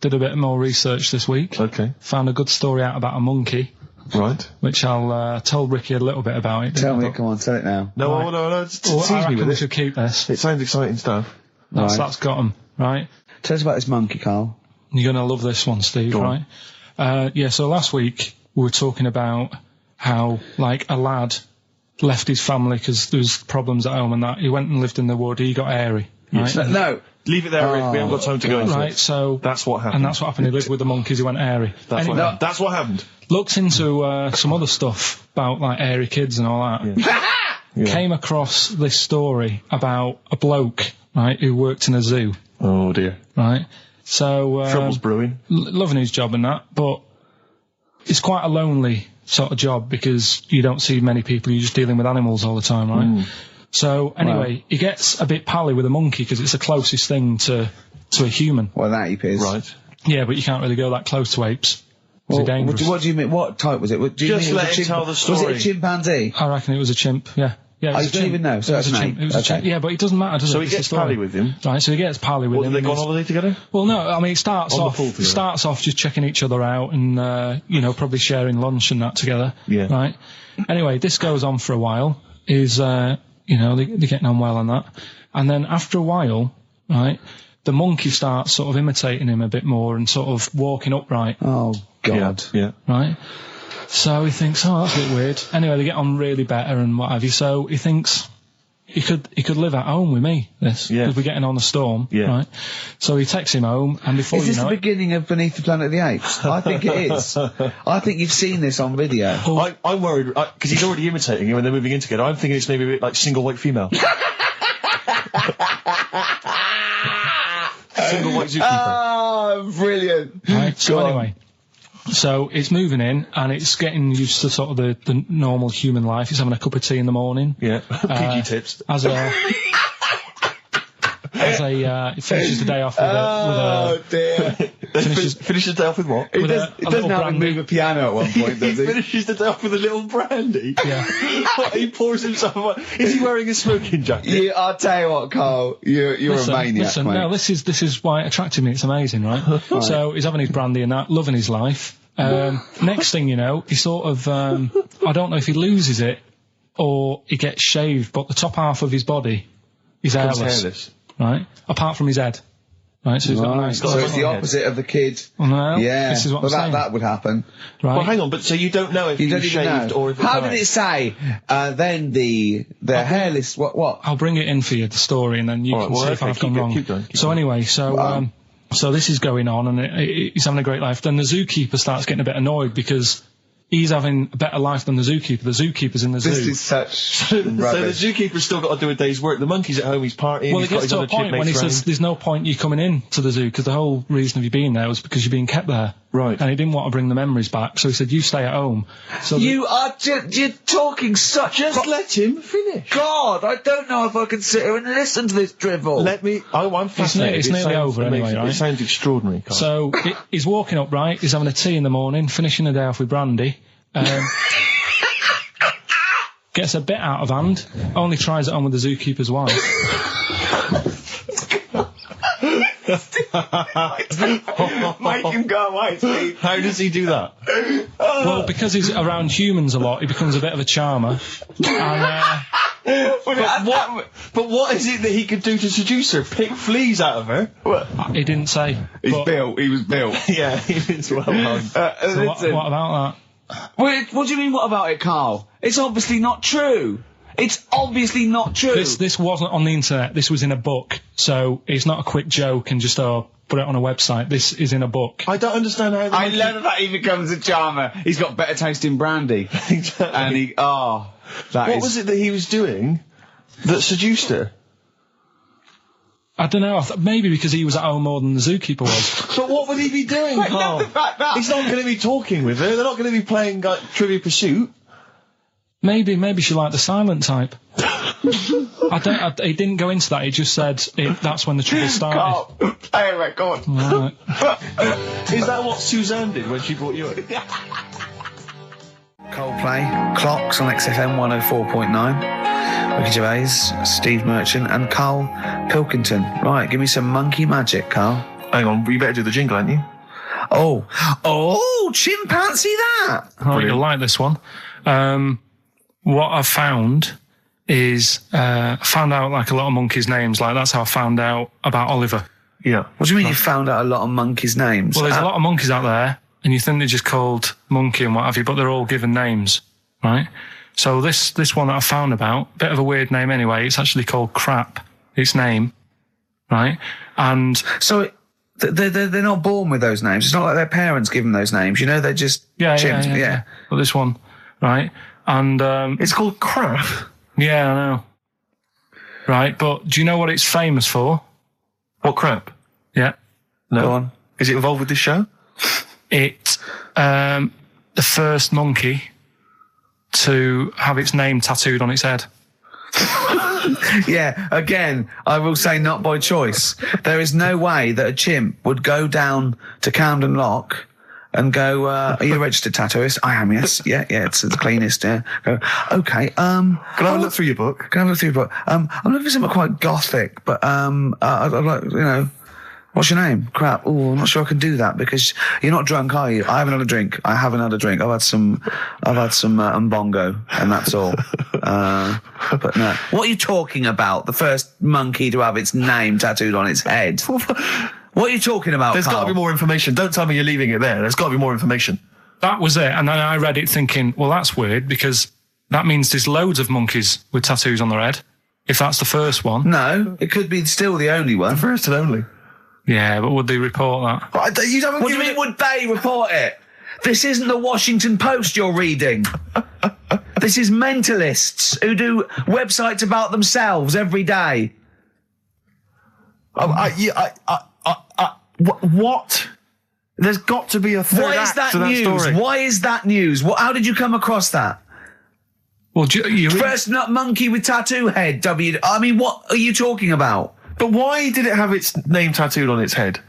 did a bit more research this week. Okay. Found a good story out about a monkey. Right. Which I'll told Ricky a little bit about it. Tell me, come on, tell it now. No, Right. no, tease I me reckon with we it. should keep this. It sounds exciting stuff. That's got 'em, right? Tell us about this monkey, Carl. You're going to love this one, Steve, Go on. right? So last week we were talking about how, like, a lad left his family because there was problems at home and that. He went and lived in the wood. He got airy, right? No. Leave it there, Rick. We haven't got time to go into Right, it. so... That's what happened. And that's what happened. He lived with the monkeys. He went airy. That's what happened. Looked into some other stuff about, like, airy kids and all that. Yeah. Came across this story about a bloke, right, who worked in a zoo. Oh, dear. Right? So... Trouble's brewing. Loving his job and that, but it's quite a lonely sort of job because you don't see many people. You're just dealing with animals all the time, right? So, anyway, he gets a bit pally with a monkey because it's the closest thing to a human. Well, that ape is. Right. Yeah, but you can't really go that close to apes. They're dangerous. What do you mean? What type was it? Do you Just mean let him tell the story. Was it a chimpanzee? I reckon it was a chimp, yeah. Yeah, You don't even know, so it was that's a an chimp. ape. It was a Okay. chimp. Yeah, but it doesn't matter, does it? So he It's the gets story. pally with him. Right, so he gets pally with What, him. do they go on and holiday together? Well, no, I mean, it starts On the off pool together. just checking each other out and, probably sharing lunch and that together. Yeah. Right? Anyway, this goes on for a while. They're getting on well on that. And then after a while, right, the monkey starts sort of imitating him a bit more and sort of walking upright. Oh, God. Yeah. Right? So he thinks, oh, that's a bit weird. Anyway, they get on really better and what have you. So he thinks he could live at home with me, this. Yeah. Because we're getting on the storm. Yeah. Right? So he takes him home and before Is you this know the it... beginning of Beneath the Planet of the Apes? I think it is. I think you've seen this on video. I'm worried, because he's already imitating him and they're moving in together. I'm thinking it's maybe a bit like Single White Female. Single White Zookeeper. Oh, brilliant. Right, so Go on. anyway, so it's moving in and it's getting used to sort of the normal human life. It's having a cup of tea in the morning. Yeah. Pinky tips. It finishes the day off with Oh, dear. Finish the day off with what? He with does, a he doesn't little have to brandy. move a piano at one point, does he? Finishes the day off with a little brandy. Yeah. He pours himself. Is he wearing a smoking jacket? I'll tell you what, Carl. You're a maniac, mate. No, this is why it attracted me. It's amazing, right? So he's having his brandy and that, loving his life. Next thing you know, he sort of, I don't know if he loses it or he gets shaved, but the top half of his body is hairless. Right? Apart from his head. Right, so he's got a nice... So it's the opposite of the kid. Well, no, Yeah. this is what I'm saying. that would happen. Right? Well, hang on, but so you don't know if You he don't was even shaved know. or if How it's did it say? Then the hairless... What? I'll bring it in for you, the story, and then you can see if I've gone wrong. Keep going. Anyway, so this is going on, and he's having a great life. Then the zookeeper starts getting a bit annoyed because he's having a better life than the zookeeper. The zookeeper's in the zoo. This is such So the rubbish. zookeeper's still got to do a day's work. The monkey's at home, he's partying. Well, he's it got gets his to a other point when he chipmates says round. there's no point you coming in to the zoo because the whole reason of you being there was because you're being kept there. Right. And he didn't want to bring the memories back, so he said, you stay at home. So You are you're talking such... Just let him finish. God, I don't know if I can sit here and listen to this drivel. I'm fascinated. It's It nearly sounds over anyway, amazing. right? It sounds extraordinary, Carl. So he's walking up right, he's having a tea in the morning, finishing the day off with brandy. Gets a bit out of hand, only tries it on with the zookeeper's wife. Make him go away, Steve. How does he do that? Well, because he's around humans a lot, he becomes a bit of a charmer. And, But what is it that he could do to seduce her? Pick fleas out of her? he didn't say. He was Oh. built. Yeah, it's well done. So what about What do you mean, what about it, Carl? It's obviously not true. It's obviously not true. that? This wasn't on the internet, this was in a book. So it's not a quick joke and just put it on a website. This is in a book. I don't understand how... I love that he becomes a charmer. He's got better taste in brandy. Exactly. And he... Oh, What was it that he was doing that seduced her? I don't know, maybe because he was at home more than the zookeeper was. But what would he be doing, Carl? the fact that- He's not going to be talking with her. They're not going to be playing like Trivial Pursuit. Maybe she liked the silent type. He didn't go into that, he just said that's when the trouble started. Carl, play a record. Right. Is that what Suzanne did when she brought you in? Coldplay, Clocks on XFM 104.9. Ricky Gervais, Steve Merchant and Karl Pilkington. Right, give me some monkey magic, Carl. Hang on, you better do the jingle, ain't you? Oh, chimpanzee that! Oh, you'll like this one. What I've found is, I found out like a lot of monkeys' names. Like that's how I found out about Oliver. Yeah. What do you mean you found out a lot of monkeys' names? Well, there's a lot of monkeys out there, and you think they're just called monkey and what have you, but they're all given names, right? So this one that I found about, bit of a weird name anyway. It's actually called Crap. Its name, right? And so they're not born with those names. It's not like their parents give them those names. You know, they're just chimps. Yeah. Well, this one, right? And it's called Crap. Yeah, I know. Right, but do you know what it's famous for? What crap? Yeah. No. Go on. Is it involved with this show? It's the first monkey to have its name tattooed on its head. Yeah, again, I will say not by choice. There is no way that a chimp would go down to Camden Lock and go, are you a registered tattooist? I am, yes. Yeah, it's the cleanest, yeah. Go, okay, Can I have a look through your book? Can I have a look through your book? I'm looking for something quite gothic, but, I'd like, you know, what's your name? Crap. Oh, I'm not sure I can do that because you're not drunk, are you? I haven't had a drink. I've had some Mbongo, and that's all. But no. What are you talking about? The first monkey to have its name tattooed on its head. What are you talking about, There's got to be more information. Don't tell me you're leaving it there. There's got to be more information. That was it. And then I read it thinking, well, that's weird because that means there's loads of monkeys with tattoos on their head. If that's the first one. No, it could be still the only one. The first and only. Yeah, but would they report that? What do you mean, would they report it? This isn't the Washington Post you're reading. This is mentalists who do websites about themselves every day. What? There's got to be a third act to that news? story. Why is that news? How did you come across that? Well, First nut monkey with tattoo head. I mean, what are you talking about? But why did it have its name tattooed on its head?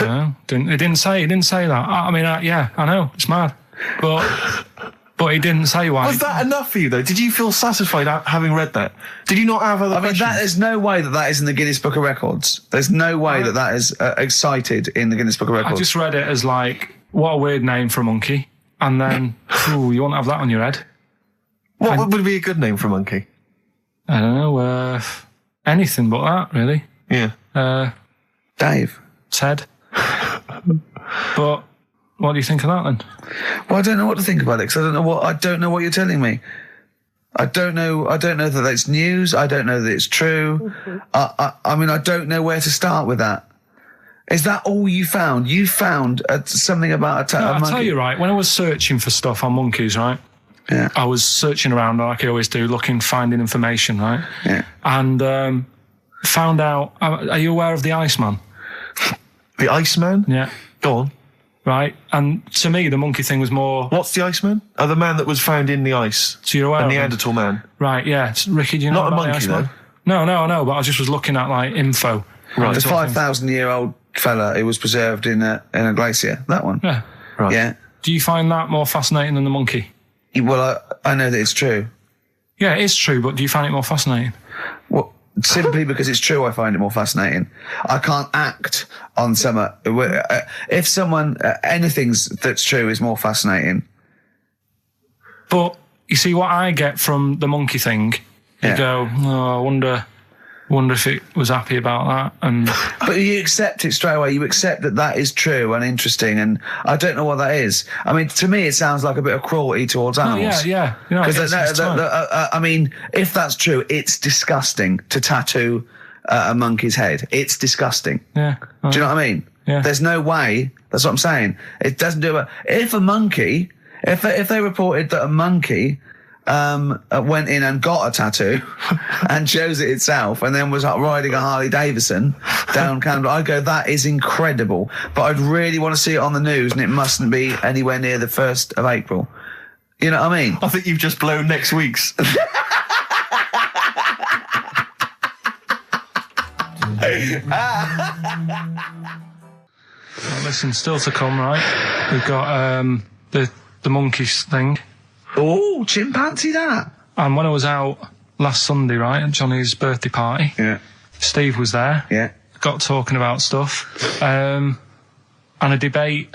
No, it didn't say that. I mean, yeah, I know, it's mad. But he didn't say why. Was that enough for you, though? Did you feel satisfied having read that? Did you not have other questions? There's no way that is in the Guinness Book of Records. There's no way that is cited in the Guinness Book of Records. I just read it as like, what a weird name for a monkey. And then, you won't have that on your head. What would be a good name for a monkey? I don't know, anything but that, really. Yeah. Dave. Ted. But what do you think of that then? Well, I don't know what to think about it because I don't know what you're telling me. I don't know that that's news. I don't know that it's true. I mean, I don't know where to start with that. Is that all you found? You found something about a monkey? I'll tell you, right, when I was searching for stuff on monkeys, right? Yeah. I was searching around like I always do, finding information, right? Yeah. And found out, are you aware of the Iceman? The Iceman? Yeah. Go on. Right? And to me, the monkey thing was more... What's the Iceman? Oh, the man that was found in the ice. So you're aware of Neanderthal man. Right, yeah. Ricky, do you know Not about a monkey, the Iceman? though. No, I know, but I just was looking at, like, info. Right. The 5,000-year-old fella who was preserved in a glacier. That one. Yeah. Right. Yeah. Do you find that more fascinating than the monkey? Well, I know that it's true. Yeah, it is true, but do you find it more fascinating? Well, simply because it's true, I find it more fascinating. I can't act on if someone, anything that's true is more fascinating. But you see what I get from the monkey thing, you go, I wonder if it was happy about that. And but you accept it straight away. You accept that is true and interesting, and I don't know what that is. I mean, to me, it sounds like a bit of cruelty towards animals. Yeah. Because I mean, if that's true, it's disgusting to tattoo a monkey's head. It's disgusting. Yeah. Do you know what I mean? Yeah. There's no way. That's what I'm saying. It doesn't do it. If they reported that a monkey went in and got a tattoo and chose it itself and then was riding a Harley Davidson down Camden, I'd go, that is incredible. But I'd really want to see it on the news, and it mustn't be anywhere near the 1st of April. You know what I mean? I think you've just blown next week's. Well, listen, still to come, right? We've got the monkeys thing. Oh, chimpanzee that. And when I was out last Sunday, right, at Johnny's birthday party, yeah, Steve was there. Yeah. got talking about stuff, and a debate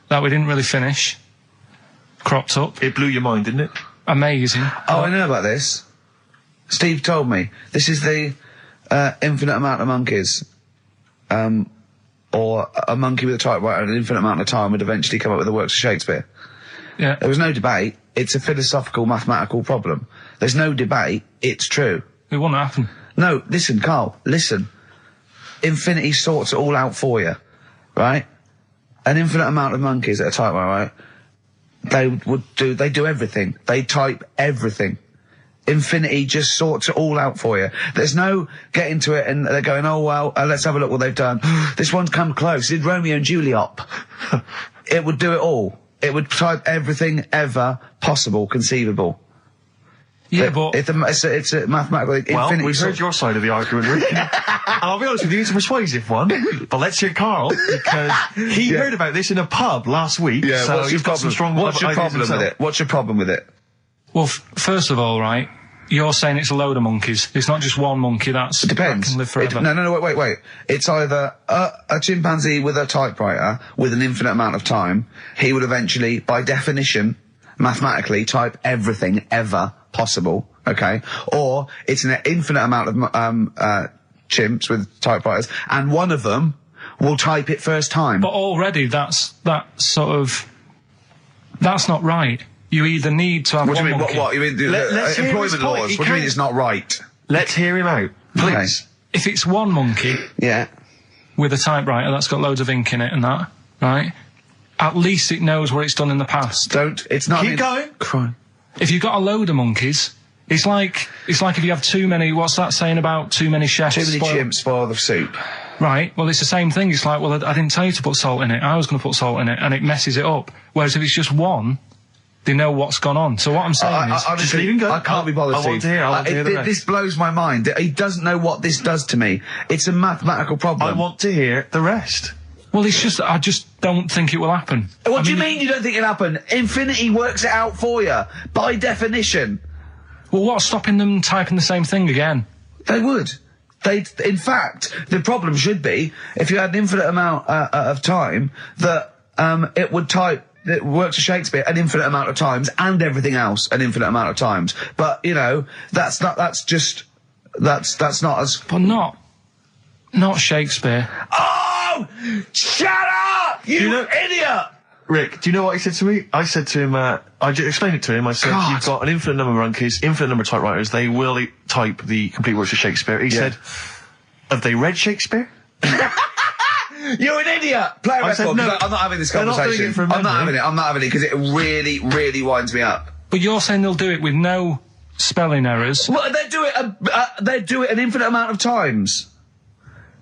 that we didn't really finish cropped up. It blew your mind, didn't it? Amazing. Oh, I know about this. Steve told me. This is the infinite amount of monkeys. Or a monkey with a typewriter an infinite amount of time would eventually come up with the works of Shakespeare. Yeah. There was no debate. It's a philosophical, mathematical problem. There's no debate. It's true. It wouldn't happen. No, listen, Carl, listen. Infinity sorts it all out for you, right? An infinite amount of monkeys at a typewriter, right? They do everything. They type everything. Infinity just sorts it all out for you. There's no getting to it and they're going, oh, well, let's have a look what they've done. This one's come close. Did Romeo and Juliet. It would do it all. It would type everything ever possible, conceivable. Yeah, but it's a mathematical infinity. Well, we've heard your side of the argument, Rick. And I'll be honest with you, it's a persuasive one. But let's hear Carl, because he heard about this in a pub last week. Yeah, so he's got some strong What's your ideas problem with himself. it? What's your problem with it? well, first of all, right, you're saying it's a load of monkeys. It's not just one monkey. It depends. That can live forever. No, wait. It's either a chimpanzee with a typewriter with an infinite amount of time. He would eventually, by definition, mathematically, type everything ever possible. Okay, or it's an infinite amount of chimps with typewriters, and one of them will type it first time. But already, that's not right. You either need to have What do one you mean? monkey. What? You mean Let's hear his employment point. laws? He What do you mean can't- it's not right? Let's hear him out, please. If it's one monkey Yeah. with a typewriter that's got loads of ink in it and that, right? At least it knows what it's done in the past. It's not. Keep going. Crime. If you've got a load of monkeys, it's like if you have too many. What's that saying about too many chefs? Too many chimps spoil the soup. Right. Well, it's the same thing. It's like, well, I didn't tell you to put salt in it. I was going to put salt in it, and it messes it up. Whereas if it's just one, they know what's gone on. So what I'm saying is, Honestly, leave him go. I can't be bothered. I want to hear. I want to hear the rest. This blows my mind. He doesn't know what this does to me. It's a mathematical problem. I want to hear the rest. well, it's just I just don't think it will happen. What do you mean you don't think it'll happen? Infinity works it out for you by definition. Well, what's stopping them typing the same thing again? They would. In fact, the problem should be if you had an infinite amount of time that it would type. It works for Shakespeare an infinite amount of times and everything else an infinite amount of times. But you know, that's not as. But not Shakespeare. Oh, shut up, you idiot! Rick, do you know what he said to me? I said to him, I explained it to him. I said, God. you've got an infinite number of monkeys, infinite number of typewriters. They will type the complete works of Shakespeare. He said, have they read Shakespeare? You're an idiot! Play a I record, said, no, 'cause I'm not having this they're not doing conversation. it from I'm not memory. having it because it really, really winds me up. But you're saying they'll do it with no spelling errors. Well, they do it an infinite amount of times.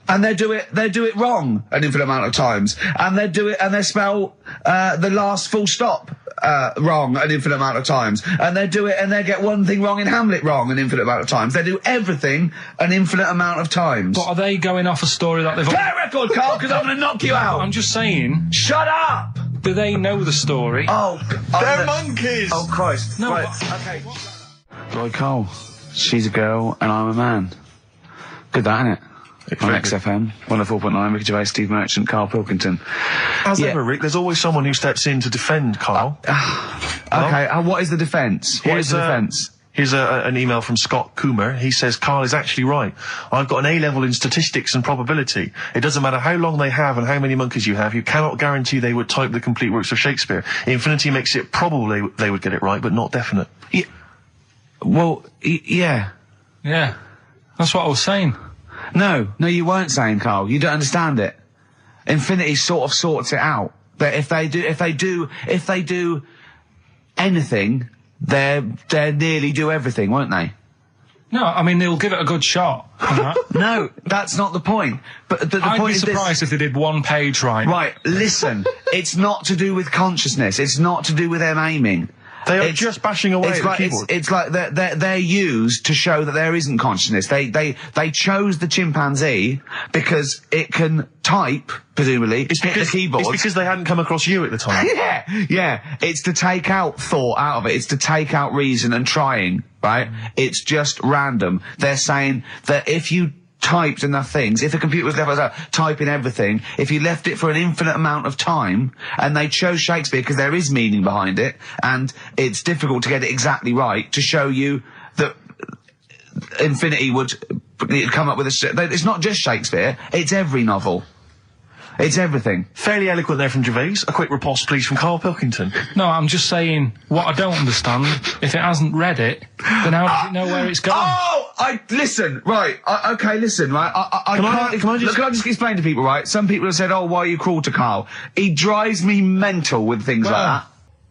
And they do it wrong an infinite amount of times. And they spell the last full stop wrong an infinite amount of times. And they do it and they get one thing wrong in Hamlet wrong an infinite amount of times. They do everything an infinite amount of times. But are they going off a story that they've... Play a record, Carl, because I'm going to knock you out. I'm just saying, Shut up! do they know the story? Oh, They're monkeys! Oh, Christ. No, Right, okay. Roy Cole. She's a girl and I'm a man. Good that, innit? On XFM, 104.9, Ricky Gervais, Steve Merchant, Karl Pilkington. As ever, Rick, there's always someone who steps in to defend Carl. Okay, what is the defence? What is the defence? Here's an email from Scott Coomer. He says, Carl is actually right. I've got an A-level in statistics and probability. It doesn't matter how long they have and how many monkeys you have. You cannot guarantee they would type the complete works of Shakespeare. Infinity makes it probable they would get it right, but not definite. Yeah. Well, yeah. Yeah. That's what I was saying. No, you weren't saying, Carl. You don't understand it. Infinity sort of sorts it out. That if they do anything, they nearly do everything, won't they? No, I mean, they'll give it a good shot. No, that's not the point. But the I'd point be is this. surprised if they did one page right. Right, listen. It's not to do with consciousness. It's not to do with them aiming. They are just bashing away at the keyboard. It's like they're used to show that there isn't consciousness. They chose the chimpanzee because it can type, presumably, hit the keyboard. It's because they hadn't come across you at the time. Yeah. It's to take out thought out of it. It's to take out reason and trying, right? It's just random. They're saying that if you typed enough things, if the computer was left typing everything, if you left it for an infinite amount of time, and they chose Shakespeare because there is meaning behind it, and it's difficult to get it exactly right, to show you that infinity would come up with it's not just Shakespeare, it's every novel. It's everything. Fairly eloquent there from Gervais. A quick riposte, please, from Karl Pilkington. No, I'm just saying, what I don't understand, if it hasn't read it, then how does it know where it's going? Listen, right, listen, right, Can I just explain to people, right? Some people have said, why are you cruel to Karl? He drives me mental with things like that.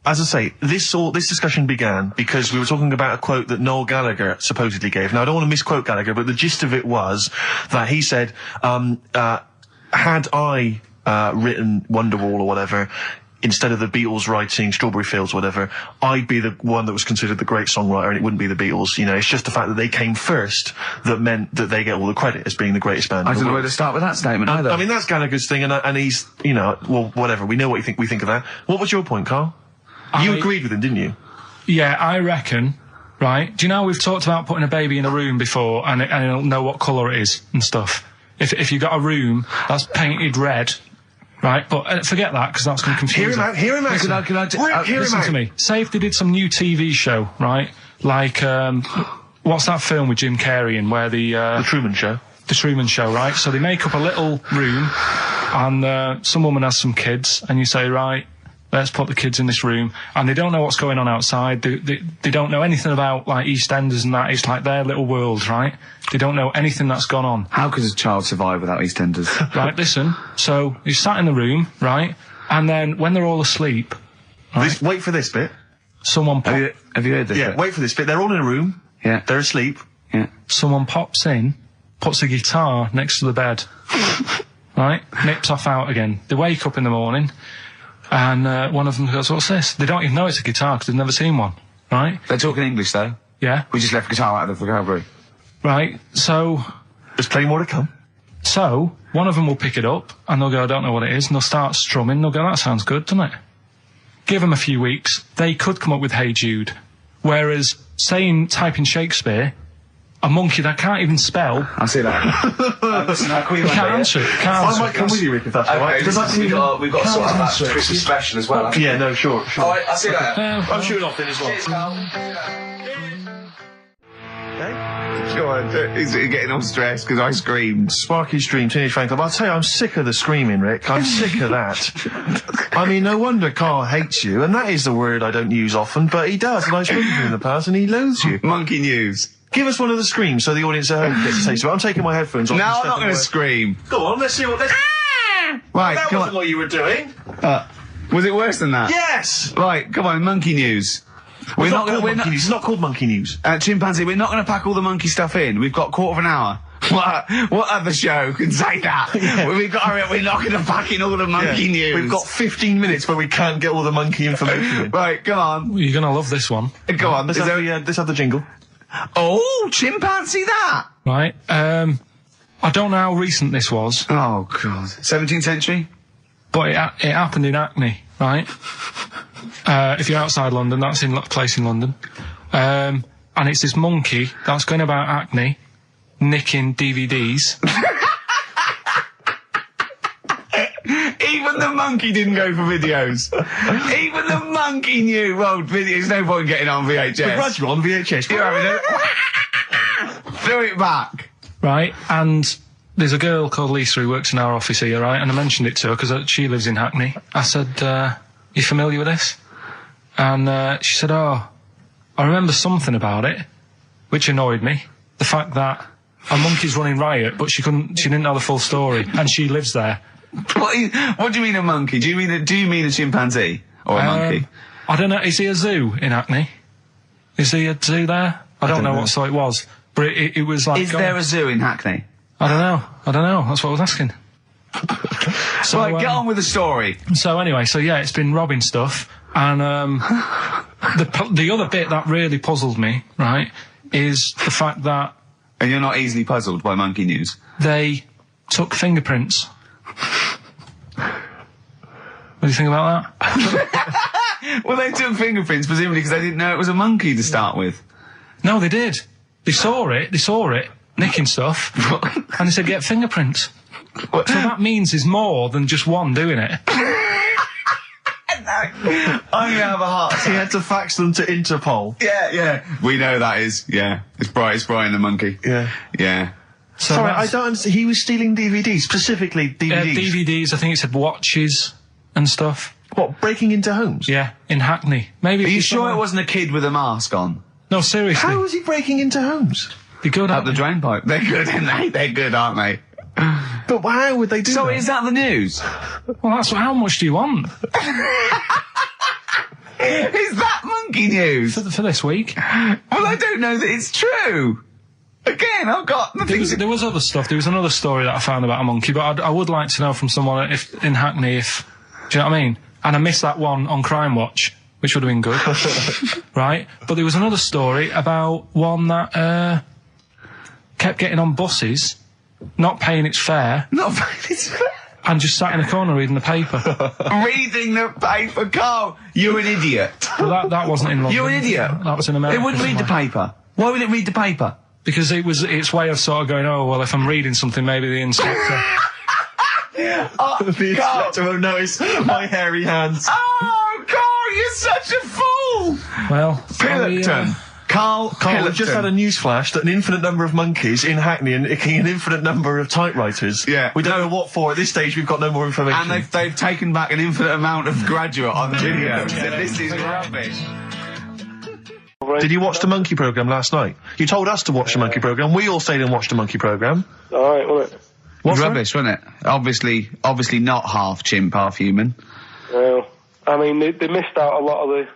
As I say, this discussion began because we were talking about a quote that Noel Gallagher supposedly gave. Now, I don't want to misquote Gallagher, but the gist of it was that he said, had I written Wonderwall or whatever, instead of the Beatles writing Strawberry Fields or whatever, I'd be the one that was considered the great songwriter, and it wouldn't be the Beatles. You know, it's just the fact that they came first that meant that they get all the credit as being the greatest band. I don't know where to start with that statement either. I mean, that's Gallagher's thing, and he's, you know, well, whatever. We know what we think of that. What was your point, Karl? You agreed with him, didn't you? Yeah, I reckon. Right? Do you know we've talked about putting a baby in a room before, and it'll know what colour it is and stuff. If you got a room that's painted red, right? But forget that, because that's going to confuse Hear him out. Listen to me. Say if they did some new TV show, right? Like, what's that film with Jim Carrey in where The Truman Show. The Truman Show, right? So they make up a little room, and some woman has some kids, and you say, right, let's put the kids in this room, and they don't know what's going on outside. They don't know anything about, like, EastEnders and that. It's like their little world, right? They don't know anything that's gone on. How could a child survive without EastEnders? Right, listen. So, you sat in the room, right? And then, when they're all asleep... Right, wait for this bit. Someone Have you heard this bit? Wait for this bit. They're all in a room. Yeah. They're asleep. Yeah. Someone pops in, puts a guitar next to the bed. Right? Nips off out again. They wake up in the morning... And one of them goes, what's this? They don't even know it's a guitar because they've never seen one, right? They're talking English, though. Yeah. We just left guitar out of the vocabulary. Right, so... There's plenty more to come. So, one of them will pick it up, and they'll go, I don't know what it is, and they'll start strumming, they'll go, that sounds good, doesn't it? Give them a few weeks, they could come up with Hey Jude. Whereas, typing Shakespeare... A monkey that can't even spell. I see that. Listen, can't answer it. I might come with you, Rick, if that's all right. We've got to sort out that Christmas special as well. Yeah, no, sure. All right, I see that. I'm shooting off then as well. Cheers, Karl. Go on, he's getting all stressed because I screamed. Sparky's Dream, Teenage Fan Club. I'll tell you, I'm sick of the screaming, Rick. I'm sick of that. I mean, no wonder Karl hates you, and that is the word I don't use often, but he does, and I've spoken to him in the past, and he loathes you. Monkey news. Give us one of the screams so the audience at home gets a taste of it. I'm taking my headphones off. No, I'm not going to scream. Go on, let's see what... Right, that wasn't what you were doing. Was it worse than that? Yes! Right, come on, monkey news. We're not called monkey news. It's not called monkey news. Chimpanzee, we're not going to pack all the monkey stuff in. We've got a quarter of an hour. What other show can say that? Yeah. We're not going to pack in all the monkey news. We've got 15 minutes where we can't get all the monkey information in. Right, come on. You're going to love this one. Go on. Let's have the jingle. Oh, chimpanzee that! Right, I don't know how recent this was. Oh, God. 17th century? But it happened in Hackney, right? If you're outside London, that's in a place in London. And it's this monkey that's going about Hackney, nicking DVDs. Even the monkey didn't go for videos. Even the monkey knew, well, there's no point getting on VHS. The Grudge on VHS. You're having it. Throw it back. Right, and there's a girl called Lisa who works in our office here, right, and I mentioned it to her because she lives in Hackney. I said, you familiar with this? And she said, oh, I remember something about it, which annoyed me. The fact that a monkey's running riot, but she didn't know the full story, and she lives there. What do you mean a monkey? Do you mean a chimpanzee or a monkey? I don't know. Is he a zoo in Hackney? Is he a zoo there? I don't know what sort it was, but it was like. Is there a zoo in Hackney? I don't know. That's what I was asking. So right, get on with the story. So anyway, it's been robbing stuff, and the other bit that really puzzled me, right, is the fact that. And you're not easily puzzled by monkey news. They took fingerprints. What do you think about that? Well, they took fingerprints, presumably because they didn't know it was a monkey to start with. No, they did. They saw it, nicking stuff, and he said, get fingerprints. So that means there's more than just one doing it. I'm gonna have a heart attack. He had to fax them to Interpol. Yeah. We know that is, It's Brian the monkey. Yeah. So sorry, I don't understand. He was stealing DVDs, specifically DVDs. DVDs, I think it said watches and stuff. What, breaking into homes? Yeah, in Hackney. Maybe. Are you sure it wasn't a kid with a mask on? No, seriously. How was he breaking into homes? Be good Up the drain pipe. They're good, aren't they? They're good, aren't they? But how would they do that? So is that the news? Well, that's how much do you want? Is that monkey news? For this week? Well, I don't know that it's true. Again, I've got nothing. There was other stuff. There was another story that I found about a monkey, but I would like to know from someone in Hackney do you know what I mean? And I missed that one on Crime Watch, which would have been good. Right? But there was another story about one that kept getting on buses, not paying its fare. And just sat in a corner reading the paper. Reading the paper, Carl. You're an idiot. Well, that wasn't in London. You're an idiot. That was in America. It wouldn't read the paper. Why would it read the paper? Because it was its way of sort of going, oh, well, if I'm reading something, maybe the inspector... The inspector won't notice my hairy hands. Oh, Carl, you're such a fool! Well... Pilkington. Carl, we've just had a news flash that an infinite number of monkeys in Hackney and an infinite number of typewriters. Yeah. We don't know what for. At this stage, we've got no more information. And they've taken back an infinite amount of graduate on the video. So this is rubbish. Did you watch the monkey programme last night? You told us to watch the monkey programme. We all stayed and watched the monkey programme. Alright, wasn't it? What's rubbish, wasn't it? Obviously not half chimp, half human. Well, I mean, they missed out a lot of the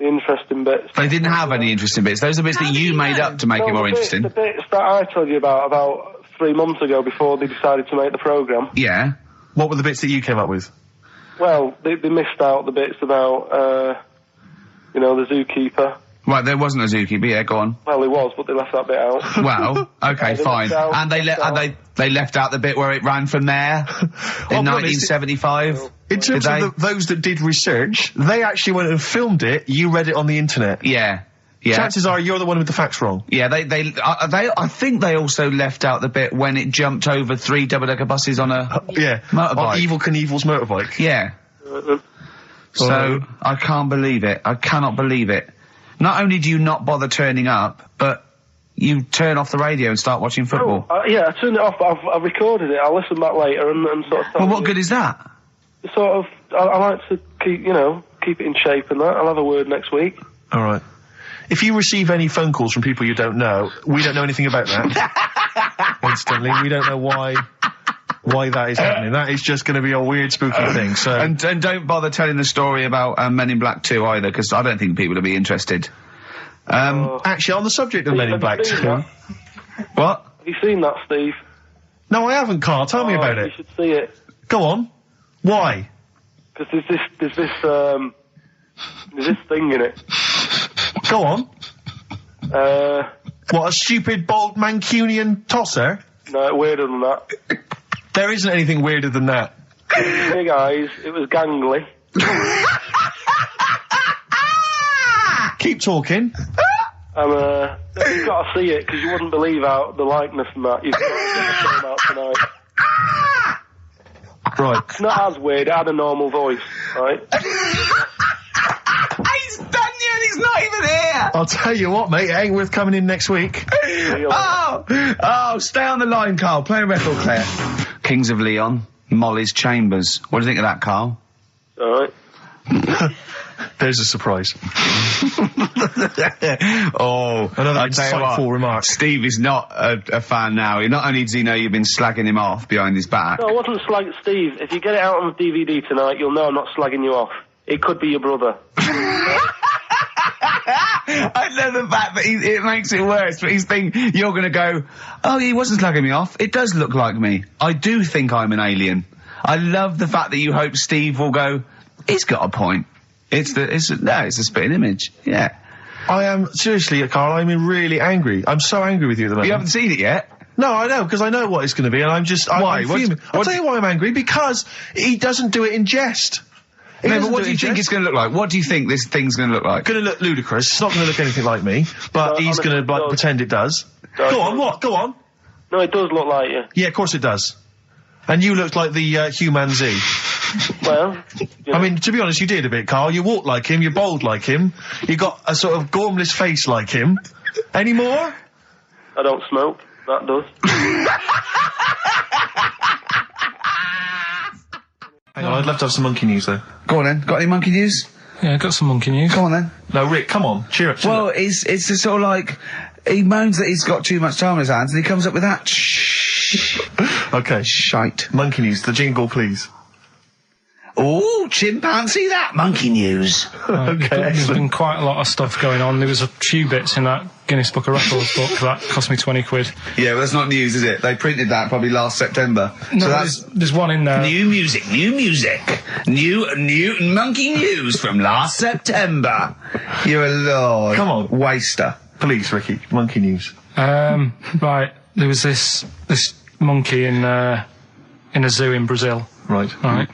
interesting bits. They didn't have any interesting bits. Those are bits that you made up to make it more interesting. The bits that I told you about 3 months ago before they decided to make the programme. Yeah. What were the bits that you came up with? Well, they missed out the bits about, the zookeeper. Right, there wasn't a zookeeper, yeah, go on. Well, there was, but they left that bit out. Well, okay, fine. And they left out the bit where it ran from there in 1975. In terms of those that did research, they actually went and filmed it. You read it on the internet. Yeah. Chances are you're the one with the facts wrong. Yeah, I think they also left out the bit when it jumped over 3 double-decker buses on a motorbike. On Evel Knievel's motorbike. Yeah. So I can't believe it. I cannot believe it. Not only do you not bother turning up, but you turn off the radio and start watching football. I turned it off, but I've recorded it. I'll listen back later and sort of... Well, what good is that? Sort of, I like to keep it in shape and that. I'll have a word next week. All right. If you receive any phone calls from people you don't know, we don't know anything about that. Instantly, we don't know why that is happening. That is just going to be a weird, spooky thing. So and don't bother telling the story about Men in Black 2 either, because I don't think people will be interested. Actually, on the subject of Men in Black 2, what? Have you seen that, Steve? No, I haven't, Carl. Tell me about it. You should see it. Go on. Why? Because there's this thing in it. Go on. What, a stupid, bald Mancunian tosser? No, weirder than that. There isn't anything weirder than that. Big eyes, it was gangly. Keep talking. And, you've got to see it, because you wouldn't believe the likeness and that. You've got to get the film out tonight. Right. It's not as weird, it had a normal voice, right? He's done yet, he's not even here! I'll tell you what, mate, it ain't worth coming in next week. Stay on the line, Carl. Play a record, Claire. Kings of Leon, Molly's Chambers. What do you think of that, Carl? Alright. There's a surprise. Another insightful remark. Steve is not a fan now. Not only does he know you've been slagging him off behind his back. No, I wasn't slagging Steve. If you get it out on the DVD tonight, you'll know I'm not slagging you off. It could be your brother. I love the fact that it makes it worse, but he's thinking you're going to go, oh, he wasn't slagging me off. It does look like me. I do think I'm an alien. I love the fact that you hope Steve will go, he's got a point. It's a spitting image. Yeah. I am, seriously, Carl, I'm really angry. I'm so angry with you at the moment. You haven't seen it yet? No, I know, because I know what it's going to be, and I'm fuming. I'll tell you why I'm angry, because he doesn't do it in jest. No, but what do you think it's going to look like? What do you think this thing's going to look like? Going to look ludicrous. It's not going to look anything like me, but he's going to pretend it does. Go on, what? Go on. No, it does look like you. Yeah, of course it does. And you looked like the human Z. Well, I mean, to be honest, you did a bit, Carl. You walk like him, you're bold like him, you got a sort of gormless face like him. Any more? I don't smoke. That does. Hang on, I'd love to have some monkey news, though. Go on then. Got any monkey news? Yeah, got some monkey news. Go on then. No, Rick, come on, cheer up. Well, it's just sort of like he moans that he's got too much time on his hands, and he comes up with that Okay. shite. Monkey news, the jingle, please. Oh, chimpanzee, that monkey news. Okay, There's been excellent. quite a lot of stuff going on. There was a few bits in that Guinness Book of Records book that cost me 20 quid. Yeah, well, that's not news, is it? They printed that probably last September. No, so that's there's one in there. new music, new monkey news from last September. You're a lord. Come on. Waster. Please, Ricky, monkey news. Right, there was this monkey in a zoo in Brazil. Right. Right.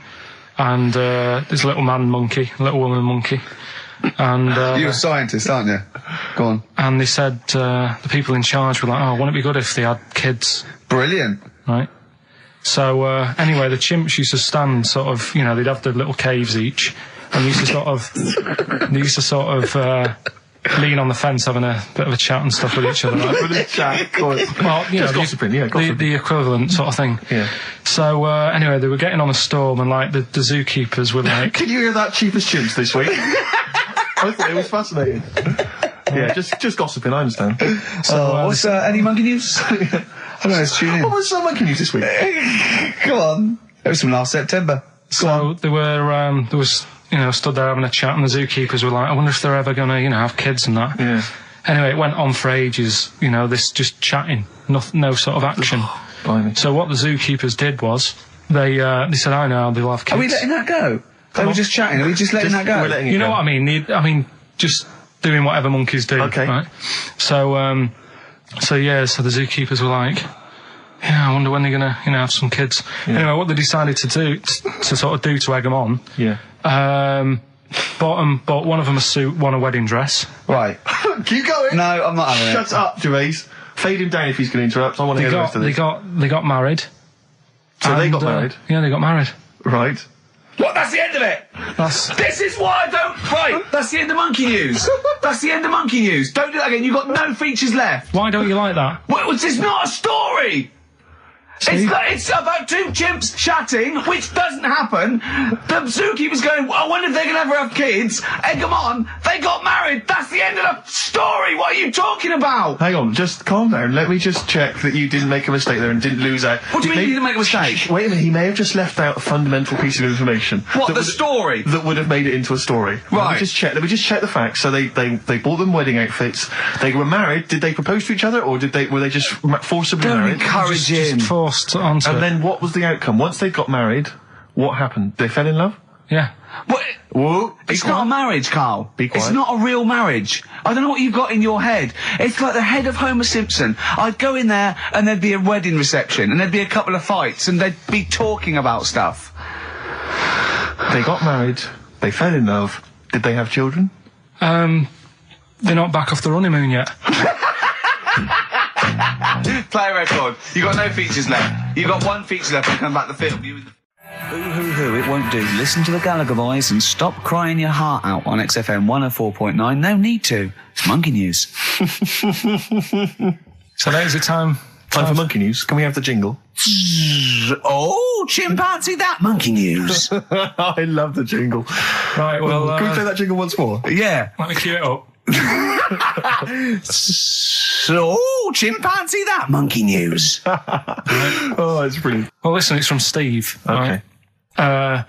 And there's a little man monkey, a little woman monkey. And You're a scientist, aren't you? Go on. and they said the people in charge were like, oh, wouldn't it be good if they had kids? Brilliant. Right. So anyway, the chimps used to stand sort of, you know, they'd have their little caves each, and they used to sort of lean on the fence having a bit of a chat and stuff with each other. Right? Well, you Just know, gossiping, yeah, gossiping. the equivalent sort of thing. Yeah. So anyway, they were getting on a storm, and like the zookeepers were like, Can you hear that cheapest chimps this week? I thought it was fascinating. Yeah, just gossiping, I understand. What's any monkey news? I don't know, let's tune in. What was some monkey news this week? Go on. It was from last September. so there was, you know, stood there having a chat, and the zookeepers were like, I wonder if they're ever gonna, you know, have kids and that. Yeah. Anyway, it went on for ages, you know, this just chatting, no sort of action. Blimey. So what the zookeepers did was, they said, I know, they'll have kids. Are we letting that go? They were just chatting. Are we just letting that go? We're letting it You know go. what I mean? I mean, just doing whatever monkeys do. Okay. Right? So the zookeepers were like, yeah, I wonder when they're gonna, you know, have some kids. Yeah. Anyway, what they decided to do, to sort of do to egg them on, Yeah. bought one of them a suit, one a wedding dress. Right. Keep going. No, I'm not having it. Shut up, Gervais. Fade him down if he's going to interrupt. I want to hear the rest of this. They got married. So they got And, married. Yeah, they got married. Right. What? That's the end of it. This is why I don't. Right. That's the end of monkey news. That's the end of monkey news. Don't do that again. You've got no features left. Why don't you like that? Well, it's not a story. It's about two chimps chatting, which doesn't happen. The zookeeper's going, I wonder if they can ever have kids. Egg them on. They got married. That's the end of the story. What are you talking about? Hang on, just calm down. Let me just check that you didn't make a mistake there and didn't lose out. What do you mean you didn't make a mistake? Wait a minute, he may have just left out a fundamental piece of information. What, that the would- story? That would have made it into a story. Right. Let me just check the facts. So they bought them wedding outfits. They were married. Did they propose to each other, or were they just forcibly Don't married? encourage him. Just forced onto And it. then what was the outcome? Once they got married, what happened? They fell in love? Yeah. What? Whoa. It's not a marriage, Carl. Be quiet. It's not a real marriage. I don't know what you've got in your head. It's like the head of Homer Simpson. I'd go in there and there'd be a wedding reception and there'd be a couple of fights and they'd be talking about stuff. They got married. They fell in love. Did they have children? They're not back off the honeymoon yet. Play a record. You got no features left. You got one feature left and come back to film. Boo-hoo-hoo, it won't do. Listen to the Gallagher Boys and stop crying your heart out on XFM 104.9. No need to. It's monkey news. So that is the time. Time for monkey news. Can we have the jingle? Oh, chimpanzee, that monkey news. I love the jingle. Right, well, Can we play that jingle once more? Yeah. let me cue it up. So, chimpanzee, that monkey news. Oh, it's brilliant. Well, listen, it's from Steve. Okay. Right?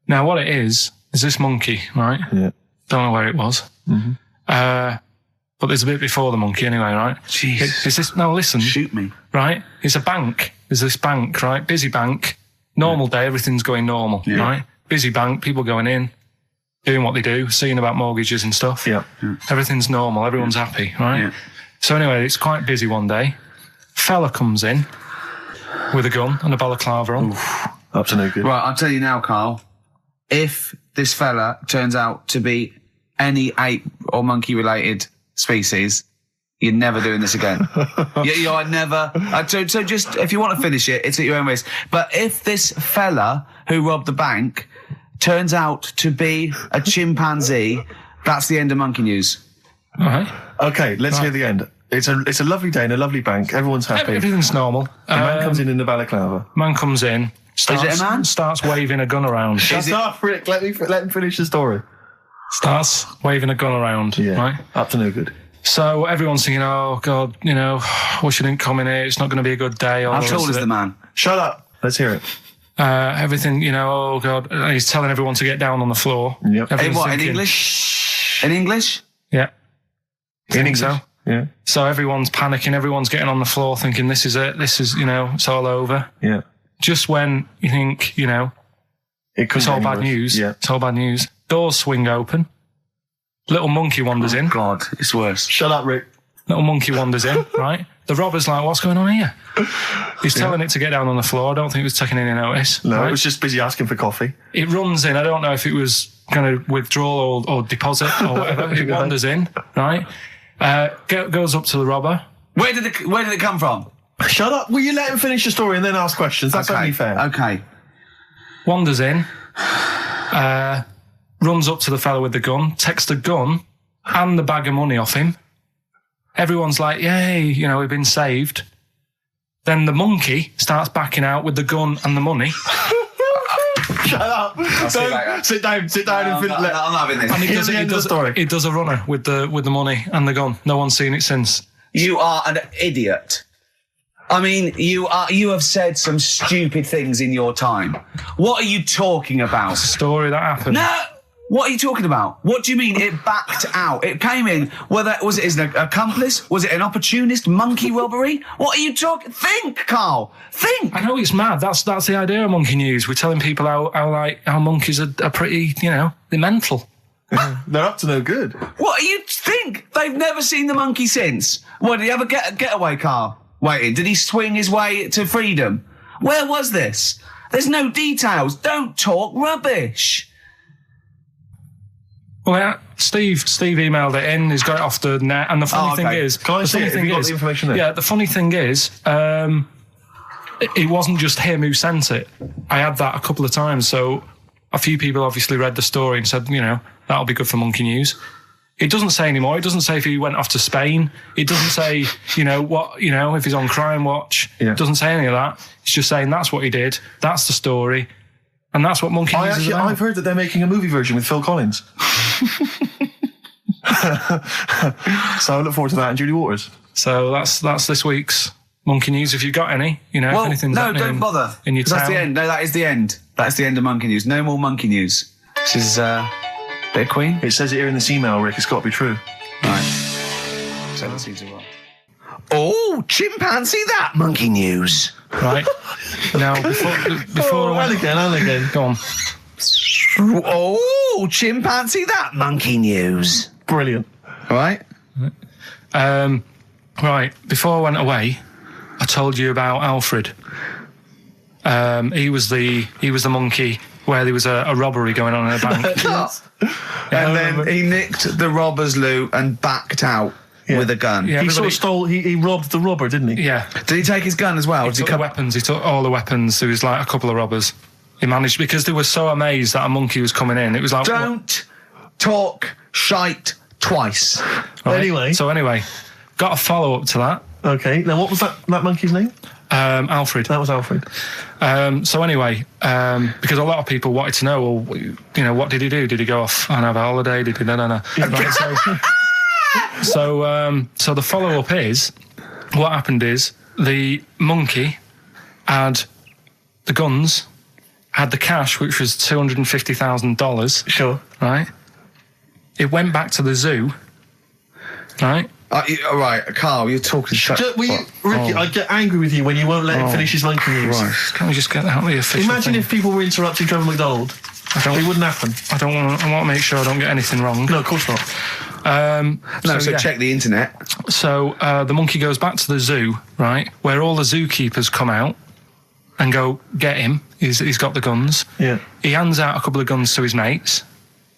Now, what it is this monkey, right? Yeah. Don't know where it was. Mm-hmm. But there's a bit before the monkey anyway, right? Jeez. It's this, no, listen. Shoot me. Right? It's a bank. There's this bank, right? Busy bank. Normal day, everything's going normal, right? Busy bank, people going in, doing what they do, seeing about mortgages and stuff. Yeah. Everything's normal, everyone's happy, right? Yeah. So anyway, it's quite busy one day. Fella comes in with a gun and a balaclava on. Up to no good. Right, I'll tell you now, Carl. If this fella turns out to be any ape or monkey related species, You're never doing this again. You are never. So just, if you want to finish it, it's at your own risk. But if this fella who robbed the bank turns out to be a chimpanzee, that's the end of Monkey News. All right. Okay, let's hear the end. It's a lovely day in a lovely bank. Everyone's happy. Everything's normal. A man comes in the balaclava. Man comes in. Is it a man? Starts waving a gun around. Shut up, Rick. Let him finish the story. Starts waving a gun around. Yeah. Right? Up to no good. So everyone's thinking, oh, God, wish I didn't come in here. It's not going to be a good day. How tall is the man? Shut up. Let's hear it. Everything, oh, God. And he's telling everyone to get down on the floor. Yep. In what, in English? In English? Yeah. In English? So? Yeah. So everyone's panicking. Everyone's getting on the floor thinking, this is it. This is, it's all over. Yeah. Just when you think, it's all bad news. Yeah. It's all bad news. Doors swing open. Little monkey wanders in. God, it's worse. Shut up, Rick. Little monkey wanders in, right? The robber's like, what's going on here? He's telling it to get down on the floor. I don't think it was taking any notice. No, right? it was just busy asking for coffee. It runs in. I don't know if it was going to withdraw or deposit or whatever. It wanders in, right? Goes up to the robber. Where did it come from? Shut up. Will you let him finish the story and then ask questions? That's only fair. Okay. Wanders in. Runs up to the fellow with the gun, takes the gun and the bag of money off him. Everyone's like, yay, we've been saved. Then the monkey starts backing out with the gun and the money. Shut up. Sit down and finish. I'm not having this. And he does a runner with the money and the gun. No one's seen it since. You are an idiot. I mean, you have said some stupid things in your time. What are you talking about? It's a story that happened. No! What are you talking about? What do you mean it backed out? It came in. Was it an accomplice? Was it an opportunist monkey robbery? What are you talking? Think, Carl. Think. I know it's mad. That's the idea of Monkey News. We're telling people how monkeys are pretty, they're mental. They're up to no good. What do you think? They've never seen the monkey since. What, did he have a getaway car waiting? Did he swing his way to freedom? Where was this? There's no details. Don't talk rubbish. Well, yeah, Steve emailed it in. He's got it off the net. And the funny thing is... Can I see it? Have you got the information there? Yeah, the funny thing is, it wasn't just him who sent it. I had that a couple of times. So a few people obviously read the story and said, that'll be good for Monkey News. It doesn't say anymore. It doesn't say if he went off to Spain. It doesn't say, if he's on Crime Watch. Yeah. It doesn't say any of that. It's just saying that's what he did. That's the story. And that's what Monkey News is about. I've heard that they're making a movie version with Phil Collins. So I look forward to that, and Julie Waters. So that's this week's Monkey News. If you've got any, if anything's happening don't bother. In your town. That's the end. No, that is the end. That's the end of Monkey News. No more Monkey News. This is bit of Queen. It says it here in this email, Rick. It's got to be true. Right. So that seems right. Oh, chimpanzee that Monkey News. Right. Now, before and again. Go on. Oh, chimpanzee that Monkey News. Brilliant. All right. Right. Before I went away, I told you about Alfred. He was the monkey where there was a robbery going on in a bank. Yes. And then he nicked the robber's loot and backed out. Yeah. With a gun. Yeah, he sort of he robbed the robber, didn't he? Yeah. Did he take his gun as well? He took the weapons. He took all the weapons. There was like a couple of robbers. He managed, because they were so amazed that a monkey was coming in. It was like... Don't talk shite twice. Right. Anyway, got a follow-up to that. Okay. Now, what was that monkey's name? Alfred. That was Alfred. Because a lot of people wanted to know, well, what did he do? Did he go off and have a holiday? Did he... No. Right, so the follow-up is, what happened is, the monkey had the guns, had the cash, which was $250,000. Sure. Right? It went back to the zoo. Right? Right, Carl, you're talking shit. Ricky, I get angry with you when you won't let him finish his Monkey News. Right. Can't we just get out the official Imagine thing? if people were interrupting Trevor McDonald. It wouldn't happen. I want to make sure I don't get anything wrong. No, of course not. Check the internet. So the monkey goes back to the zoo, right, where all the zookeepers come out and go, get him. He's got the guns. Yeah. He hands out a couple of guns to his mates.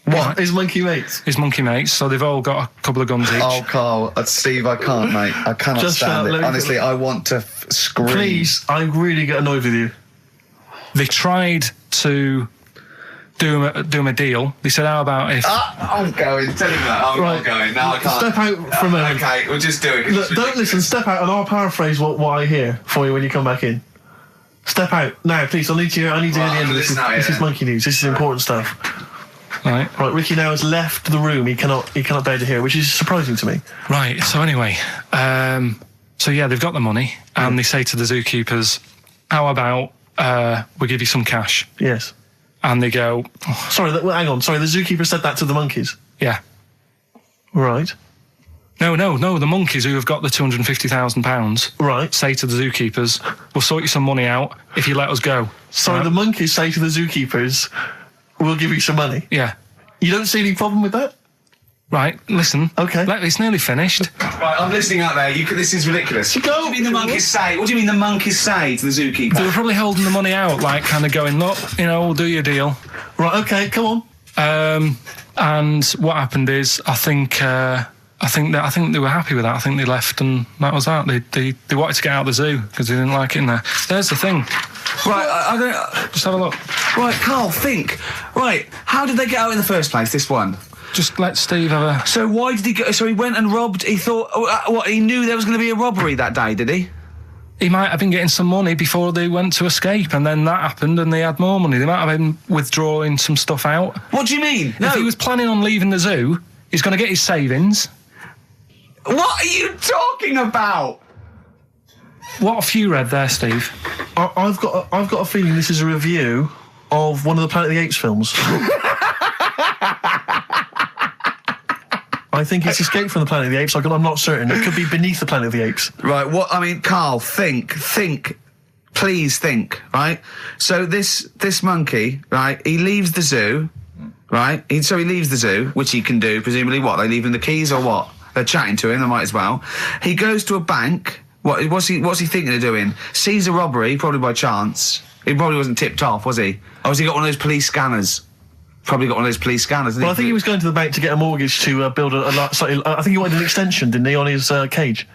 What? His monkey mates. His monkey mates. So they've all got a couple of guns each. Oh, Carl, Steve, I can't, mate. I cannot Just stand it. let me- Honestly, I want to scream. Please, I really get annoyed with you. They tried to do him a deal. They said, how about if... I'm going. Tell him that. I'm not going. No, I can't. Step out for a moment. Okay, we'll just do it. 'cause Look, it's don't ridiculous. listen, step out and I'll paraphrase what I hear for you when you come back in. Step out. Now, please, I need to hear the end of this. listen out, This is yeah. monkey news. This is important stuff. Right. Right, Ricky now has left the room. He cannot bear to hear, which is surprising to me. Right, so anyway, so yeah, they've got the money, and they say to the zookeepers, how about we give you some cash? Yes. And they go, Sorry, hang on. Sorry, the zookeeper said that to the monkeys. yeah. Right. No, the monkeys who have got the £250,000 Right. say to the zookeepers, we'll sort you some money out if you let us go. Sorry, Right? the monkeys say to the zookeepers, we'll give you some money. Yeah. You don't see any problem with that? Right, listen. Okay. It's nearly finished. Right, I'm listening out there. This is ridiculous. What do you mean the monkeys say? What do you mean the monkeys say to the They zookeeper? were probably holding the money out, like kind of going, look, we'll do your deal. Right, okay, come on. And what happened is, I think they were happy with that. I think they left, and that was that. They wanted to get out of the zoo because they didn't like it in there. There's the thing. Right, I don't... Just have a look. Right, Carl, think. Right, how did they get out in the first place, this one? Just let Steve have a... So why did he go... So he went and robbed... He thought... he knew there was going to be a robbery that day, did he? He might have been getting some money before they went to escape, and then that happened, and they had more money. They might have been withdrawing some stuff out. What do you mean? If he was planning on leaving the zoo, he's going to get his savings. What are you talking about? What have you read there, Steve? I've got a feeling this is a review of one of the Planet of the Apes films. I think it's Escape from the Planet of the Apes. I'm not certain. It could be Beneath the Planet of the Apes. Right, Carl, think, please think, right? So this monkey, right, he leaves the zoo, right? So he leaves the zoo, which he can do, presumably what? They leave him the keys or what? They're chatting to him, they might as well. He goes to a bank. What's he thinking of doing? Sees a robbery, probably by chance. He probably wasn't tipped off, was he? Or has he got one of those police scanners? Probably got one of those police scanners. Well, I think he was going to the bank to get a mortgage to build I think he wanted an extension, didn't he, on his cage?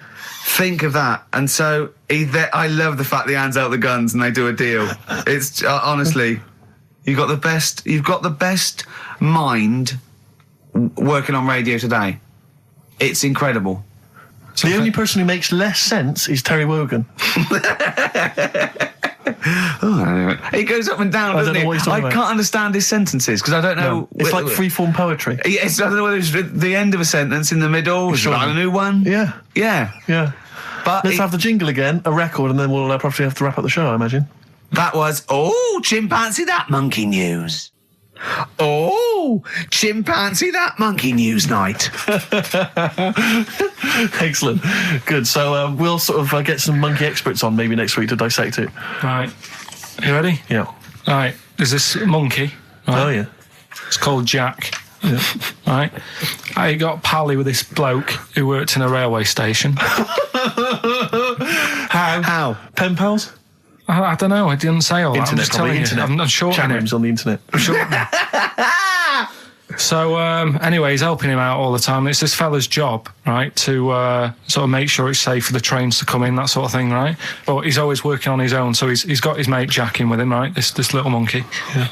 Think of that. And so I love the fact that he hands out the guns and they do a deal. It's honestly, you've got the best mind working on radio today. It's incredible. So the only person who makes less sense is Terry Wogan. He goes up and down, doesn't don't know he? what he's talking I about. can't understand his sentences because I don't know. No, it's like free-form poetry. Yes, I don't know whether it's the end of a sentence, in the middle, Sure. a new one. Yeah. Yeah. But Let's have the jingle again, a record, and then we'll probably have to wrap up the show, I imagine. that was chimpanzee that monkey news. Chimpanzee that monkey news night. Excellent. Good. So we'll sort of get some monkey experts on maybe next week to dissect it. Right. You ready? Yeah. Right. There's this monkey. Right? Oh, yeah. It's called Jack. Yeah. Right. I got pally with this bloke who worked in a railway station. How? Pen pals? I don't know. I didn't say all that. I'm Internet, just telling probably. you. I'm Chat shortening rooms it. on the internet. So anyway, he's helping him out all the time. It's this fella's job, right, to sort of make sure it's safe for the trains to come in, that sort of thing, right? But he's always working on his own, so he's got his mate Jack in with him, right? This little monkey,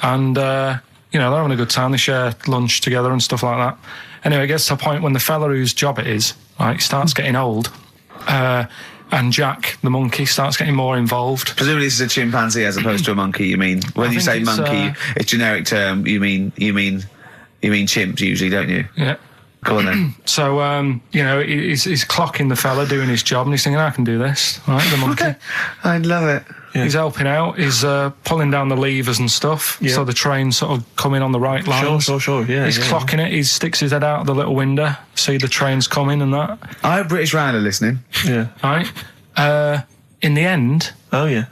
and they're having a good time. They share lunch together and stuff like that. Anyway, it gets to a point when the fella whose job it is, right, starts getting old. And Jack, the monkey, starts getting more involved. Presumably this is a chimpanzee as opposed to a monkey, you mean? When you say think it's, monkey, it's generic term, you mean chimps usually, don't you? Yeah. Go on then. So, he's clocking the fella doing his job, and he's thinking, I can do this, right, the monkey. I love it. Yeah. He's helping out. He's pulling down the levers and stuff, so the train's sort of coming on the right lines. Sure. Yeah. He's clocking it. He sticks his head out the little window, see the trains coming and that. I hope British Rand are listening. Yeah. Right. In the end, Oh, yeah.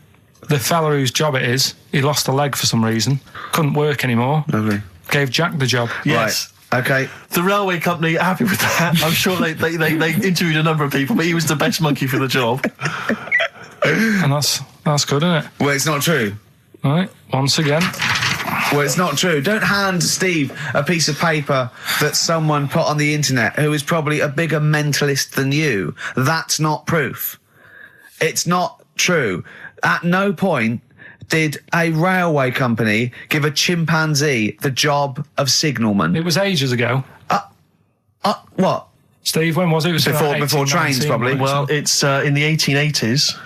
the fella whose job it is, he lost a leg for some reason, couldn't work anymore. Lovely. Gave Jack the job. Yes. Right. Okay. The railway company are happy with that. I'm sure they interviewed a number of people, but he was the best monkey for the job. And that's good, isn't it? Well, it's not true. Right. Once again. Well, it's not true. Don't hand Steve a piece of paper that someone put on the internet who is probably a bigger mentalist than you. That's not proof. It's not true. At no point did a railway company give a chimpanzee the job of signalman. It was ages ago. What? Steve, when was it? It was Before trains, probably. Well, it's in the 1880s,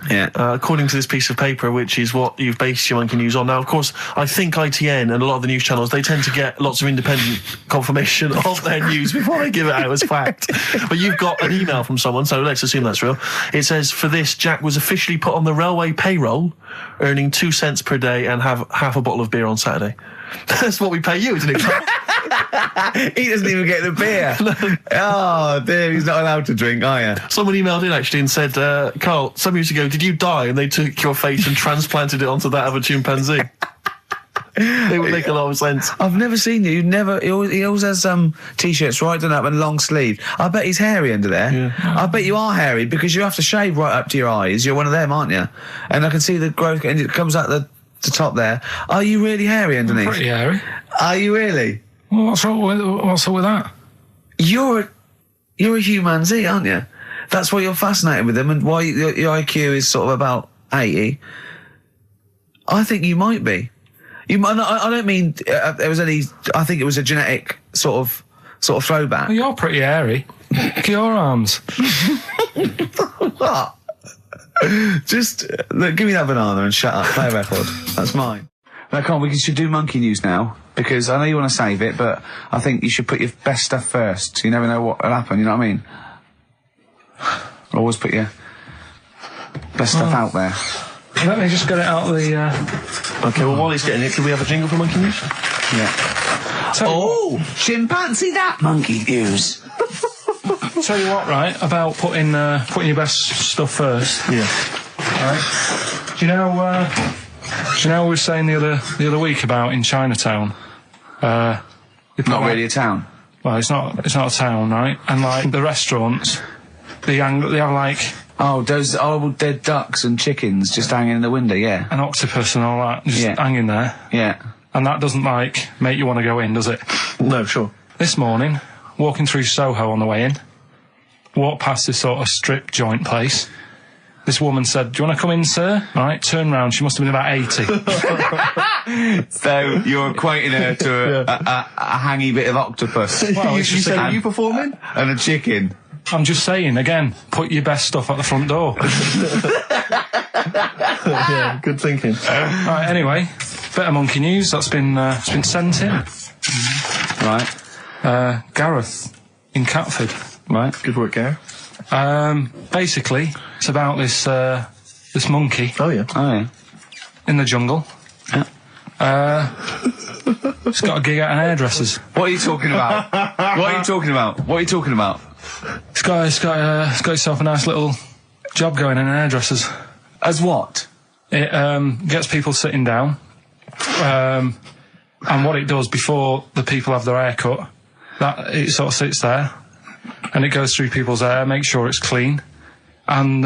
according to this piece of paper, which is what you've based your monkey news on. Now, of course, I think ITN and a lot of the news channels, they tend to get lots of independent confirmation of their news before they give it out as fact. But you've got an email from someone, so let's assume that's real. It says, for this, Jack was officially put on the railway payroll, earning 2 cents per day and have half a bottle of beer on Saturday. That's what we pay you, isn't it? He doesn't even get the beer. Oh, dear, he's not allowed to drink, are you? Someone emailed in, actually, and said, Carl, some years ago, did you die? And they took your face and transplanted it onto that of a chimpanzee. It would make a lot of sense. I've never seen you. He always has T-shirts right done up and long sleeve. I bet he's hairy under there. Yeah. I bet you are hairy because you have to shave right up to your eyes. You're one of them, aren't you? And I can see the growth, and it comes out the top there. Are you really hairy underneath? Pretty hairy. Are you really? Well, what's up with that? You're a humanzee, aren't you? That's why you're fascinated with them, and why your IQ is sort of about 80. I think you might be. You might. I don't mean there was any. I think it was a genetic sort of throwback. Well, you're pretty hairy. Look at your arms. What? Just look, give me that banana and shut up. Play a record. That's mine. No, come on, we should do monkey news now, because I know you want to save it, but I think you should put your best stuff first. You never know what will happen, you know what I mean? Always put your best stuff out there. Let me just get it out of the... Okay, well, while he's getting it, can we have a jingle for monkey news? Yeah. Chimpanzee that monkey news. Tell you what, right, about putting your best stuff first. Yeah. Right. Do you know we were saying the other week about in Chinatown? Not really a town. Well, it's not a town, right? And like the restaurants, they have like those horrible dead ducks and chickens just hanging in the window, yeah. An octopus and all that just hanging there. Yeah. And that doesn't like make you want to go in, does it? No, sure. This morning, walking through Soho on the way in, walked past this sort of strip joint place. This woman said, "Do you want to come in, sir?" Right, turn round. She must have been about 80. So you're equating her to a hangy bit of octopus. Well, you said, are you performing? And a chicken. I'm just saying, again, put your best stuff at the front door. Yeah, good thinking. Right, anyway, bit of monkey news that's been sent in. Right. Gareth in Catford. Right. Good work, Gary. Basically, it's about this monkey Oh, yeah. in the jungle. Yeah. It's got a gig at an hairdresser's. What are you talking about? What are you talking about? It's got itself a nice little job going in an hairdresser's. As what? It gets people sitting down, and what it does before the people have their hair cut, that it sort of sits there, and it goes through people's hair, makes sure it's clean, and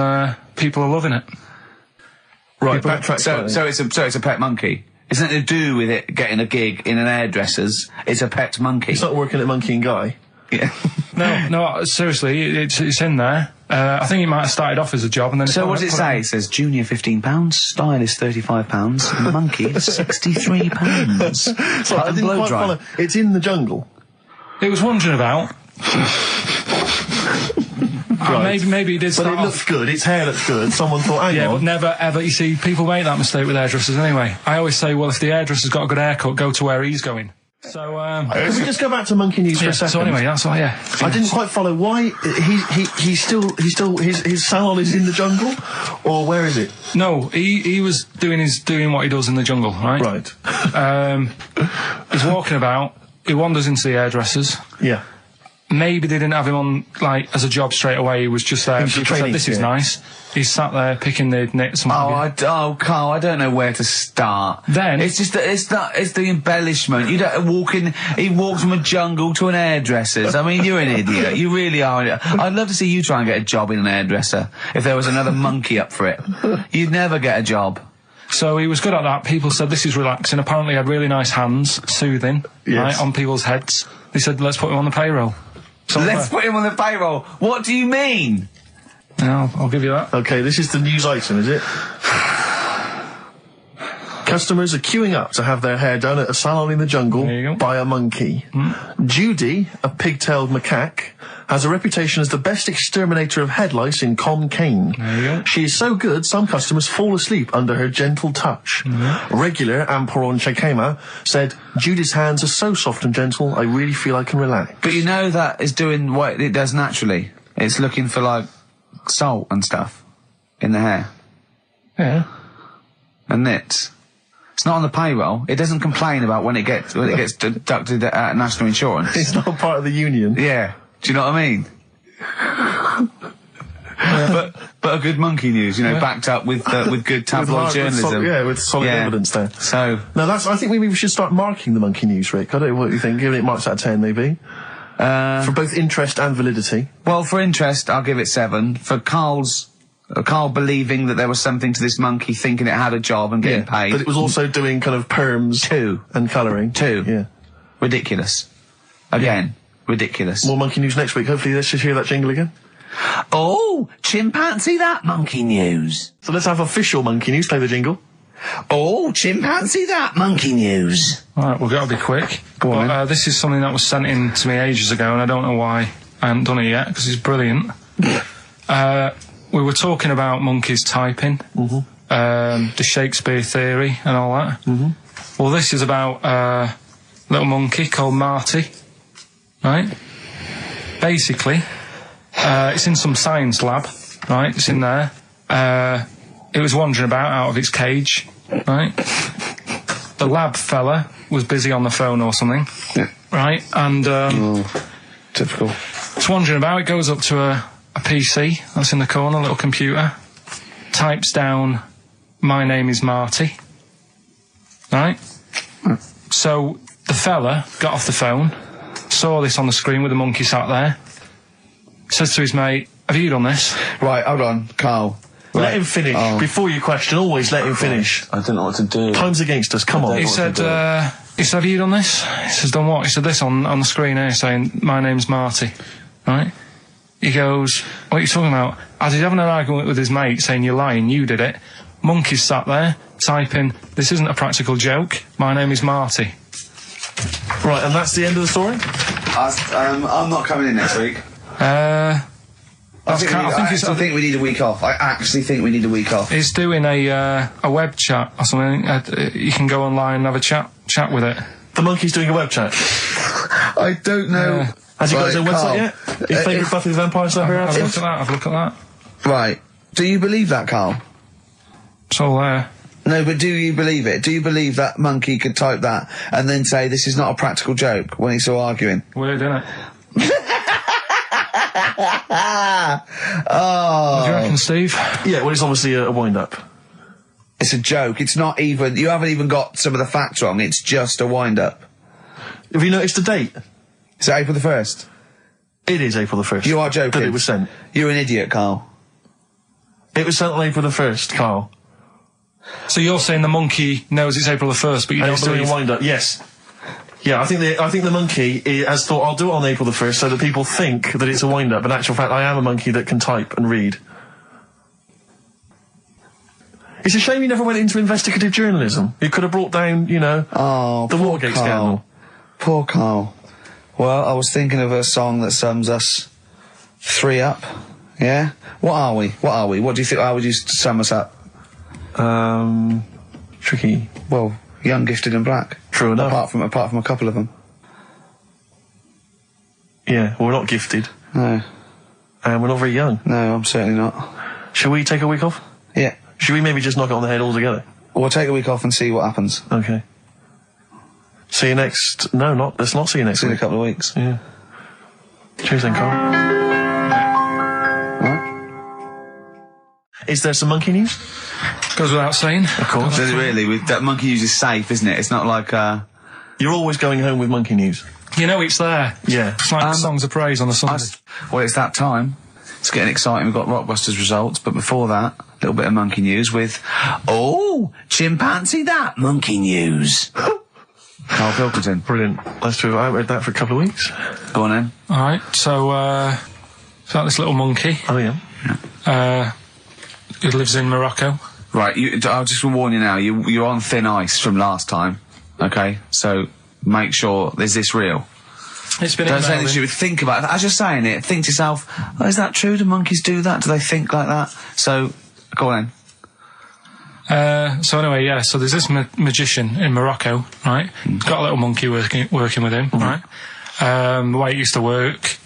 people are loving it. Right, So it's a pet monkey. It's nothing to do with it getting a gig in an hairdresser's. It's a pet monkey. It's not working at Monkey and Guy. Yeah. No, seriously, it's in there. I think it might have started off as a job, and then. So what does it say? It says junior £15, stylist £35, and monkey £63. So I didn't quite follow. It's in the jungle. It was wandering about. Right. Maybe it did But start it looks good, its hair looks good, someone thought, hang on. But never, ever, you see, people make that mistake with hairdressers anyway. I always say, well, if the hairdresser's got a good haircut, go to where he's going. So, Can we just go back to monkey news for a second? So anyway, that's all, yeah. I didn't quite follow why he's still his salon is in the jungle, or where is it? No, he was doing what he does in the jungle, right? Right. He's walking about, he wanders into the hairdressers. Yeah. Maybe they didn't have him on, like, as a job straight away. He was just there. He was People said, this is nice. He's sat there picking the nits. Carl, I don't know where to start. Then it's just it's the embellishment. You don't walk in. He walks from a jungle to an hairdresser's. I mean, you're an idiot. You really are. I'd love to see you try and get a job in an hairdresser if there was another monkey up for it. You'd never get a job. So he was good at that. People said this is relaxing. Apparently he had really nice hands, soothing, right, on people's heads. They said, let's put him on the payroll. So Let's put him on the payroll. What do you mean? Yeah, I'll give you that. Okay, this is the news item, is it? Customers are queuing up to have their hair done at a salon in the jungle There you go. by a monkey. Judy, a pig-tailed macaque, has a reputation as the best exterminator of head lice in Kane. There you go. She is so good, some customers fall asleep under her gentle touch. Regular Amporon Chekema said, Judy's hands are so soft and gentle, I really feel I can relax. But you know that is doing what it does naturally. It's looking for, like, salt and stuff in the hair. Yeah. And nits. It's not on the payroll. It doesn't complain about when it gets deducted at national insurance. It's not part of the union. Yeah. Do you know what I mean? But a good monkey news, backed up with good tabloid journalism. With solid evidence there. So now I think maybe we should start marking the monkey news, Rick. I don't know what you think. Giving it marks out of 10, maybe. For both interest and validity. Well, for interest, I'll give it 7. For Carl believing that there was something to this monkey, thinking it had a job and getting paid. But it was also doing kind of perms 2 and colouring. 2. Yeah. Ridiculous. Again, ridiculous. More monkey news next week. Hopefully let's just hear that jingle again. Oh, chimpanzee that monkey news. So let's have official monkey news. Play the jingle. Oh, chimpanzee that monkey news. Alright, we've got to be quick. Go on. This is something that was sent in to me ages ago, and I don't know why I haven't done it yet, because it's brilliant. We were talking about monkeys typing, the Shakespeare theory and all that. Well, this is about a little monkey called Marty, right? Basically, it's in some science lab, right? It's in there. It was wandering about out of its cage, right? The lab fella was busy on the phone or something, right? And Typical. it's wandering about. It goes up to a PC that's in the corner, a little computer, types down, my name is Marty, right? So the fella got off the phone, saw this on the screen with the monkey sat there, says to his mate, have you done this? Right, hold on, Carl. Let him finish. Before you question, always let him finish. I don't know what to do. Time's against us, come on. He said, have you done this? He says, done what? He said, this on the screen here saying, my name's Marty, right? He goes, what are you talking about? As he's having an argument with his mate saying, you're lying, you did it. Monkey's sat there, typing, this isn't a practical joke, my name is Marty. Right, and that's the end of the story? I'm not coming in next week. I think we need a week off. I actually think we need a week off. It's doing a web chat or something. You can go online and have a chat with it. The monkey's doing a web chat. I don't know. Has he got his own website yet? His favourite Buffy the Vampire Slayer? Have a look at that. Right. Do you believe that, Carl? It's all there. No, but do you believe it? Do you believe that monkey could type that and then say this is not a practical joke when he's still arguing? Weird, isn't it? Oh. What do you reckon, Steve? Yeah, well, it's obviously a wind-up. It's a joke. It's not even... You haven't even got some of the facts wrong. It's just a wind-up. Have you noticed the date? Is it April the 1st? It is April the 1st. You are joking. That it was sent. You're an idiot, Carl. It was sent on April the 1st, Carl. So you're saying the monkey knows it's April the 1st, but you And don't it's doing believe... a wind-up, yes. Yeah, I think the monkey has thought, I'll do it on April the 1st so that people think that it's a wind-up. In actual fact, I am a monkey that can type and read. It's a shame you never went into investigative journalism. You could have brought down, the Watergate scandal. Poor Carl. Well, I was thinking of a song that sums us 3 up. Yeah? What are we? What do you think? How would you sum us up? Tricky. Well, young, gifted and black. True enough. Apart from a couple of them. Yeah, we're not gifted. No. And we're not very young. No, I'm certainly not. Shall we take a week off? Yeah. Should we maybe just knock it on the head altogether? We'll take a week off and see what happens. Okay. See you next... No, let's not see you next See you in week. a couple of weeks. Yeah. Cheers then, Carl. Alright. Is there some monkey news? Goes without saying. Of course. Does it really? That monkey news is safe, isn't it? It's not like, You're always going home with monkey news. You know it's there. Yeah. It's like songs of praise on a Sunday. well, it's that time. It's getting exciting. We've got Rockbusters results, but before that, a little bit of monkey news with, chimpanzee that monkey news. Karl Pilkington. Brilliant. I haven't read that for a couple of weeks. Go on then. Alright, so, got this little monkey. Oh, yeah. Who lives in Morocco. Right, I'll just warn you now, you're on thin ice from last time, okay? So, make sure, is this real? It's been Don't say anything you would think about it. As you're saying it, think to yourself, is that true? Do monkeys do that? Do they think like that? So, go on then. So anyway, yeah, so there's this magician in Morocco, right? He's got a little monkey working with him, right? The way it used to work,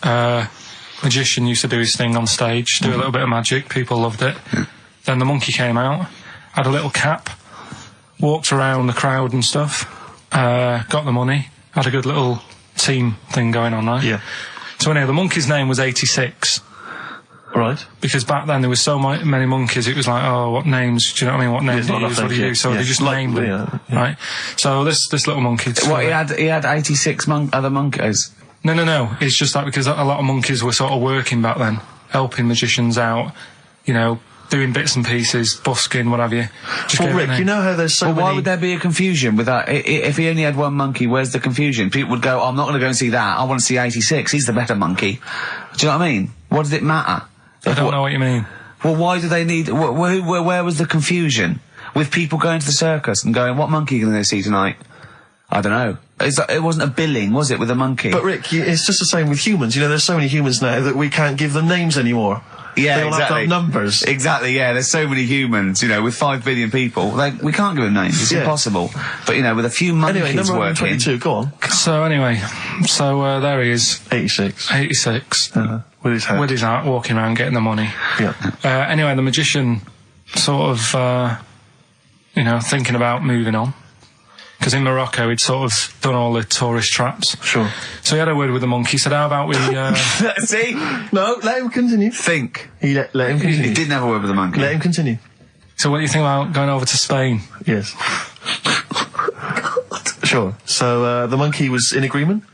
magician used to do his thing on stage, do a little bit of magic, people loved it. Then the monkey came out, had a little cap, walked around the crowd and stuff, got the money, had a good little team thing going on, right? Yeah. So anyway, the monkey's name was 86. Right. Because back then there was so many monkeys, it was like, oh, what names, do you know what I mean? What names do you use? What do you do? So they just named them, right? So this little monkey... he had 86 other monkeys? No. It's just that because a lot of monkeys were sort of working back then, helping magicians out, you know, doing bits and pieces, busking, what have you. Well, Rick, you know how there's so many... why would there be a confusion with that? If he only had one monkey, where's the confusion? People would go, I'm not going to go and see that, I want to see 86, he's the better monkey. Do you know what I mean? What does it matter? I don't know what you mean. Well, why do they need... Where was the confusion? With people going to the circus and going, what monkey are you going to go see tonight? I don't know. It wasn't a billing, was it, with a monkey? But Rick, it's just the same with humans. You know, there's so many humans now that we can't give them names anymore. Yeah, they all have to have numbers. Exactly, yeah. There's so many humans, you know, with 5 billion people. We can't give them names. It's impossible. But, you know, with a few monkeys anyway, number working... 22, go on. So, anyway, there he is. 86. 86. With his hat. With his hat, walking around, getting the money. Yeah. Anyway, the magician sort of, thinking about moving on. Because in Morocco, he'd sort of done all the tourist traps. Sure. So he had a word with the monkey, said, how about we... See? No, let him continue. Think. He let him continue. He didn't have a word with the monkey. Let him continue. So what do you think about going over to Spain? Yes. Sure. So, the monkey was in agreement?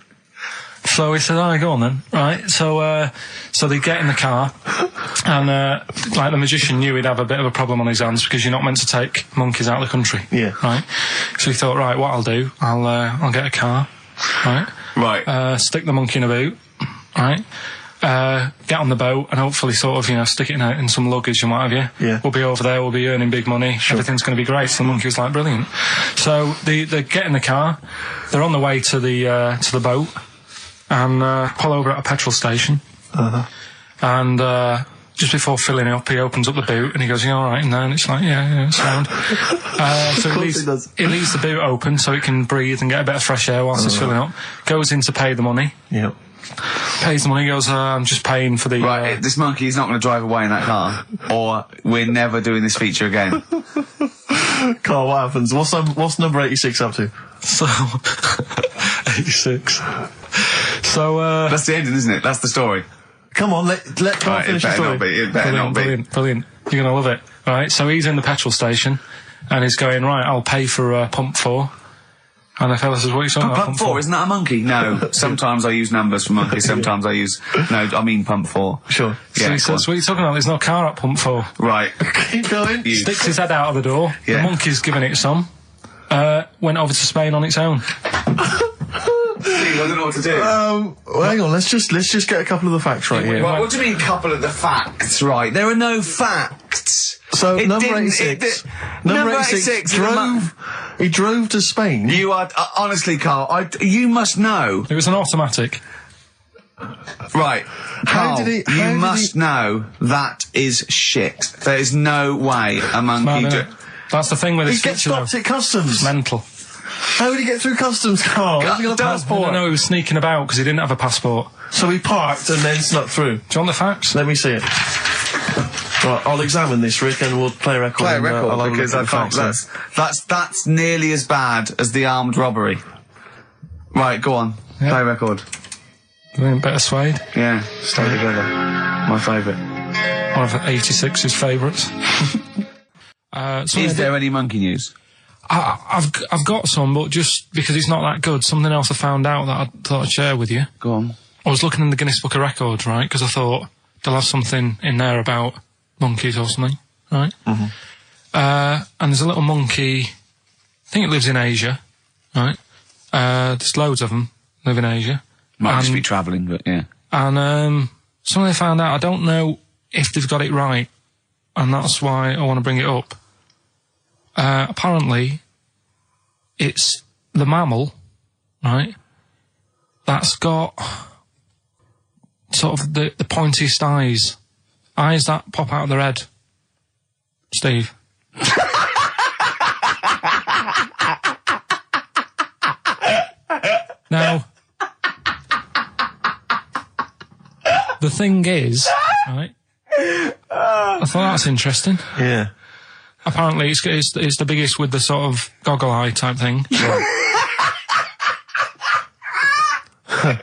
So he said, alright, go on then. Right, so they get in the car, and, the magician knew he'd have a bit of a problem on his hands because you're not meant to take monkeys out of the country. Yeah. Right? So he thought, right, what I'll do, I'll get a car, right? Right. Stick the monkey in a boot, right? Get on the boat and hopefully sort of, stick it in some luggage and what have you. Yeah. We'll be over there, we'll be earning big money, everything's going to be great. So the monkey was like, brilliant. So they get in the car, they're on the way to the boat, and pull over at a petrol station. And just before filling it up, he opens up the boot and he goes, you all right in there? And it's like, yeah, it's sound. So he leaves the boot open so it can breathe and get a bit of fresh air whilst it's filling up. Goes in to pay the money. Yep. Pays the money, goes, I'm just paying for the... Right, this monkey is not going to drive away in that car, or we're never doing this feature again. Carl, what happens? What's number 86 up to? So... 86. So, That's the ending, isn't it? That's the story. Come on, let Carl finish the story. It better not be. Brilliant. You're going to love it. Right, so he's in the petrol station, and he's going, right, I'll pay for pump 4. And the fella says, what are you talking about? Pump 4, isn't that a monkey? No. Sometimes I use numbers for monkeys, sometimes I use... No, I mean pump 4. Sure. So Yeah, he says, what are you talking about? There's no car at pump 4. Right. Keep going. Sticks his head out of the door. Yeah. The monkey's giving it some. Went over to Spain on its own. I don't know what to do. Well, hang on, let's just get a couple of the facts right here. Right, what do you mean, couple of the facts, right? There are no facts. So, number 86. Number 86 he drove to Spain. You are, honestly, Carl, you must know. It was an automatic. Right. Carl, you must know that is shit. There is no way a monkey... That's the thing with He gets stopped at customs. It's mental. How did he get through customs, Carl? Has he got a passport? No, he was sneaking about because he didn't have a passport. So he parked and then snuck through. Do you want the facts? Let me see it. Right, I'll examine this, Rick, and we'll play a record. Play a record, because I can't... That's nearly as bad as the armed robbery. Right, go on. Yeah. Play a record. Better Suede. Yeah, stay together. My favourite. One of 86's favourites. Is there any monkey news? I've got some, but just because it's not that good, something else I found out that I thought I'd share with you. Go on. I was looking in the Guinness Book of Records, right, because I thought, they'll have something in there about monkeys or something, right? Mm-hmm. And there's a little monkey, I think it lives in Asia, right? There's loads of them live in Asia. Might just be travelling, but yeah. And something they found out, I don't know if they've got it right, and that's why I want to bring it up. Apparently, it's the mammal, right, that's got sort of the pointiest eyes that pop out of their head. Steve. Now, the thing is, right, I thought that's interesting. Yeah. Apparently, it's the biggest with the sort of goggle eye type thing.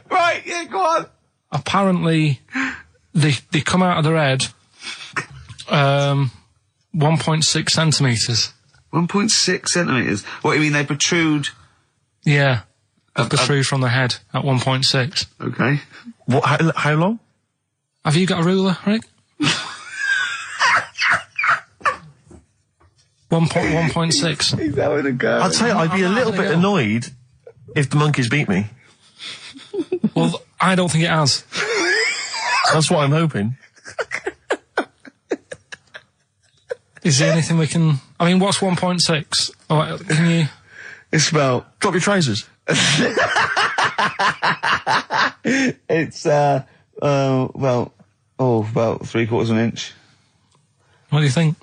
Right, yeah, go on. Apparently, they come out of their head 1.6 centimetres. 1.6 centimetres? What, you mean they protrude? Yeah. They protrude from the head at 1.6. Okay. What? How long? Have you got a ruler, Rick? 1.6. He's having a go. I'd say I'd be a little bit annoyed if the monkeys beat me. Well, I don't think it has. That's what I'm hoping. Is there anything we can... I mean, what's 1.6? Oh, can you... It's about... Drop your trousers. It's, about 3/4 of an inch. What do you think?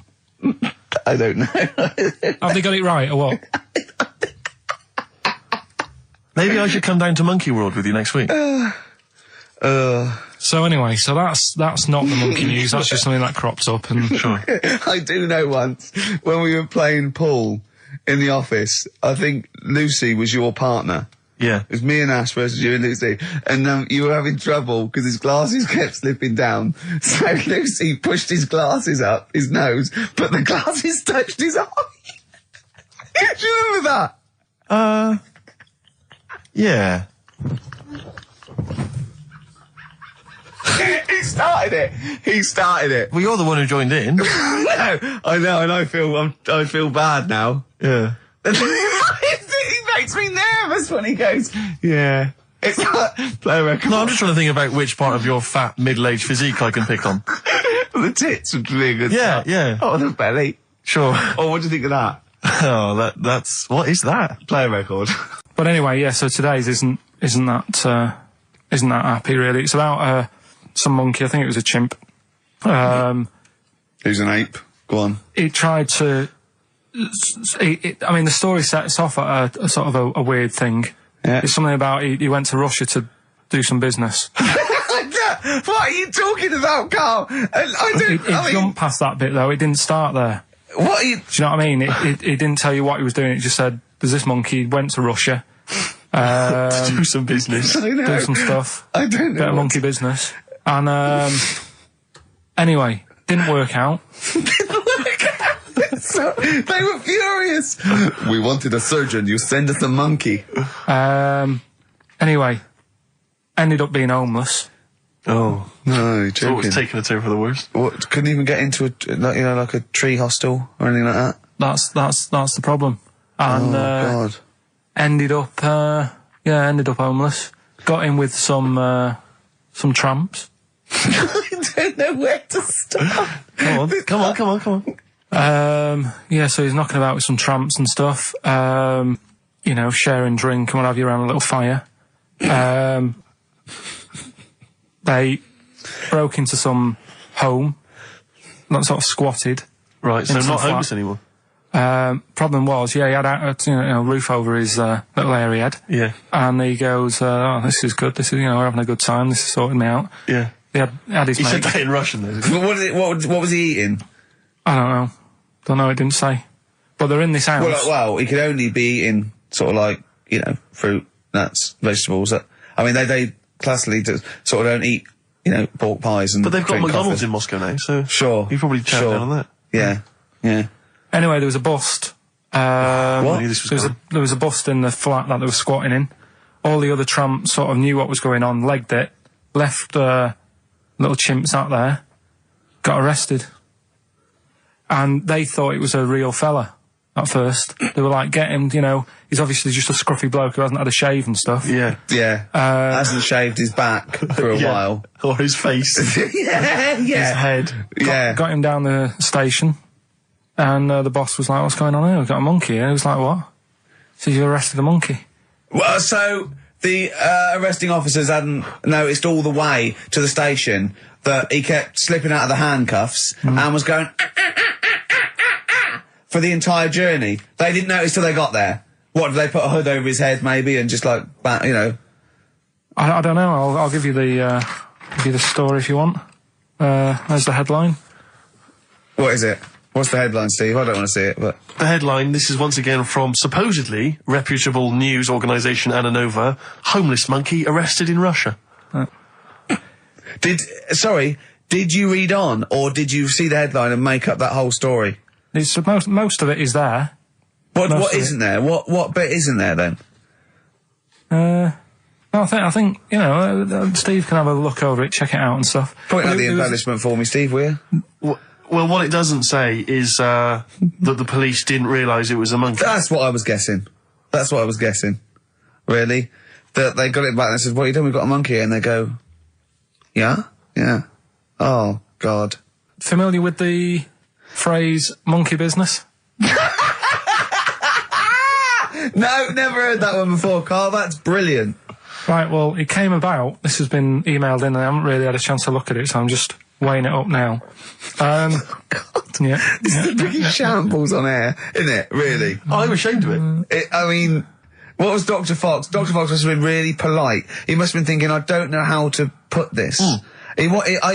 I don't know. Have they got it right, or what? Maybe I should come down to Monkey World with you next week. So anyway, so that's not the monkey news, that's just something that cropped up and... Sure. I do know once, when we were playing pool in the office, I think Lucy was your partner. Yeah. It was me and Ash versus you and Lucy. And you were having trouble because his glasses kept slipping down. So Lucy pushed his glasses up his nose, but the glasses touched his eye. Do you remember that? Yeah. He started it. Well, you're the one who joined in. No, I know, and I feel bad now. Yeah. He makes me nervous when he goes, yeah. It's like, play a record. No, I'm just trying to think about which part of your fat, middle-aged physique I can pick on. The tits would be a good Yeah, start. yeah. Oh, the belly. Sure. Oh, what do you think of that? Oh, that's... What is that? Play a record. But anyway, yeah, so today's isn't that happy, really. It's about some monkey, I think it was a chimp. Who's an ape? Go on. He tried to... I mean, the story sets off at a sort of a weird thing. Yeah. It's something about he went to Russia to do some business. What are you talking about, Carl? He jumped past that bit, though. It didn't start there. What are you... Do you know what I mean? It didn't tell you what he was doing. It just said, there's this monkey, he went to Russia. To do some business. I know. Do some stuff. I don't know. Bit of monkey business. And, anyway, didn't work out. So, they were furious. We wanted a surgeon, you send us a monkey. Anyway, ended up being homeless. Oh. No, you're It's joking. always taking a turn for the worst. What, couldn't even get into like a tree hostel or anything like that? That's the problem. And, God. ended up homeless. Got in with some tramps. I don't know where to start. Come on. So he's knocking about with some tramps and stuff. Sharing drink and what have you around a little fire. They broke into some home, not sort of squatted. Right, so Into not the homeless flat. anymore. Problem was, he had a roof over his little area he had. Yeah. And he goes, oh, this is good. This is, we're having a good time. This is sorting me out. Yeah. He had his He mate. said that in Russian, though. What was he eating? I don't know. It didn't say. But they're in this house. Well, he could only be eating sort of like, fruit, nuts, vegetables. I mean, they classically sort of don't eat, pork pies and But they've got drink McDonald's coffee. in Moscow now, so... Sure. You probably chow down on that. Yeah. Anyway, there was a bust. What? I knew this was There was a bust in the flat that they were squatting in. All the other tramps sort of knew what was going on, legged it, left little chimps out there, got arrested. And they thought it was a real fella at first. They were like, get him, you know, he's obviously just a scruffy bloke who hasn't had a shave and stuff. Yeah. Yeah. Hasn't shaved his back for a while. Or his face. Yeah. His head. Got him down the station, and the boss was like, what's going on here? We've got a monkey here. He was like, what? So you arrested a monkey? Well, so the arresting officers hadn't noticed all the way to the station that he kept slipping out of the handcuffs and was going for the entire journey. They didn't notice till they got there. What, did they put a hood over his head maybe and just like, you know? I don't know. I'll give you the story if you want. There's the headline. What is it? What's the headline, Steve? I don't want to see it, but... The headline, this is once again from supposedly reputable news organisation Ananova, homeless monkey arrested in Russia. Did you read on, or did you see the headline and make up that whole story? It's most of it is there. What isn't there? What bit isn't there then? No, I think you know, Steve can have a look over it, check it out and stuff. Point out the embellishment for me, Steve, will you? Well, what it doesn't say is that the police didn't realise it was a monkey. That's what I was guessing. Really? That they got it back and they said, what are you doing? We've got a monkey here. And they go, yeah? Yeah. Oh, God. Familiar with the phrase monkey business? No, never heard that one before, Carl. That's brilliant. Right, well, it came about. This has been emailed in and I haven't really had a chance to look at it, so I'm just weighing it up now. God. Yeah. This is the biggest shambles on air, isn't it? Really? I'm ashamed of it. I mean, what was Dr. Fox? Dr. Fox must have been really polite. He must have been thinking, I don't know how to put this. He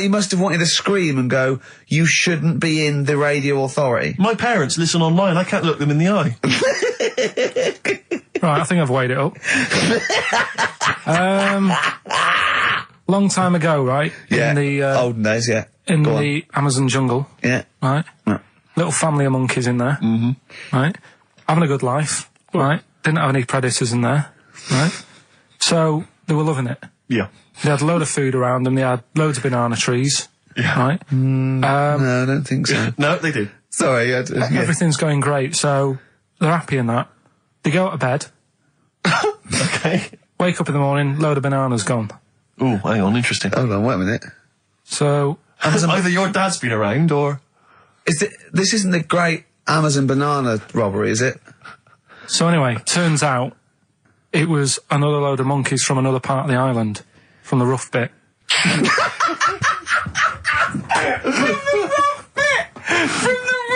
must have wanted to scream and go, you shouldn't be in the radio authority. My parents listen online. I can't look them in the eye. Right, I think I've weighed it up. Long time ago, right? Yeah. In the olden days, yeah. In the Amazon jungle. Yeah. Right? Yeah. Little family of monkeys in there. Mm-hmm. Right? Having a good life. Right? Didn't have any predators in there. Right? So, they were loving it. Yeah. They had a load of food around them. They had loads of banana trees. Yeah. Right? No, I don't think so. No, they did. Sorry. Everything's going great, so they're happy in that. They go to bed. Okay. Wake up in the morning, load of bananas gone. Ooh, hang on, interesting. Hold on, wait a minute. So... Either your dad's been around, or... This isn't the great Amazon banana robbery, is it? So anyway, turns out it was another load of monkeys from another part of the island, from the rough bit. From the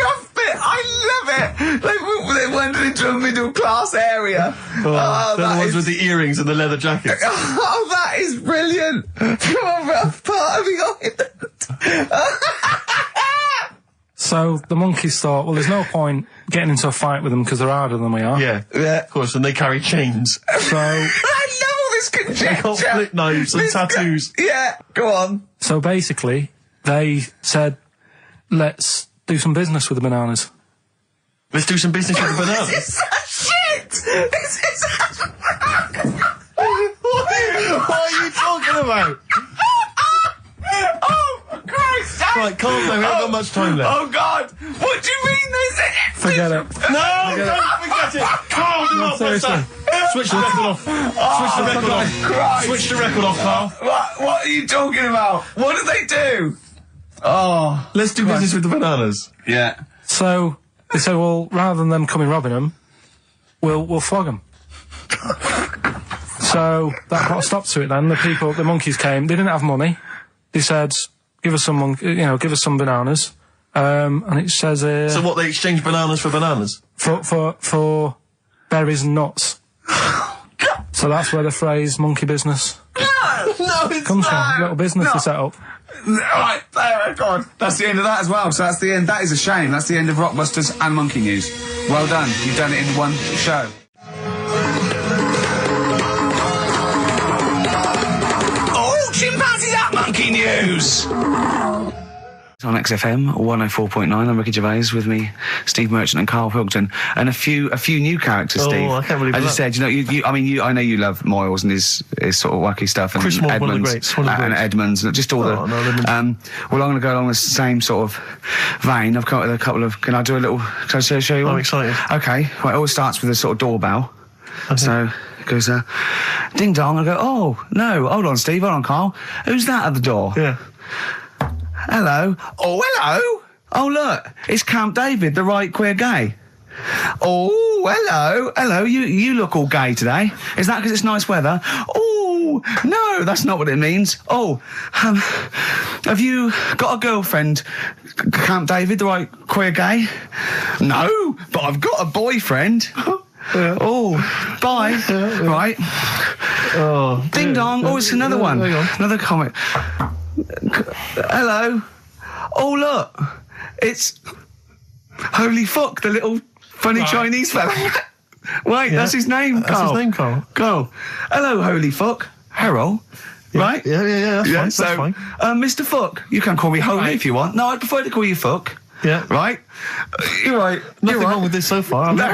rough bit! I love it! They went into a middle class area. They're the ones with the earrings and the leather jackets. Oh, that is brilliant! From a rough part of the island. So the monkeys thought, well, there's no point getting into a fight with them because they're harder than we are. Yeah, of course, and they carry chains. So... I love all this conjecture. They got flip knives and tattoos. Yeah, go on. So basically, they said, let's do some business with the bananas. Let's do some business with the bananas. This is shit! This is... What are you talking about? Oh, Christ! Right, calm down, we haven't got much time left. Oh, God! What do you mean this is... Forget it. No, don't forget it! Carl, do not press that! Switch the record off. Switch the record off. Christ. Switch the record off, Carl. What are you talking about? What do they do? Oh. Let's do business with the bananas. Yeah. So they said, well, rather than them coming robbing them, we'll flog them. So that put a stop to it then. The monkeys came. They didn't have money. They said, give us some bananas. And it says here... So what, they exchange bananas for bananas? For berries and nuts. So that's where the phrase monkey business No, it's comes not. from. Little business to set up. Right, there, God. That's the end of that as well. So that's the end. That is a shame. That's the end of Rockbusters and Monkey News. Well done. You've done it in one show. All chimpanzees at Monkey News. On XFM 104.9, I'm Ricky Gervais, with me, Steve Merchant and Karl Pilkington, and a few new characters. Steve, I can't believe I that. just said, I know you love Moyles and his sort of wacky stuff, and Chris Moore, Edmonds, one of the greats, and Edmonds, and just all well, I'm going to go along the same sort of vein. I've come up with a couple of. Can I show you one? I'm excited. Okay, well, it always starts with a sort of doorbell. Okay. So it goes, ding dong. I go, oh no, hold on, Steve, hold on, Karl. Who's that at the door? Yeah. Hello. Oh, hello. Oh, look, it's Camp David, the right queer gay. Oh, hello. You look all gay today. Is that because it's nice weather? Oh, no, that's not what it means. Oh, have you got a girlfriend, Camp David, the right queer gay? No, but I've got a boyfriend. Yeah. Oh, bye. Right. Oh. Ding dong. Oh, it's another one. Hang on. Another comment. Hello. Oh, look. It's Holy Fuck, the little funny Chinese fella. Wait, that's his name, Karl. That's his name, Karl. Karl. Hello, Holy Fuck. Harold. Right? Yeah, that's fine. Mr. Fuck, you can call me Holy Right. if you want. No, I'd prefer to call you Fuck. Yeah. Right? You're right. Nothing You're right. wrong with this so far. No.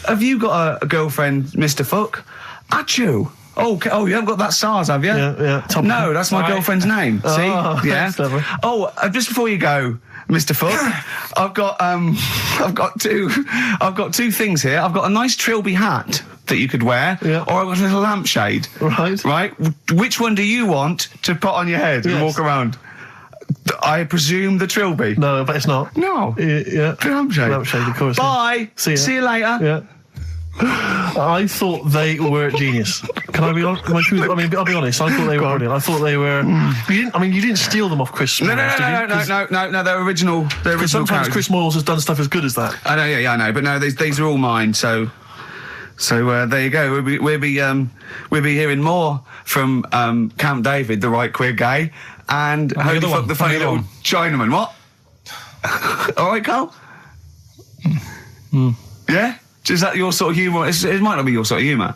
Have you got a girlfriend, Mr. Fuck? Achoo. Oh, you haven't got that SARS, have you? Yeah. Top No, that's my Right. girlfriend's name. Oh, See? Yeah. that's clever. Oh, just before you go, Mr. Fuck, I've got two things here. I've got a nice Trilby hat that you could wear, Yeah. or I've got a little lampshade. Right. Right? Which one do you want to put on your head and Yes. walk around? I presume the Trilby. No, but it's not. No. Yeah. The lampshade. Lampshade, of course. Bye. See ya. See you later. Yeah. I thought they were genius. Can I be honest? I'll be honest. I thought they were brilliant. I thought they were. You didn't steal them off Chris. No, Moyles, did you? no. They're original. They're Because original sometimes characters. Chris Moyles has done stuff as good as that. I know, yeah, I know, but no, these are all mine. So there you go. We'll be hearing more from Camp David, the right queer gay, and the Holy other Fuck, one. the funny The other little Chinaman. What? All right, Karl. Yeah. Is that your sort of humour? It might not be your sort of humour.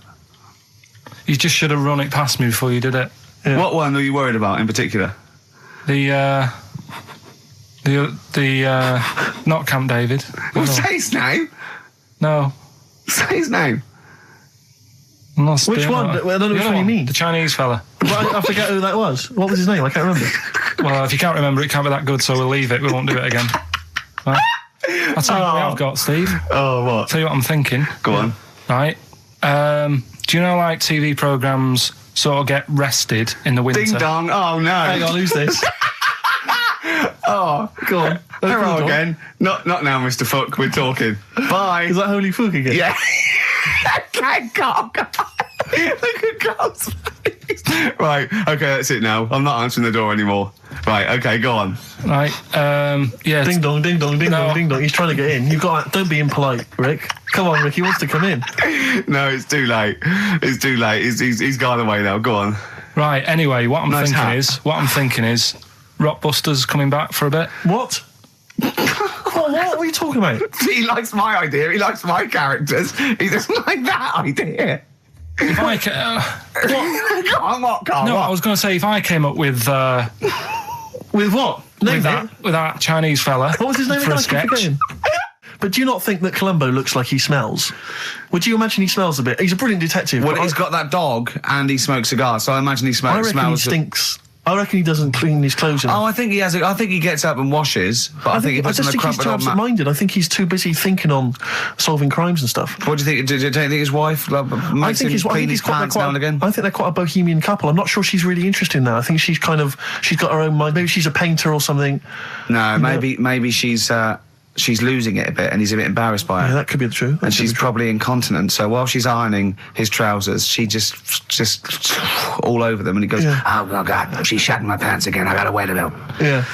You just should have run it past me before you did it. Yeah. What one are you worried about in particular? The not Camp David. Well, say his name. No. Say his name. Not Which one? I don't know which one you mean. The Chinese fella. But I forget who that was. What was his name? I can't remember. Well, if you can't remember, it can't be that good, so we'll leave it. We won't do it again. Right? I'll tell you what I've got, Steve. Oh, what? Tell you what I'm thinking. Go on. Right. Do you know, like, TV programmes sort of get rested in the winter? Ding dong. Oh no. Hang on, who's this? Oh, Go on. hello Go on. again. Not now, Mr. Fuck. We're talking. Bye. Is that Holy Fuck again? Yeah. Okay, Karl. Look at Karl's face. Right. Okay, that's it now. I'm not answering the door anymore. Right. Okay, go on. Right. Yeah. Ding dong, ding dong, ding No. dong, ding dong. He's trying to get in. You've got. Don't be impolite, Rick. Come on, Rick. He wants to come in. No, it's too late. It's too late. He's gone away now. Go on. Right. Anyway, what I'm Nice hat. thinking is, Rockbusters coming back for a bit. What? What are you talking about? He likes my idea. He likes my characters. He doesn't like that idea. If I Go on, what, Karl? no, what? I was going to say if I came up with With what? Name it. with that Chinese fella. What was his name for again? a I keep sketch? forgetting. But do you not think that Columbo looks like he smells? Would you imagine he smells a bit? He's a brilliant detective. Well, but he's got that dog and he smokes cigars, so I imagine he I reckon smells. he stinks. I reckon he doesn't clean his clothes enough. Oh, I think he has. I think he gets up and washes, but I think he puts I on just a think he's too crumpled old mat. absent-minded. I think he's too busy thinking on solving crimes and stuff. What do you think? Do you think his wife makes him clean his pants now and again? I think they're quite a bohemian couple. I'm not sure she's really interested in that. I think she's got her own mind. Maybe she's a painter or something. No, maybe she's losing it a bit, and he's a bit embarrassed by it. Yeah, that could be the truth. And she's probably incontinent, so while she's ironing his trousers, she just all over them, and he goes, Yeah. "Oh God, she's shatting my pants again. I gotta wear them out." Yeah.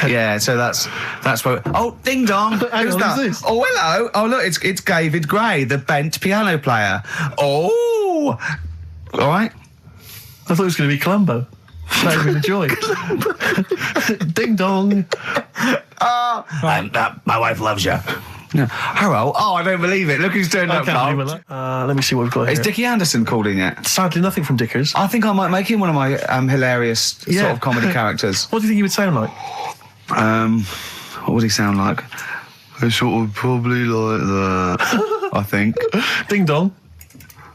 Yeah, so that's what. Oh, ding dong! Hang Who's on, that? who's this? Oh, hello! Oh, look, it's David Gray, the bent piano player. Oh, all right. I thought it was going to be Columbo. That would be the joy. Ding dong. My wife loves you. No. Hello. Oh, I don't believe it. Look who's turned up, Carl. Let me see what we've got Is here. Dickie Anderson called in yet? Sadly, nothing from Dickers. I think I might make him one of my hilarious sort of comedy characters. What do you think he would sound like? What would he sound like? Sort of probably like that, I think. Ding dong.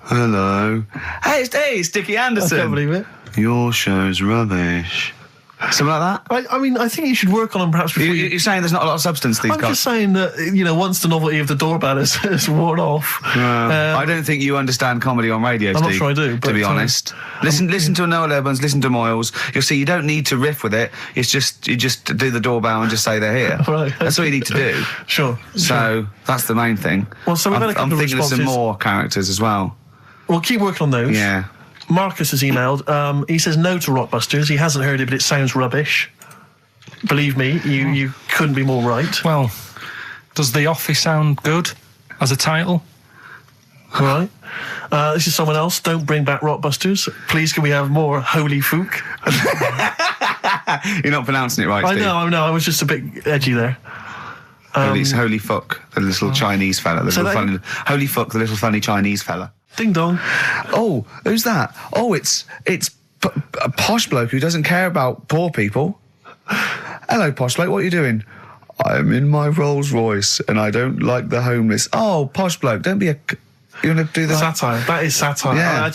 Hello. Hey, it's Dickie Anderson. I can't believe it. Your show's rubbish. Something like that? I mean, I think you should work on them perhaps before You're saying there's not a lot of substance to these I'm guys? just saying that, once the novelty of the doorbell has worn off. I don't think you understand comedy on radio, I'm Steve. not sure I do, to be but, honest. Listen to Noel Evans, listen to Moyles. You'll see you don't need to riff with it. It's just, you just do the doorbell and just say they're here. Right. That's all you need to do. Sure. So, that's the main thing. Well, so we've had a couple I'm of thinking of some responses. more characters as well. Well, keep working on those. Yeah. Marcus has emailed. He says no to Rockbusters. He hasn't heard it, but it sounds rubbish. Believe me, you couldn't be more right. Well, does The Office sound good as a title? Right. This is someone else. Don't bring back Rockbusters. Please, can we have more Holy Fook? You're not pronouncing it right, I Steve. know. I was just a bit edgy there. It's Holy Fuck, the little Chinese fella. Holy Fuck, the little funny Chinese fella. Ding dong. Oh, who's that? Oh, it's a posh bloke who doesn't care about poor people. Hello, posh bloke, what are you doing? I'm in my Rolls Royce and I don't like the homeless. Oh, posh bloke, don't be a... You want to do that? Satire. That is satire. Yeah.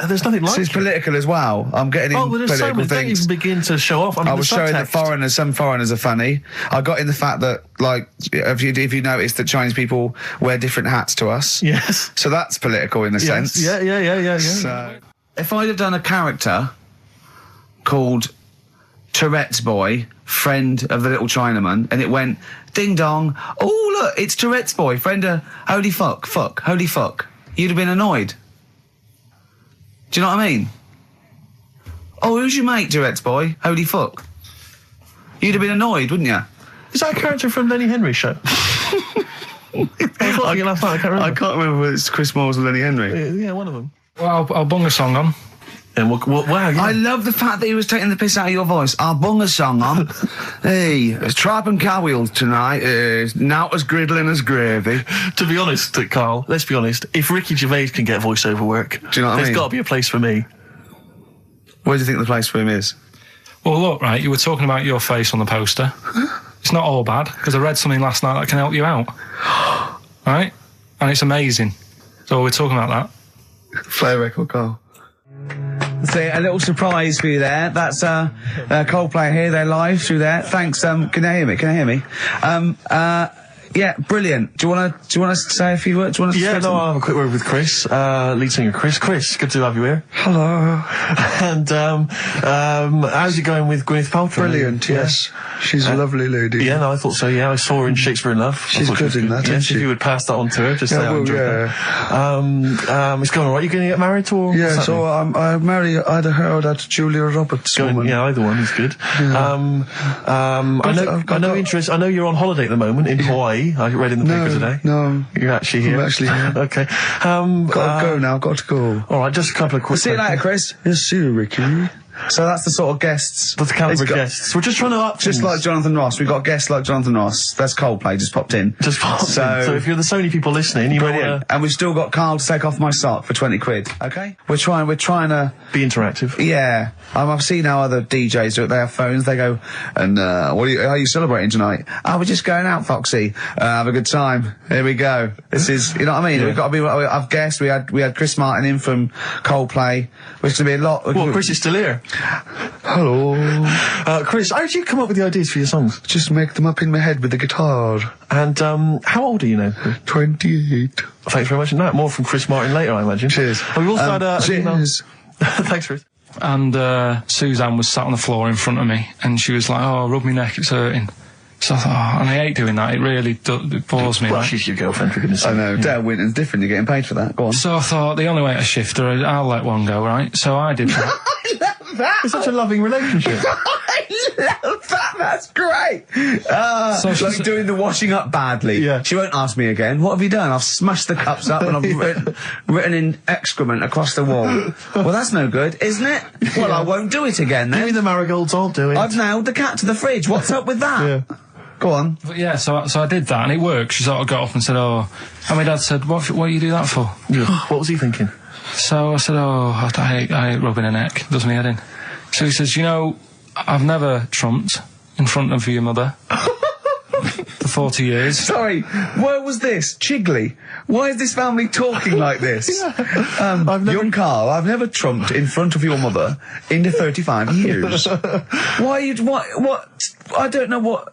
There's nothing like It's it. political as well. I'm getting Oh, in well, there's so political many. Don't things. even begin to show off. I mean, I was the showing that subtext. some foreigners are funny. I got in the fact that, like, if you notice that Chinese people wear different hats to us. Yes. So that's political in a sense. Yeah. So, if I'd have done a character called Tourette's Boy, friend of the little Chinaman, and it went, ding dong, oh look, it's Tourette's Boy, friend of holy fuck, holy fuck, you'd have been annoyed. Do you know what I mean? Oh, who's your mate, Tourette's Boy? Holy fuck. You'd have been annoyed, wouldn't you? Is that a character from Lenny Henry's show? I was watching it last night. I can't remember. I can't remember whether it's Chris Moores or Lenny Henry. Yeah, one of them. Well, I'll bung a song on. And wow, yeah. I love the fact that he was taking the piss out of your voice. I'll bung a song on. Hey, it's Tripe and Cow Wheels tonight. Now as griddling as gravy. To be honest, Carl, let's be honest. If Ricky Gervais can get voiceover work, Do you know what I there's mean? got to be a place for me. Where do you think the place for him is? Well, look, right, you were talking about your face on the poster. It's not all bad, because I read something last night that can help you out. Right? And it's amazing. So we're talking about that. Play a record, Carl. So a little surprise for you there. That's Coldplay here. They're live through there. Thanks. Can you hear me? Yeah, brilliant. Do you want to say a few words? Do you want to I'll have a quick word with Chris, lead singer Chris. Chris, good to have you here. Hello. And how's it going with Gwyneth Paltrow? Brilliant, yes. She's a lovely lady. Yeah, no, I thought so. Yeah, I saw her in Shakespeare in Love. She's I thought good she was in that, isn't Yes, she? if you would pass that on to her, just say I enjoyed that. It's going all right. You going to get married or? Yeah, so I marry either her or that Julia Roberts woman. Yeah, either one is good. Yeah. I know you're on holiday at the moment in Hawaii. I read in the paper today. No. You're actually here. I'm actually here. Okay. Got to go now, got to go. All right, just a couple of quick. See you later, Chris. Yes, see you, Ricky. So that's the sort of guests. That's the caliber It's of got- guests. We're just trying to up Just things. like Jonathan Ross. We've got guests like Jonathan Ross. That's Coldplay. Just popped in. Just pop in. So if you're the Sony people listening, you might Brilliant. want And we've still got Carl to take off my sock for 20 quid. Okay? We're trying to... to be interactive. Yeah. I've seen how other DJs do it. They have phones. They go, and how are you celebrating tonight? Oh, we're just going out, Foxy. Have a good time. Here we go. This is, you know what I mean? Yeah. We've got to be, I've guessed we had Chris Martin in from Coldplay, which is going to be a lot. Well, Chris is still here. Hello. Chris, how did you come up with the ideas for your songs? Just make them up in my head with the guitar. And how old are you now? 28. Thanks very much. And that more from Chris Martin later, I imagine. Cheers. We've also had an email. Cheers. Thanks, Chris. And Suzanne was sat on the floor in front of me, and she was like, "Oh, rub my neck, it's hurting." So I thought, and I hate doing that. It really it bores me. Well, right? she's your girlfriend, for goodness sake. I know. Dale Winton's different. You're getting paid for that. Go on. So I thought the only way to shift her, I'll let one go, right? So I did that. I love that. It's such a loving relationship. I love that. That's great. So It's like she's- doing the washing up badly. Yeah. She won't ask me again. What have you done? I've smashed the cups up and I've written in excrement across the wall. Well, that's no good, isn't it? Well, I won't do it again Give me then. the marigolds, I'll do it. I've nailed the cat to the fridge. What's up with that? Yeah. Go on. But yeah, so I did that, and it worked. She sort of got up and said, "Oh," and my dad said, "What do you do that for?" What was he thinking? So I said, "Oh, I hate rubbing her neck. Does me head in." So he says, "You know, I've never trumped in front of your mother for 40 years." Sorry, where was this? Chigley? Why is this family talking like this? Young Carl, I've never trumped in front of your mother in the 35 years. Why you... What? I don't know what...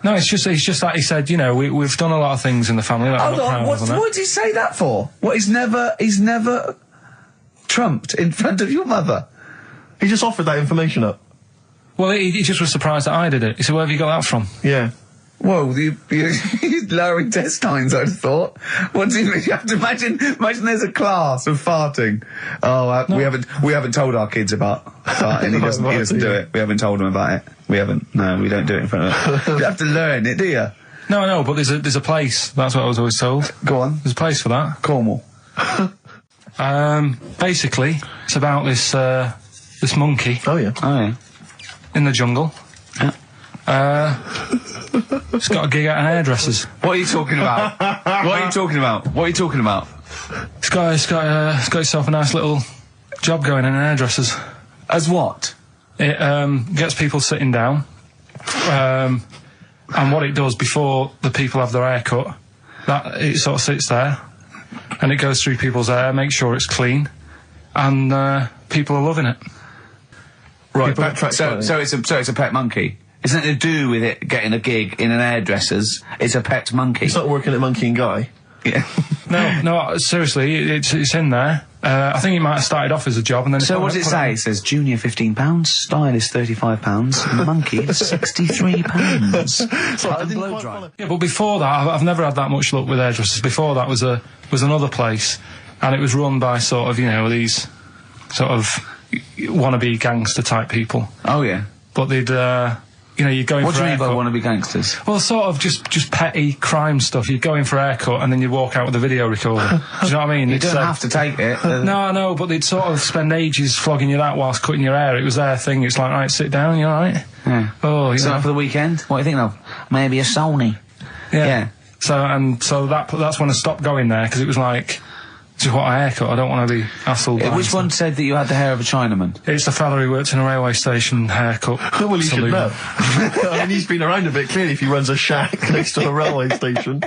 No, it's just that he said, you know, we've done a lot of things in the family that I'm not proud of. What did he say that for? What, he's never trumped in front of your mother? He just offered that information up. Well, he just was surprised that I did it. He said, "Where have you got that from?" Yeah. Whoa, he's lowering test times, I'd have thought. What do you mean? You have to imagine there's a class of farting. Oh, no. we haven't told our kids about farting. He doesn't do it. We haven't told him about it. We don't do it in front of them. You have to learn it, do you? No, but there's a place. That's what I was always told. Go on. There's a place for that. Cornwall. Basically, it's about this monkey. Oh yeah. In the jungle. It's got a gig at an hairdresser's. What are you talking about? It's got itself a nice little job going in an hairdresser's. As what? It gets people sitting down, and what it does before the people have their hair cut, that it sort of sits there, and it goes through people's hair, makes sure it's clean, and people are loving it. Right, backtrack. So it's a pet monkey. It's nothing to do with it getting a gig in an hairdresser's. It's a pet monkey. It's not working at Monkey and Guy. Yeah. No, seriously, it's in there. I think it might have started off as a job, and then. So what does it say? It says junior £15, stylist £35, and the monkey £63. So I didn't quite follow. Yeah, but before that, I've never had that much luck with hairdressers. Before that was another place, and it was run by sort of, you know, these sort of wannabe gangster type people. Oh yeah. But they'd, you know, you're going what for a haircut. What do you mean by wannabe gangsters? Well, sort of just petty crime stuff. You'd go in for a haircut and then you'd walk out with a video recorder. Do you know what I mean? You don't have to take it. No, but they'd sort of spend ages flogging you that whilst cutting your hair. It was their thing. It's like, right, sit down, you alright? Yeah. Oh, you so know. for the weekend? What do you think of? Maybe a Sony. Yeah. So that's when I stopped going there, because it was like, just what a haircut. I don't want to be hassled. Which one said that you had the hair of a Chinaman? It's the fella who works in a railway station haircut. Well, he should know. I mean, he's been around a bit, clearly, if he runs a shack next to a railway station.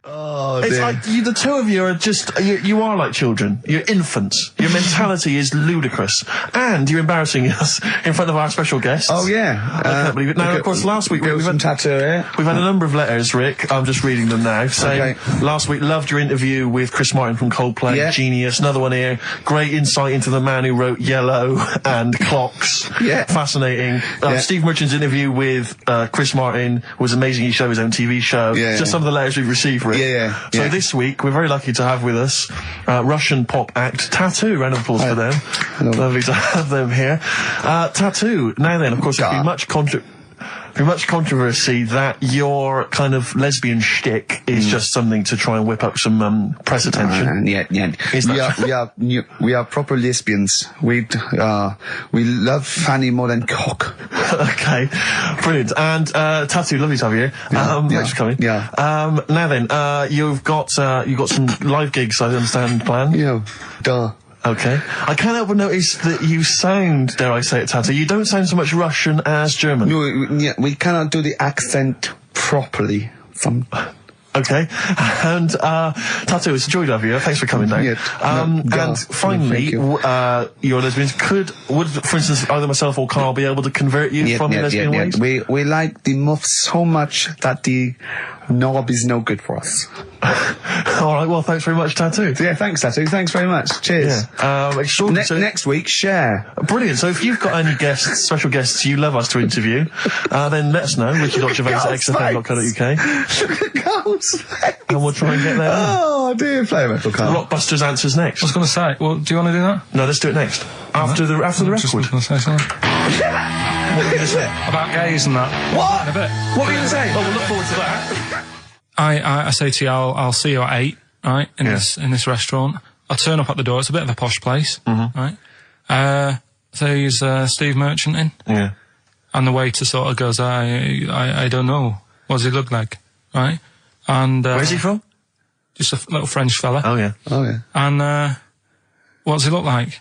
Oh, It's dear. like, the two of you are just, you are like children. You're infants. Your mentality is ludicrous. And you're embarrassing us in front of our special guests. Oh, yeah. I can't believe it. Now, of course, last week we've had tattoo here. We've had a number of letters, Rick. I'm just reading them now. Saying, last week, loved your interview with Chris Martin from Coldplay. Yeah. Genius. Another one here. Great insight into the man who wrote Yellow and Clocks. Yeah. Fascinating. Steve Merchant's interview with Chris Martin was amazing. He showed his own TV show. Yeah. Just some of the letters we've received, Rick. Yeah. So this week, we're very lucky to have with us Russian pop act Tattoo. Round of applause for them. Hello. Lovely to have them here. Tattoo. Now then, of course, there's been much controversy that your kind of lesbian shtick is just something to try and whip up some press attention. Is that We are proper lesbians. We love fanny more than cock. Okay, brilliant. And Tattoo, lovely to have you here. Thanks for coming. Yeah. Now then, you've got some live gigs, I understand, planned. Yeah. Duh. Okay. I can't help but notice that you sound, dare I say it, Tattoo, you don't sound so much Russian as German. No, we cannot do the accent properly. Okay. And, Tattoo, it's a joy to have you. Thanks for coming down. And finally, your lesbians would, for instance, either myself or Carl be able to convert you from your lesbian ways? We like the muff so much that the knob is no good for us. All right, well, thanks very much, Tattoo. Yeah, thanks, Tattoo. Thanks very much. Cheers. Yeah. Extraordinary. Next week, share. Brilliant. So if you've got any guests, special guests you love us to interview, then let us know. Ricky.Gervais@xfm.co.uk. And we'll try and get there. Oh, dear. Play a metal card. Rockbusters answers next. I was going to say, well, do you want to do that? No, let's do it next. After the record. Just going to say something. What were you going to say? About gays and that. What? In a bit. What were you going to say? Oh, we'll look forward to that. I say to you, I'll see you at 8, right, in this restaurant. I'll turn up at the door. It's a bit of a posh place, right? So he's Steve Merchant in. Yeah. And the waiter sort of goes, I don't know. What does he look like? Right? And, Where's he from? Just a little French fella. Oh, yeah. And, what does he look like?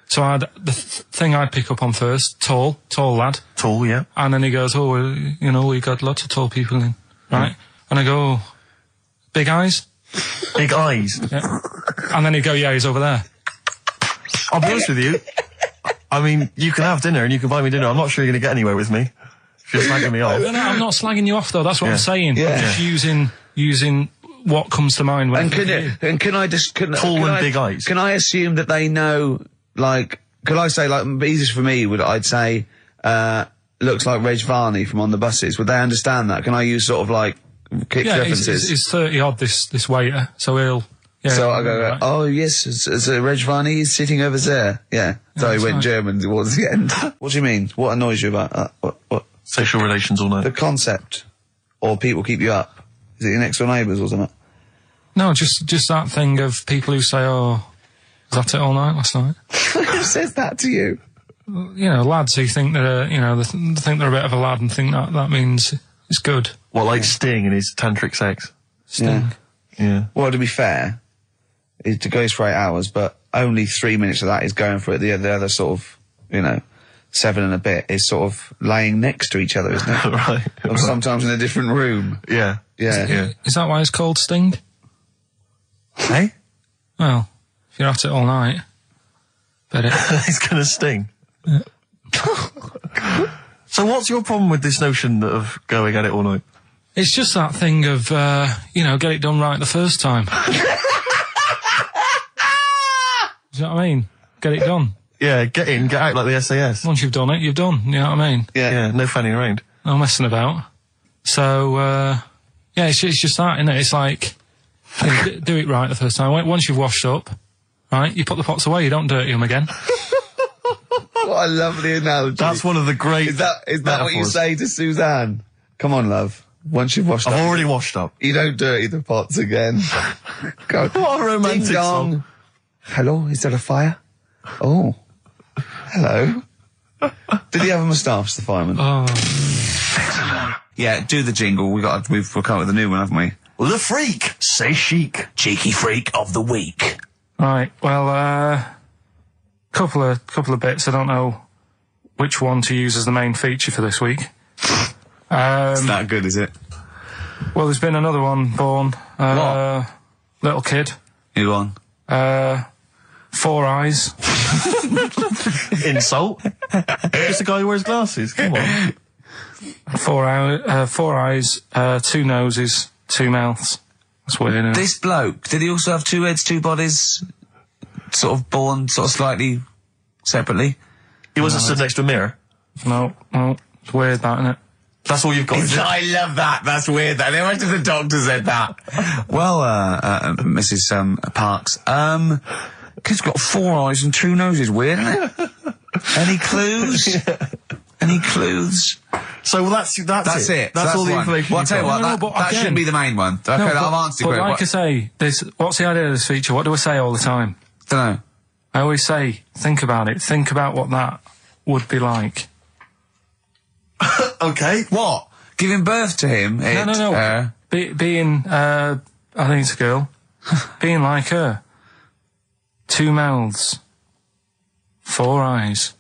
So the thing I'd pick up on first, tall lad. Tall, yeah. And then he goes, we got lots of tall people in, right? And I go, big eyes? Big eyes. Yeah. And then he'd go, yeah, he's over there. I'll be honest with you. I mean, you can have dinner and you can buy me dinner. I'm not sure you're going to get anywhere with me. If you're slagging me off. No, I'm not slagging you off, though. That's what I'm saying. Yeah. I'm just using what comes to mind. When Can I just... Tall and big eyes. Can I assume that they know, like... Could I say, like, easiest for me I'd say, looks like Reg Varney from On the Buses. Would they understand that? Can I use sort of, like, kick references? He's 30-odd, this waiter, so he'll... Yeah, so I go, oh yes, it's Reg Varney, he's sitting over there. Yeah. So he went right. German towards the end. What do you mean? What annoys you about that? What? Sexual relations all night. The concept. Or people keep you up. Is it your next door neighbours or something? No, just that thing of people who say, was that it all night last night? Who says that to you? You know, lads who think they're, they think they're a bit of a lad and think that means it's good. What, like Sting and his tantric sex? Sting. Yeah. Well, to be fair, it goes for 8 hours, but only 3 minutes of that is going for it. The other sort of, 7 and a bit is sort of laying next to each other, isn't it? Right. Or sometimes in a different room. Yeah. Yeah. Is that why it's called Sting? Hey? Well, if you're at it all night, bet it. It's gonna sting. Yeah. So what's your problem with this notion of going at it all night? It's just that thing of, get it done right the first time. Do you know what I mean? Get it done. Yeah, get in, get out like the SAS. Once you've done it, you've done. You know what I mean? Yeah, no fanning around. No messing about. So, it's just that, isn't it? It's like, do it right the first time. Once you've washed up, right, you put the pots away, you don't dirty them again. What a lovely analogy. That's one of the great Is that what you metaphors. say to Suzanne? Come on, love. Once you've washed up. I've already washed up. You don't dirty the pots again. Go. What a romantic Ding dong. song. Hello, is there a fire? Oh. Hello. Did he have a moustache, the fireman? Oh. Yeah, do the jingle. We've come up with a new one, haven't we? The freak, say chic. Cheeky freak of the week. Right, well, couple of bits. I don't know which one to use as the main feature for this week. It's that good, is it? Well, there's been another one born. What? Little kid. You go on. 4 eyes. Insult. Just a guy who wears glasses. Come on. 4 eyes, 2 noses, 2 mouths. That's weird, isn't it? This bloke, did he also have 2 heads, 2 bodies? Sort of born sort of slightly separately? He wasn't stood next to a mirror. No, it's weird, that, isn't it? That's all you've got. is it? I love that. That's weird. That. Imagine if the doctor said that. Well, Mrs. Parks, kid's got 4 eyes and 2 noses. Weird, isn't it? Any clues? Yeah. Any clues? So that's it. That's all the one. information. Well, I'll tell you what, No, that, but that again- should be the main one. Okay, I've answered but your like I say, what's the idea of this feature? What do I say all the time? Don't know. I always say, think about it. Think about what that would be like. Okay. What? Giving birth to him? No. Being, I think it's a girl. Being like her. 2 mouths. 4 eyes.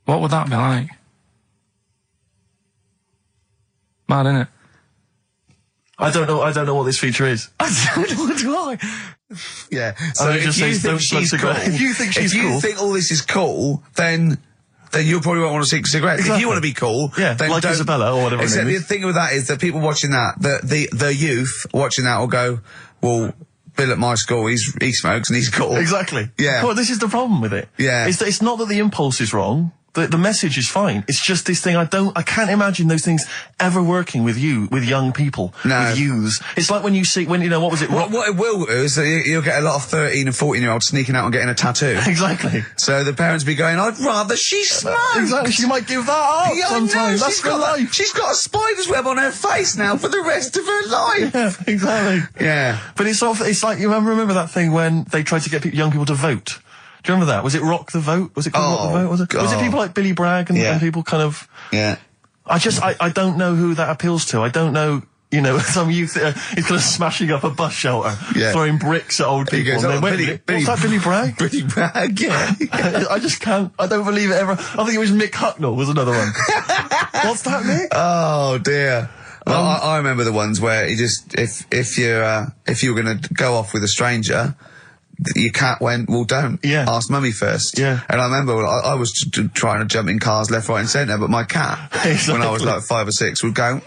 What would that be like? Mad, innit? I don't know what this feature is. I don't know what do I. Yeah. So it if just you says think don't smoke she's cool, cigarettes. If you think she's if you cool- think all this is cool, then you probably won't want to smoke cigarettes. If Exactly. you want to be cool, Yeah, then like don't, Isabella or whatever her Except name the is. thing with that is that people watching that, the youth watching that will go, well, Bill at my school, he smokes and he's cool. Exactly. Yeah. Well, this is the problem with it. Yeah. It's not that the impulse is wrong. The message is fine. It's just this thing I can't imagine those things ever working with young people. No. With youths. It's like when what was it? What it will do is that you'll get a lot of 13 and 14-year-olds sneaking out and getting a tattoo. Exactly. So the parents be going, I'd rather she smoked. Exactly. She might give that up Yeah, I know, sometimes. That's for life. She's got a spider's web on her face now for the rest of her life. Yeah, exactly. Yeah. But it's like, you remember that thing when they tried to get young people to vote? Do you remember that? Was it Rock the Vote? Was it called Rock the Vote? Was it? Was it people like Billy Bragg and people kind of? Yeah. I don't know who that appeals to. I don't know. You know, some youth he's kind of smashing up a bus shelter, throwing bricks at old people. Goes, and what's that, Billy Bragg? Billy Bragg, yeah. I just can't. I don't believe it ever. I think it was Mick Hucknall was another one. What's that, Mick? Oh dear. Well, I remember the ones where he just if you were going to go off with a stranger, your cat went, well, don't. Yeah. Ask mummy first. Yeah. And I remember I was trying to jump in cars left, right, and centre, but my cat, when I was like 5 or 6, would go.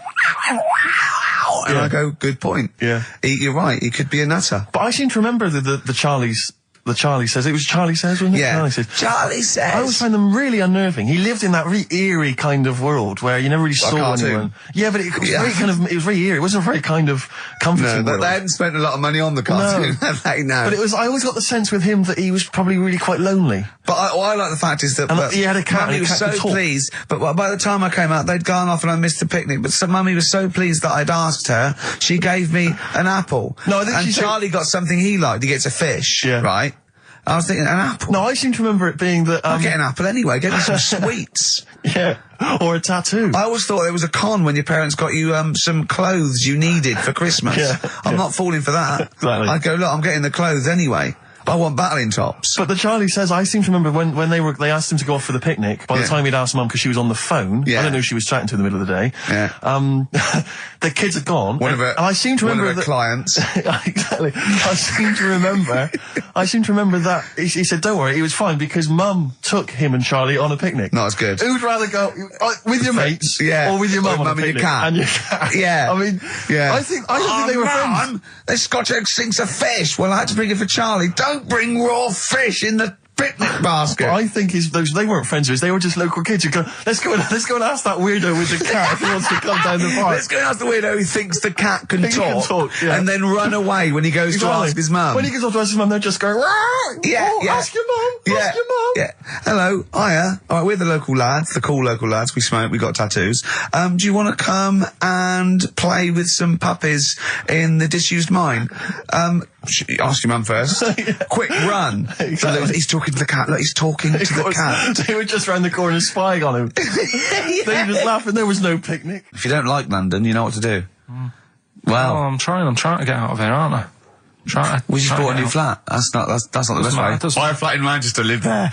And I go, good point. Yeah. You're right, he could be a nutter. But I seem to remember the Charlie's. The Charlie Says. It was Charlie Says, wasn't it? Yeah. Charlie Says. Charlie Says. I always find them really unnerving. He lived in that really eerie kind of world where you never really saw cartoon. anyone. Yeah, but it was very kind of, it was very eerie. It wasn't a very kind of comforting world. They hadn't spent a lot of money on the cartoon. No. But it was, I always got the sense with him that he was probably really quite lonely. But I like the fact is that he had a cat. Mummy was so pleased. But by the time I came out, they'd gone off and I missed the picnic. But Mummy was so pleased that I'd asked her. She gave me an apple. No, I think and Charlie got something he liked. He gets a fish. Yeah. Right. I was thinking, an apple? No, I seem to remember it being that... I'll get an apple anyway. Get me some sweets. Yeah, or a tattoo. I always thought there was a con when your parents got you some clothes you needed for Christmas. I'm not falling for that. Exactly. I'd go, look, I'm getting the clothes anyway. I want battling tops. But the Charlie Says, I seem to remember when they asked him to go off for the picnic, by the time he'd asked Mum because she was on the phone, I don't know who she was chatting to in the middle of the day, the kids had gone. And I seem to remember that clients. Exactly. I seem to remember that he said, don't worry, he was fine because Mum took him and Charlie on a picnic. Not as good. Who'd rather go with your mates or with your mum on a picnic? And your cat. Yeah. I mean, I think they were friends. This Scotch egg sinks a fish. Well, I had to bring it for Charlie. Don't bring raw fish in the picnic basket. I think they weren't friends with us. They were just local kids who go, let's go and ask that weirdo with the cat if he wants to come down the park. Let's go and ask the weirdo who thinks the cat can talk and then run away when he goes to ask his mum. When he goes off to ask his mum, they're just going, ask your mum, ask your mum. Yeah. Hello, hiya. All right, we're the local lads, the cool local lads. We smoke, we got tattoos. Do you want to come and play with some puppies in the disused mine? Ask your mum first. Quick, run. Exactly. So he's talking to the cat. Look, he's talking to the cat. They were just round the corner spying on him. They were just laughing. There was no picnic. If you don't like London, you know what to do. Well, I'm trying to get out of here, aren't I? We just bought a new flat. That's not the best way. Buy a flat in Manchester, live there.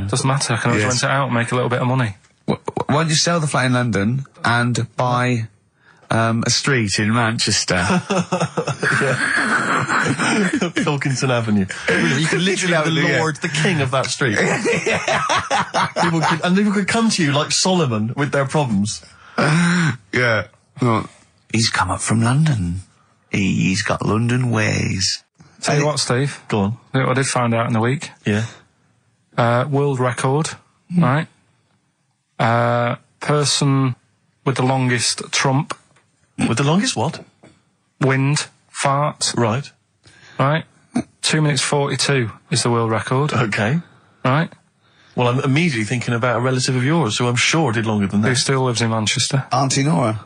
Doesn't matter. I can always rent it out and make a little bit of money. Why don't you sell the flat in London and buy a street in Manchester? Pilkington Avenue. You could literally be the lord, the king of that street. People could come to you like Solomon with their problems. Yeah. Well, he's come up from London. He's got London ways. Tell you what, Steve. Go on. I did find out in the week. Yeah. World record, right? Person with the longest trump. With the longest what? Wind fart. Right. 2 minutes 42 is the world record. Okay. Right. Well, I'm immediately thinking about a relative of yours who I'm sure did longer than that. Who still lives in Manchester. Auntie Nora.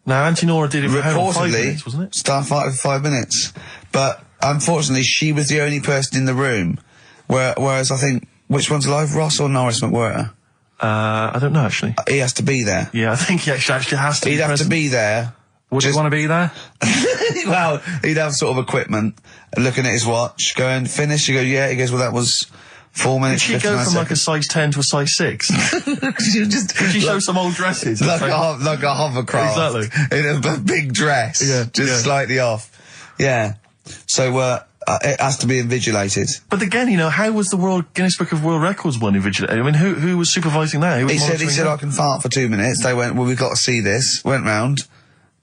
Now, Auntie Nora did it for reportedly 5 minutes, wasn't it? Starfighter for 5 minutes. But unfortunately, she was the only person in the room. Whereas I think, which one's alive, Ross or Norris McWhirter? I don't know, actually. He has to be there. Yeah, I think he actually has to. He'd have to be there. Would you want to be there? Well, he'd have sort of equipment, looking at his watch, going, finish. You go, yeah. He goes, well, that was 4 minutes. Did she go from like a size 10 to a size 6? Did she show some old dresses? Like a hovercraft. Exactly. In a big dress. Yeah. Just slightly off. Yeah. So, it has to be invigilated. But again, how was the Guinness Book of World Records one invigilated? I mean, who was supervising that? He said, I can fart for 2 minutes. They went, well, we've got to see this. Went round.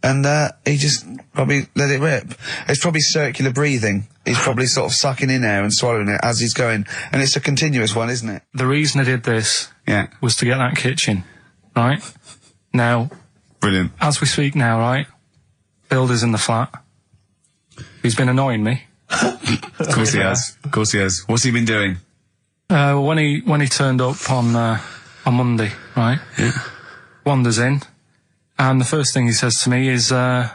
And, he just probably let it rip. It's probably circular breathing. He's probably sort of sucking in air and swallowing it as he's going. And it's a continuous one, isn't it? The reason I did this was to get that kitchen, right? Now, brilliant. As we speak now, right? Builder's in the flat. He's been annoying me. Of course he has. Of course he has. What's he been doing? When he turned up on Monday, right? Yeah. Wanders in. And the first thing he says to me is, said,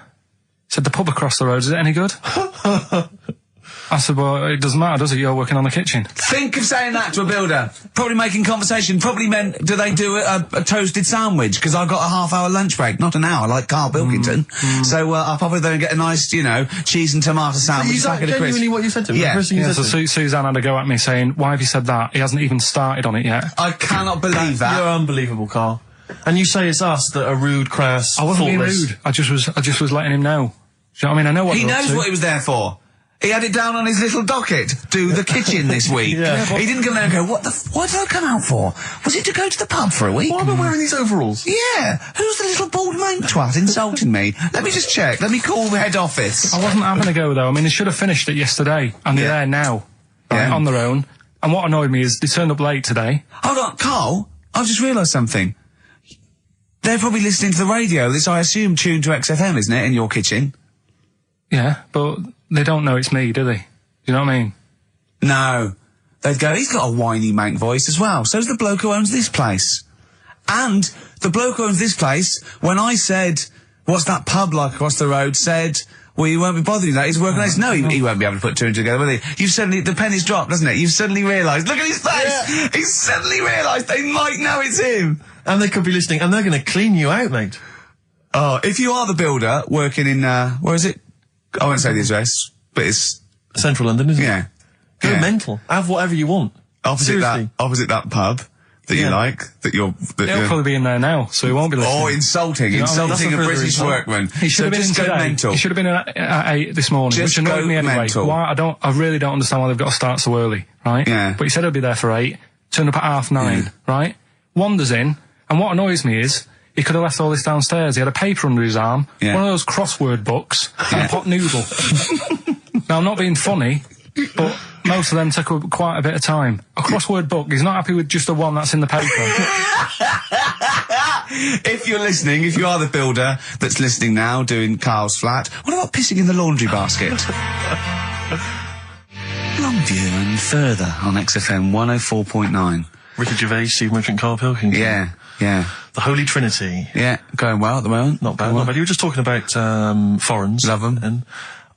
the pub across the road, is it any good? I said, well, it doesn't matter, does it? You're working on the kitchen. Think of saying that to a builder. Probably making conversation. Probably meant, do they do a toasted sandwich? Because I've got a half-hour lunch break. Not an hour, like Karl Pilkington. So I'll probably then get a nice, cheese and tomato sandwich. Is that genuinely what you said to him? Yeah. So Suzanne had a go at me saying, why have you said that? He hasn't even started on it yet. I cannot believe that. You're unbelievable, Karl. And you say it's us that are rude, crass, I wasn't being thoughtless. rude. I just was letting him know. Do you know what I mean? I know what He they're up knows to. what he was there for. He had it down on his little docket. Do the kitchen this week. He didn't come there and go, what did I come out for? Was it to go to the pub for a week? Why am I wearing these overalls? Yeah. Who's the little bald mate twat insulting me? Let me just check. Let me call the head office. I wasn't having a go, though. I mean, they should have finished it yesterday, and they're there now, right, on their own. And what annoyed me is they turned up late today. Hold on, Karl, I've just realised something. They're probably listening to the radio. This, I assume, tuned to XFM, isn't it, in your kitchen? Yeah, but they don't know it's me, do they? You know what I mean? No. They'd go, he's got a whiny mank voice as well. So's the bloke who owns this place. And the bloke who owns this place, when I said, what's that pub like across the road, said, well, you won't be bothering that. He's working nice. No, he won't be able to put two and two together, will he? You've suddenly, the penny's dropped, doesn't it? You've suddenly realised. Look at his face! Yeah. He's suddenly realised they might know it's him. And they could be listening, and they're going to clean you out, mate. Oh, if you are the builder working in, where is it? I won't say the address, but it's Central London, isn't it? Yeah. Go mental. Have whatever you want. Opposite that pub that you like, He'll probably be in there now, so he won't be listening. Oh, insulting a British workman. He should have been in today. Mental. He should have been at 8 this morning, which annoyed me anyway. Mental. Why? I really don't understand why they've got to start so early, right? Yeah. But he said he'll be there for 8, turned up at 9:30, right? Wanders in, and what annoys me is, he could have left all this downstairs. He had a paper under his arm, one of those crossword books, and a pot noodle. Now, I'm not being funny, but most of them take up quite a bit of time. A crossword book, he's not happy with just the one that's in the paper. If you're listening, if you are the builder that's listening now, doing Karl's flat, what about pissing in the laundry basket? Longview and further on XFM 104.9. Richard Gervais, Steve Merchant, Karl Pilkington. Yeah. The Holy Trinity. Yeah, going well at the moment. Not bad. You were just talking about foreigners. Love them. And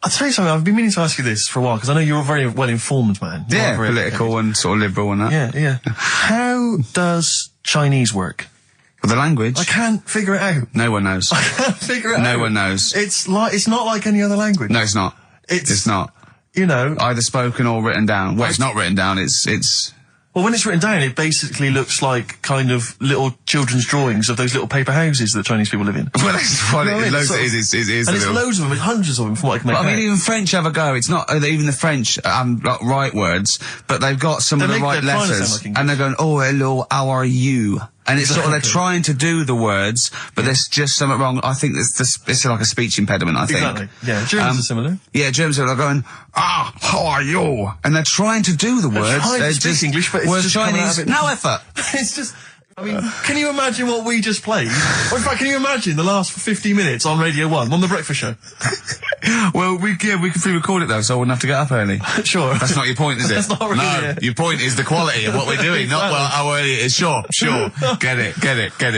I'll tell you something, I've been meaning to ask you this for a while, because I know you're a very well-informed man. Yeah, political and sort of liberal and that. Yeah. How does Chinese work? Well, the language. I can't figure it out. No one knows. I can't figure it out. No one knows. It's not like any other language. No, it's not. It's not. You know. Either spoken or written down. Well, it's not written down, it's... Well, when it's written down, it basically looks like kind of little children's drawings of those little paper houses that Chinese people live in. Well, that's what it is. And it's loads of them, it's hundreds of them from what I can make out. I mean, even French have a go. It's not even the French right words, but they've got some of the right letters. And they're going, oh, hello, how are you? And it's sort of, they're trying to do the words, but there's just something wrong. I think it's like a speech impediment, I think. Exactly. Yeah, Germans are similar. Yeah, Germans are going, how are you? And they're trying to do the words. They're just English, but it's just Chinese, no effort. It's just, I mean, can you imagine what we just played? Or in fact, can you imagine the last 50 minutes on Radio 1, on The Breakfast Show? Well, we can pre-record it though, so I wouldn't have to get up early. Sure. That's not your point, is it? That's not really it. Your point is the quality of what we're doing, not how early it is. Sure. Get it.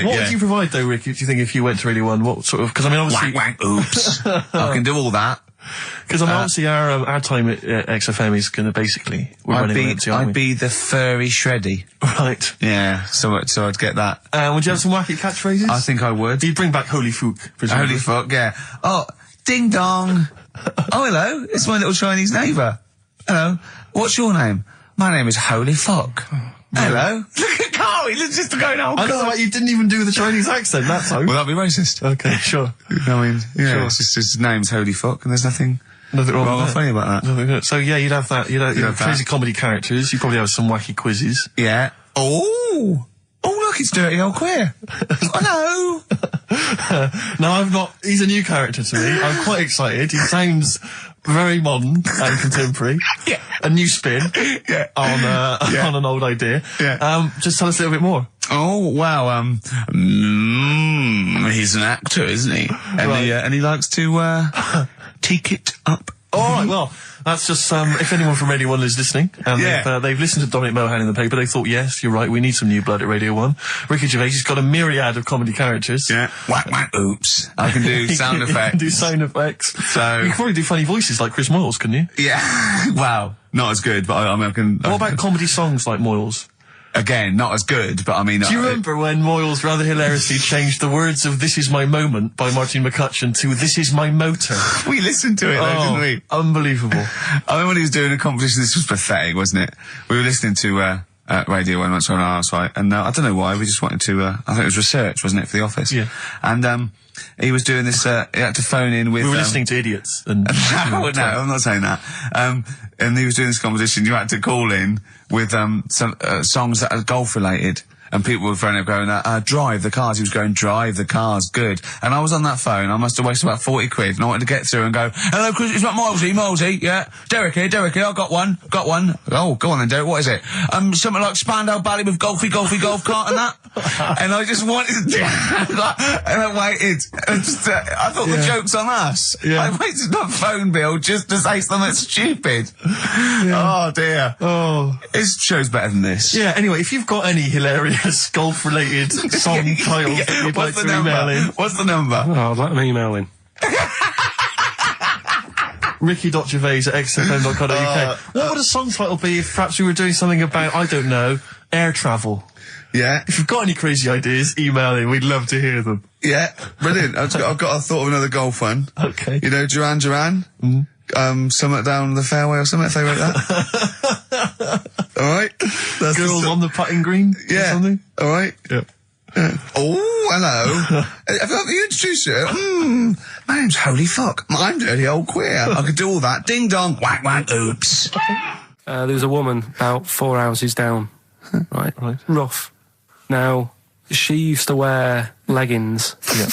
What would you provide though, Rick, do you think, if you went to Radio 1? What sort of, because I mean, obviously... Oops. I can do all that. Because obviously our time at XFM is going to basically... I'd be the furry shreddy. Right. Yeah, so I'd get that. Would you have some wacky catchphrases? I think I would. You'd bring back Holy Fuck, presumably. Holy Fuck, yeah. Oh, ding dong. Oh, hello, it's my little Chinese neighbour. Hello, what's your name? My name is Holy Fuck. Hello. Look at Karl, he looks just going, oh, I know, like, you didn't even do the Chinese accent, that's how. Well, that'd be racist. Okay, sure. I mean, yeah, sure. It's just his name's Holy Fuck, and there's nothing wrong funny about that. So yeah, you'd have that. You'd have crazy comedy characters. You'd probably have some wacky quizzes. Yeah. Oh, look, it's Dirty Old Queer. Hello. No, he's a new character to me. I'm quite excited. He sounds very modern and contemporary. Yeah. A new spin. Yeah. On an old idea. Yeah. Just tell us a little bit more. Oh, wow, he's an actor, isn't he? And, and he likes to, take it up All right, well, that's just, if anyone from Radio 1 is listening, and they've listened to Dominic Mohan in the paper, they thought, yes, you're right, we need some new blood at Radio 1. Ricky Gervais has got a myriad of comedy characters. Yeah. Whack, whack, oops. I can do sound effects. You can do sound effects. So... You can probably do funny voices like Chris Moyles, couldn't you? Yeah. Wow. Not as good, but I mean, I can... What about comedy songs like Moyles? Again, not as good, but I mean... Do you remember when Moyles rather hilariously changed the words of This Is My Moment by Martin McCutcheon to This Is My Motor? We listened to it though, didn't we? Unbelievable. I remember when he was doing a competition, this was pathetic, wasn't it? We were listening to Radio 1 once on our site, and I don't know why, we just wanted to... I think it was research, wasn't it, for The Office? Yeah. And he was doing this, he had to phone in with... We were listening to idiots. And no, I'm not saying that. And he was doing this competition, you had to call in with some songs that are golf related. And people were phoning up going, drive the cars. He was going, drive the cars, good. And I was on that phone, I must have wasted about 40 quid, and I wanted to get through and go, hello, Chris, it's not Milesy, yeah. Derek here, I got one. Oh, go on then, Derek, what is it? Something like Spandau Ballet with golfy golf cart and that. And I just wanted to, and I waited, and just, I thought the joke's on us. Yeah. I wasted my phone bill just to say something stupid. Yeah. Oh dear. Oh. His show's better than this. Yeah, anyway, if you've got any hilarious golf-related song titles that you'd like to email in. What's the number? Oh, let me email in. Ricky.gervais@xfm.co.uk. What would a song title be if perhaps we were doing something about, I don't know, air travel? Yeah. If you've got any crazy ideas, email in. We'd love to hear them. Yeah, brilliant. I've got a thought of another golf one. Okay. You know, Duran Duran? Something down the fairway or something, if they wrote that. Alright? Girls on the putting green? Yeah. Or something? Alright? Yeah. Oh, hello. Have you introduced you? My name's Holy Fuck. I'm Dirty Old Queer. I could do all that. Ding dong, whack whack, oops. There was a woman about 4 houses down. Right. Rough. Now, she used to wear leggings. Yeah.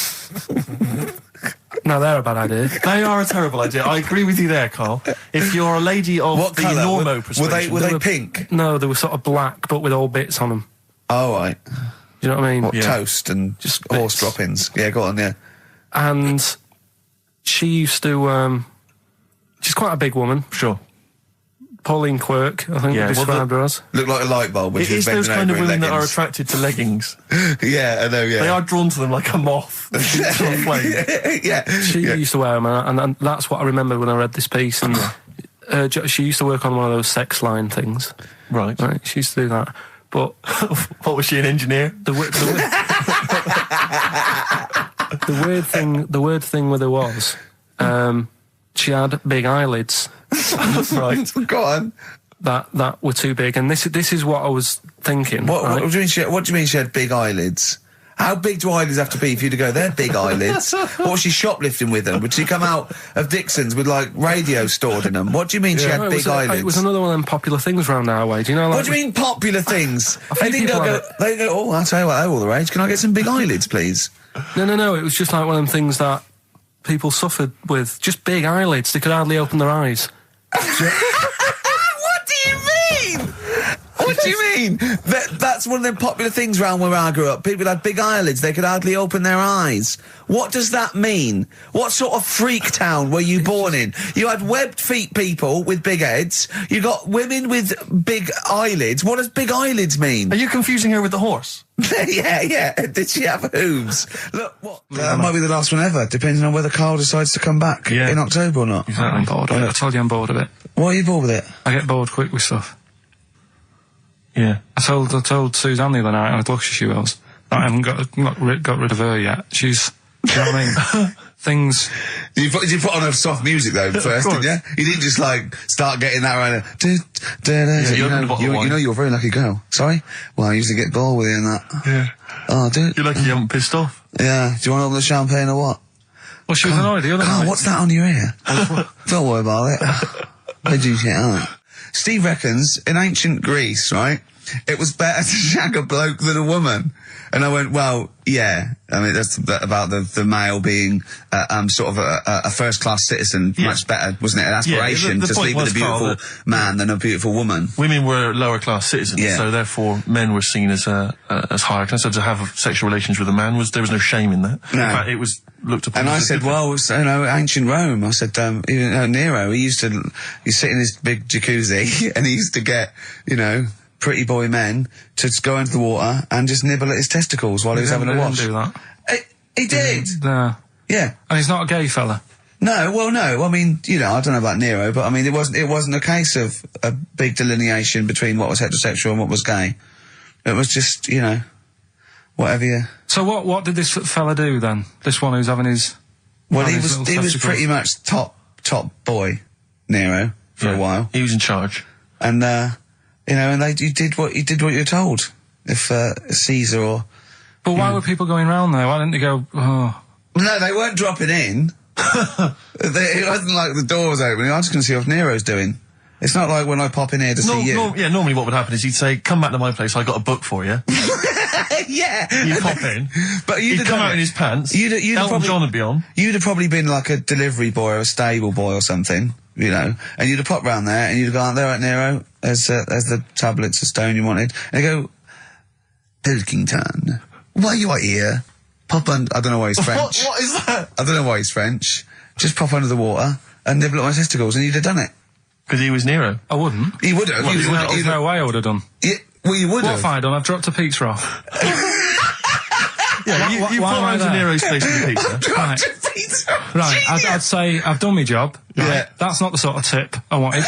No, they're a bad idea. They are a terrible idea. I agree with you there, Carl. If you're a lady of What the colour? Normo persuasion... Were they pink? No, they were sort of black, but with all bits on them. Oh, right. Do you know what I mean? What, Yeah. toast and Just horse bits. droppings? Yeah, go on, yeah. And she used to, she's quite a big woman. Sure. Pauline Quirk, I think Yeah, we well, described her as. Look like a light bulb when It she was is those bending kind of over in women that are leggings. attracted to leggings. Yeah, I know, yeah. They are drawn to them like a moth. To a flame. Yeah. She used to wear them, and that's what I remember when I read this piece. And she used to work on one of those sex line things. Right. Right, she used to do that. But What was she, an engineer? the weird thing with her was, she had big eyelids Right. Go on. that were too big, and this is what I was thinking. What right? do you mean she had big eyelids? How big do eyelids have to be for you to go, they're big eyelids? What was she shoplifting with them? Would she come out of Dixon's with, like, radio stored in them? What do you mean she No, had big eyelids? It was another one of them popular things round our way. Do you know? Like, What do you mean popular things? They didn't people go, have they go, oh, I'll tell you what, they're all the rage. Can I get some big eyelids, please? No. It was just like one of them things that people suffered with. Just big eyelids. They could hardly open their eyes. What do you mean? What do you mean? That's one of them popular things round where I grew up. People had big eyelids. They could hardly open their eyes. What does that mean? What sort of freak town were you born in? You had webbed feet people with big heads. You got women with big eyelids. What does big eyelids mean? Are you confusing her with the horse? Yeah. Did she have hooves? Look, what? That might be the last one ever, depending on whether Carl decides to come back Yeah. in October or not. I'm bored of it. I told you I'm bored of it. Why are you bored with it? I get bored quick with stuff. Yeah. I told Suzanne the other night, how lucky she was, that I haven't got rid of her yet. She's, do you know what I mean? Things. You put on a soft music though first, didn't you? You didn't just like start getting that around. you opened a bottle of wine. You know you're a very lucky girl. Sorry? Well, I used to get bored with you and that. Yeah. Oh, dude. You're lucky you haven't pissed off. Yeah. Do you want to open the champagne or what? Well, she was annoyed the other Carl, night. what's that on your ear? Don't worry about it. Where'd you get on? Steve reckons in ancient Greece, right? it was better to shag a bloke than a woman. And I went, well, yeah. I mean, that's about the male being sort of a first-class citizen. Much better, wasn't it? An aspiration the to sleep with a beautiful man than a beautiful woman. Women were lower-class citizens, so therefore men were seen as higher class. So to have sexual relations with a man there was no shame in that. No. In fact, it was looked upon. And I said, well, ancient Rome. I said, even Nero, he sit in his big jacuzzi and he used to get, pretty boy men to go into the water and just nibble at his testicles while he was having a wash. He didn't do that. He did. No. Yeah. And he's not a gay fella. No, well, no. I mean, I don't know about Nero, but I mean, it wasn't a case of a big delineation between what was heterosexual and what was gay. It was just, whatever you... So what did this fella do then? This one who's having his... Well, he was pretty much top boy, Nero, for a while. He was in charge. And, you did what you were told. If Caesar or... But why were people going round there? Why didn't they go, oh... No, they weren't dropping in. It wasn't like the door was opening. I'm just going to see what Nero's doing. It's not like when I pop in here to see you. Normally what would happen is he'd say, come back to my place, I got a book for you. Yeah. You'd pop in. But he'd come out in his pants. Elton John would be on. You'd have probably been like a delivery boy or a stable boy or something, and you'd have popped round there and you'd have gone, there right, Nero, there's the tablets of stone you wanted. And they go, Pilkington, why you are here? Pop under, I don't know why he's French. What is that? I don't know why he's French. Just pop under the water and nibble at my testicles and you'd have done it. Because he was Nero. I wouldn't. He would have. There's no way I would have done. Well, you would have. What have I done? I've dropped a pizza off. You put around to Nero's place with the pizza. Right, I'd say I've done my job. Right? Yeah. That's not the sort of tip I wanted.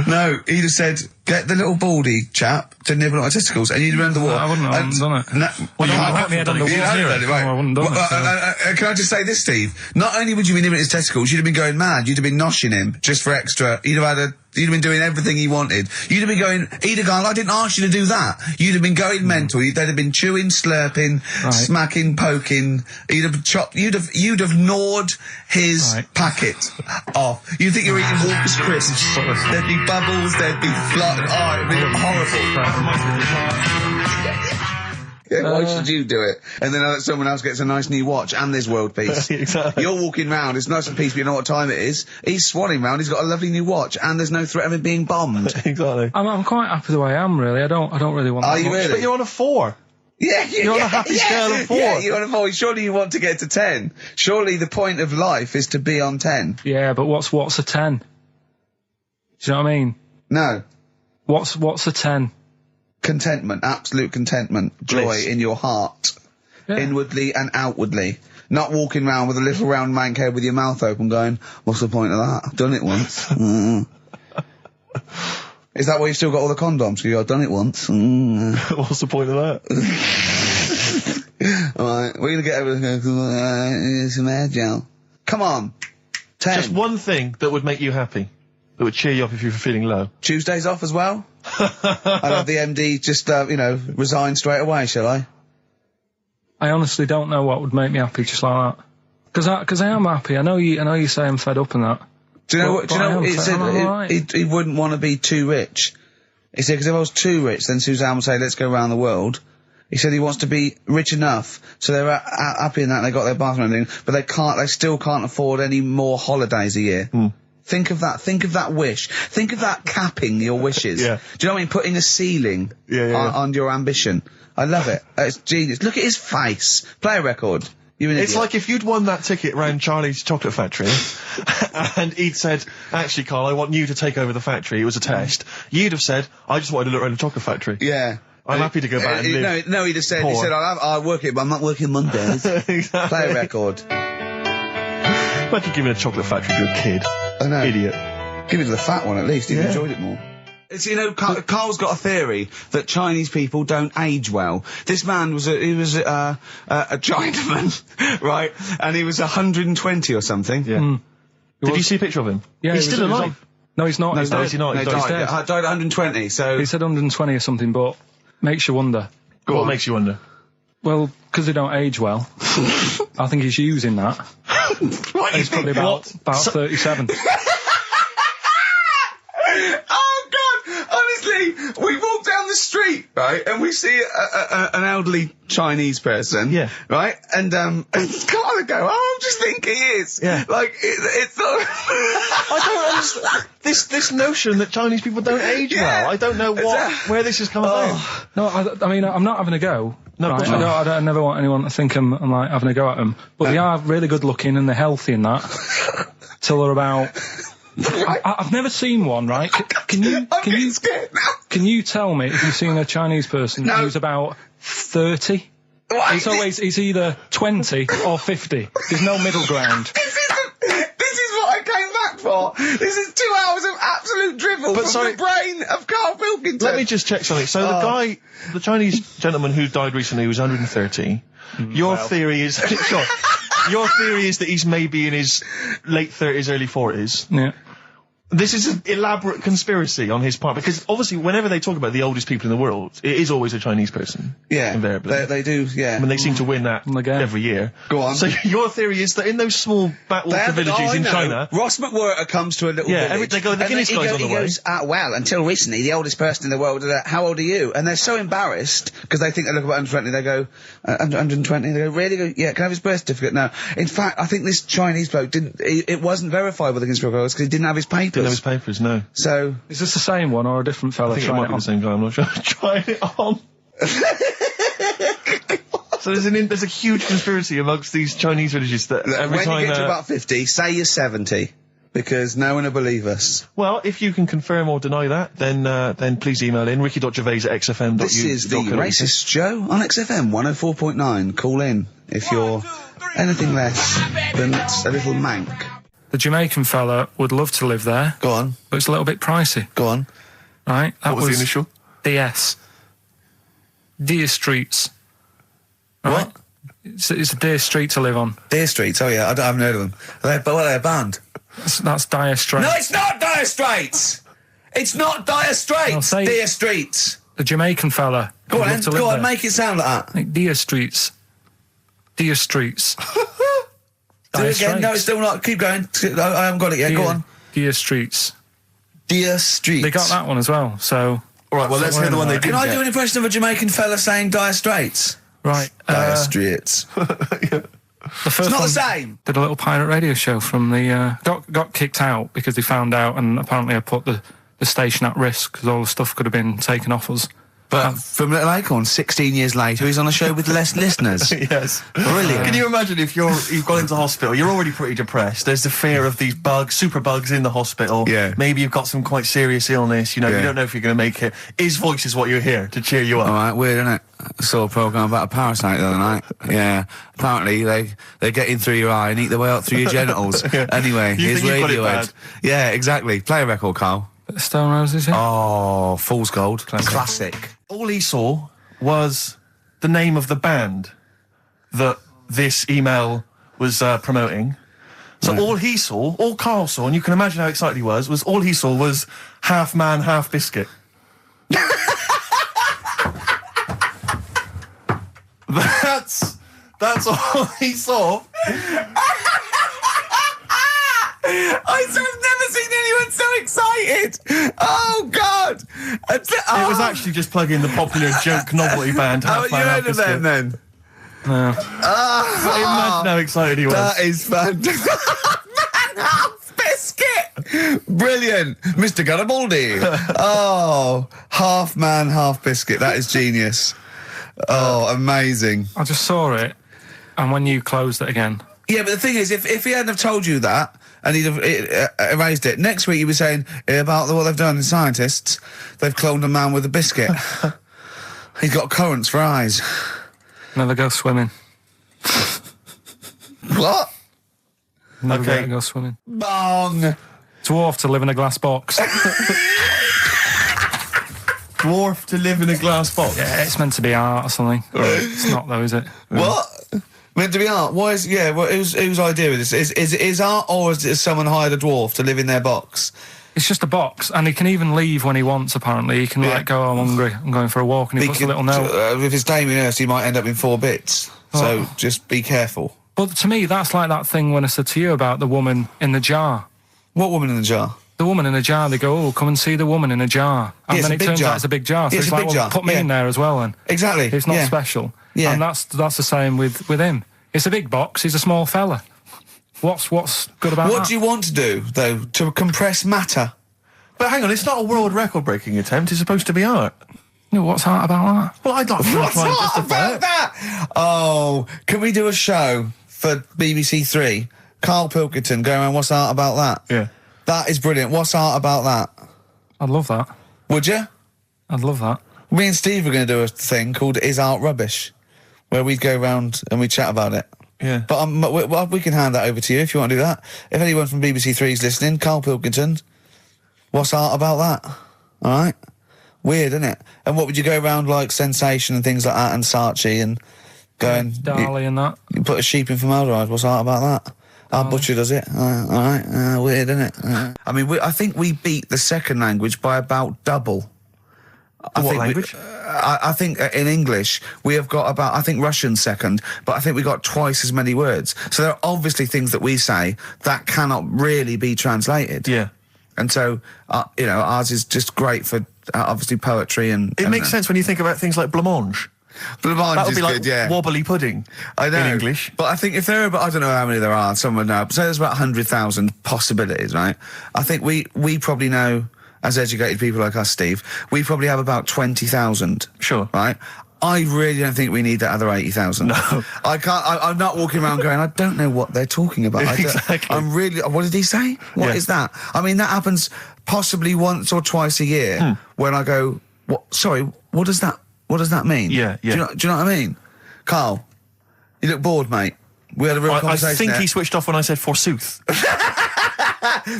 No, he'd have said, get the little baldy chap to nibble at my testicles, and you'd remember the water. I wouldn't have done it. No, Well, you wouldn't have me head on the you wall. hadn't done it, right. No, I wouldn't have done it. Can I just say this, Steve? Not only would you be nibbling his testicles, you'd have been going mad. You'd have been noshing him just for extra. You'd have been doing everything he wanted. You'd have been going, he'd have gone, I didn't ask you to do that. You'd have been going mental. They'd have been chewing, slurping, smacking, poking. You'd have chopped, you'd have gnawed his packet off. You'd think you're eating Walker's crisps. There'd be bubbles, there'd be flood. Oh, it'd be horrible. Yeah, why should you do it? And then someone else gets a nice new watch and there's world peace. Exactly. You're walking round, it's nice and peaceful, you know what time it is. He's swanning round, he's got a lovely new watch and there's no threat of him being bombed. Exactly. I'm quite happy the way I am, really. I don't really want Are that you much. really? But you're on a 4. Yeah, you're on a happy scale of 4. Yeah, you're on a 4. Surely you want to get to 10. Surely the point of life is to be on 10. Yeah, but what's a 10? Do you know what I mean? No. What's a 10? Contentment, absolute contentment, joy Bliss. in your heart, inwardly and outwardly. Not walking around with a little round mank head with your mouth open going, what's the point of that? I've done it once. Is that why you've still got all the condoms? You go, I've done it once. What's the point of that? Alright, we're gonna get everything, some air gel. Come on. 10. Just one thing that would make you happy. That would cheer you up if you were feeling low. Tuesdays off as well? I'll have the MD just, resign straight away, shall I? I honestly don't know what would make me happy just like that. Because I am happy. I know you say I'm fed up and that. Do you know what? He said right. he wouldn't want to be too rich. He said because if I was too rich, then Suzanne would say, "Let's go around the world." He said he wants to be rich enough so they're happy in that and they got their bathroom and everything, but they still can't afford any more holidays a year. Think of that. Think of that wish. Think of that capping your wishes. Yeah. Do you know what I mean? Putting a ceiling on your ambition. I love it. It's genius. Look at his face. Play a record. It's like if you'd won that ticket round Charlie's Chocolate Factory and he'd said, actually, Carl, I want you to take over the factory. It was a test. You'd have said, I just wanted to look around the chocolate factory. Yeah. I'm happy to go back and live. No, he'd have said, I'll work it, but I'm not working Mondays. Exactly. Play a record. Imagine giving a chocolate factory to a kid. I know. Idiot. Give it to the fat one at least. He enjoyed it more. It's, Carl's got a theory that Chinese people don't age well. This man was a Chinaman, right? And he was 120 or something. Yeah. Did you see a picture of him? Yeah, he's still alive. No, he's not. No, he's not. He's died dead. at 120, so... He said 120 or something, but makes you wonder. What makes you wonder? Well, because they don't age well. I think he's using that. He's probably about 37. Oh, God! Honestly, we walked down the right? And we see an elderly Chinese person, Yeah. right? And Carl would go, "Oh, I'm just thinking he is." Yeah. Like it's not. I don't understand this notion that Chinese people don't age well. I don't know where this has come about. No, I mean, I'm not having a go. No, right? of course not. I never want anyone to think I'm like having a go at them. But they are really good looking and they're healthy and that. Till they're about. I've never seen one, right? Can you Scared now. can you tell me if you've seen a Chinese person who's about 30? It's either 20 or 50. There's no middle ground. This is what I came back for. This is 2 hours of absolute drivel from the brain of Karl Pilkington. Let me just check something. So the Chinese gentleman who died recently was 130. Your theory is your theory is that he's maybe in his late 30s, early 40s. Yeah. This is an elaborate conspiracy on his part, because obviously whenever they talk about the oldest people in the world, it is always a Chinese person. Yeah, invariably. they do. Yeah, I mean, they seem to win that Again. every year. Go on. So your theory is that in those small backwater villages in China, Ross McWhirter comes to a little village. they go, the Guinness guy's on the way. He goes, well, until recently, the oldest person in the world, how old are you? And they're so embarrassed, because they think they look about 120, they go, 120, they go, really? Go, yeah, can I have his birth certificate? No. In fact, I think this Chinese bloke it wasn't verified by the conspiracy because he didn't have his papers. Didn't have his papers, no. So Is this the same one or a different fella I think it trying might it be on? the same guy, I'm not sure. Trying it on. So there's a huge conspiracy amongst these Chinese villages that every when time... you get to about 50, say you're 70, because no one will believe us. Well, if you can confirm or deny that, then please email in ricky.gervais@xfm.uk. This is the Racist Show on XFM 104.9. Call in if you're anything less than a little mank. The Jamaican fella would love to live there, Go on. but it's a little bit pricey, Go on. right? That What was the initial? DS. Deer Streets. Right? What? It's a Deer Street to live on. Deer Streets. Oh yeah, I haven't heard of them. They're a band. That's Dire Straits. No, it's not Dire Straits. It's not Dire Straits. I'll say- Deer Streets. The Jamaican fella. Go would on, love to live go on, there. make it sound like that. Like Deer Streets. Deer Streets. Do it again. No, it's still not. Keep going. I haven't got it yet. Go on. Deer Streets. Deer Streets. They got that one as well, so... All right, well, let's hear the one they Can didn't I get. do an impression of a Jamaican fella saying Dire Straits? Right. Dire Straits. The first It's not one the same. did a little pirate radio show from the... got kicked out because they found out, and apparently I put the station at risk because all the stuff could have been taken off us. But from Little Acorn, 16 years later, he's on a show with less listeners. Yes. Brilliant. Can you imagine if you've gone into hospital, you're already pretty depressed, there's the fear of these super bugs in the hospital. Yeah. Maybe you've got some quite serious illness, you know, Yeah. you don't know if you're going to make it. His voice is what you hear to cheer you up. All right, weird, isn't it? I saw a programme about a parasite the other night. Yeah. Apparently, they get in through your eye and eat their way up through your genitals. Anyway, You here's think you've got it Radiohead. bad? Yeah, exactly. Play a record, Carl. Stone Roses, yeah? Oh, Fool's Gold. Classic. All he saw was the name of the band that this email was promoting. So all Carl saw, and you can imagine how excited he was all he saw was Half Man, Half Biscuit. That's all he saw. I've never seen anyone so excited. Oh, God. It was actually just plugging the popular joke novelty band Half Haven't Man, you Half heard of Biscuit. them, then? No. Imagine how excited he was. That is fantastic. Man, half biscuit. Brilliant. Mr. Garibaldi. Oh, half man, half biscuit. That is genius. Oh, amazing. I just saw it, and when you closed it again... Yeah, but the thing is, if he hadn't have told you that, and he'd have erased it, next week you were saying about what they've done in scientists, they've cloned a man with a biscuit. He's got currants for eyes. Never go swimming. What? Never Okay. go swimming. Bong. Dwarf to live in a glass box. Dwarf to live in a glass box. Yeah, it's meant to be art or something. It's not though, is it? What? Meant to be art? Why is... Yeah, well, whose idea is this? Is it art, or is it someone hired a dwarf to live in their box? It's just a box, and he can even leave when he wants, apparently. He can, like, go, I'm hungry, I'm going for a walk, and he puts a little note. If it's Damien Hirst, he might end up in 4 bits. So just be careful. But to me, that's like that thing when I said to you about the woman in the jar. What woman in the jar? the woman in a jar. They go, oh, come and see the woman in a jar, and then it turns out it's a big jar. So Yeah, it's it's a like, big well, jar. put me Yeah. in there as well. Then Exactly. it's not Yeah. special. Yeah. And that's the same with him. It's a big box. He's a small fella. What's good about that? What do you want to do, though, to compress matter? But hang on, it's not a world record-breaking attempt. It's supposed to be art. No, what's hard about that? Well, I'd like to What's try and hot justify about it. that? Oh, can we do a show for BBC Three? Karl Pilkington going around, what's art about that? Yeah. That is brilliant. What's art about that? I'd love that. Would you? I'd love that. Me and Steve are going to do a thing called Is Art Rubbish, where we'd go round and we'd chat about it. Yeah. But we can hand that over to you if you want to do that. If anyone from BBC Three is listening, Karl Pilkington, what's art about that? All right? Weird, isn't it? And what would you go around like Sensation and things like that and Saatchi and going... Darley and that. You put a sheep in formaldehyde, what's art about that? Our butcher does it. All right, weird, isn't it? I mean, I think we beat the second language by about double. What language? I think in English we have got about, I think Russian second, but I think we got twice as many words. So there are obviously things that we say that cannot really be translated. Yeah. And so, you know, ours is just great for obviously poetry and... It makes sense when you think about things like blancmange. Blancmange That would is be like good, yeah. wobbly pudding. I know. In English. But I think if there are, I don't know how many there are, someone know, say there's about 100,000 possibilities, right? I think we probably know, as educated people like us, Steve, we probably have about 20,000. Sure. Right? I really don't think we need that other 80,000. No. I can't, I'm not walking around going, I don't know what they're talking about. Exactly. I'm really, what did he say? What is that? I mean, that happens possibly once or twice a year when I go, sorry, what does that mean? Yeah, yeah. Do you know what I mean? Carl, you look bored, mate. We had a real I conversation think there. he switched off when I said forsooth.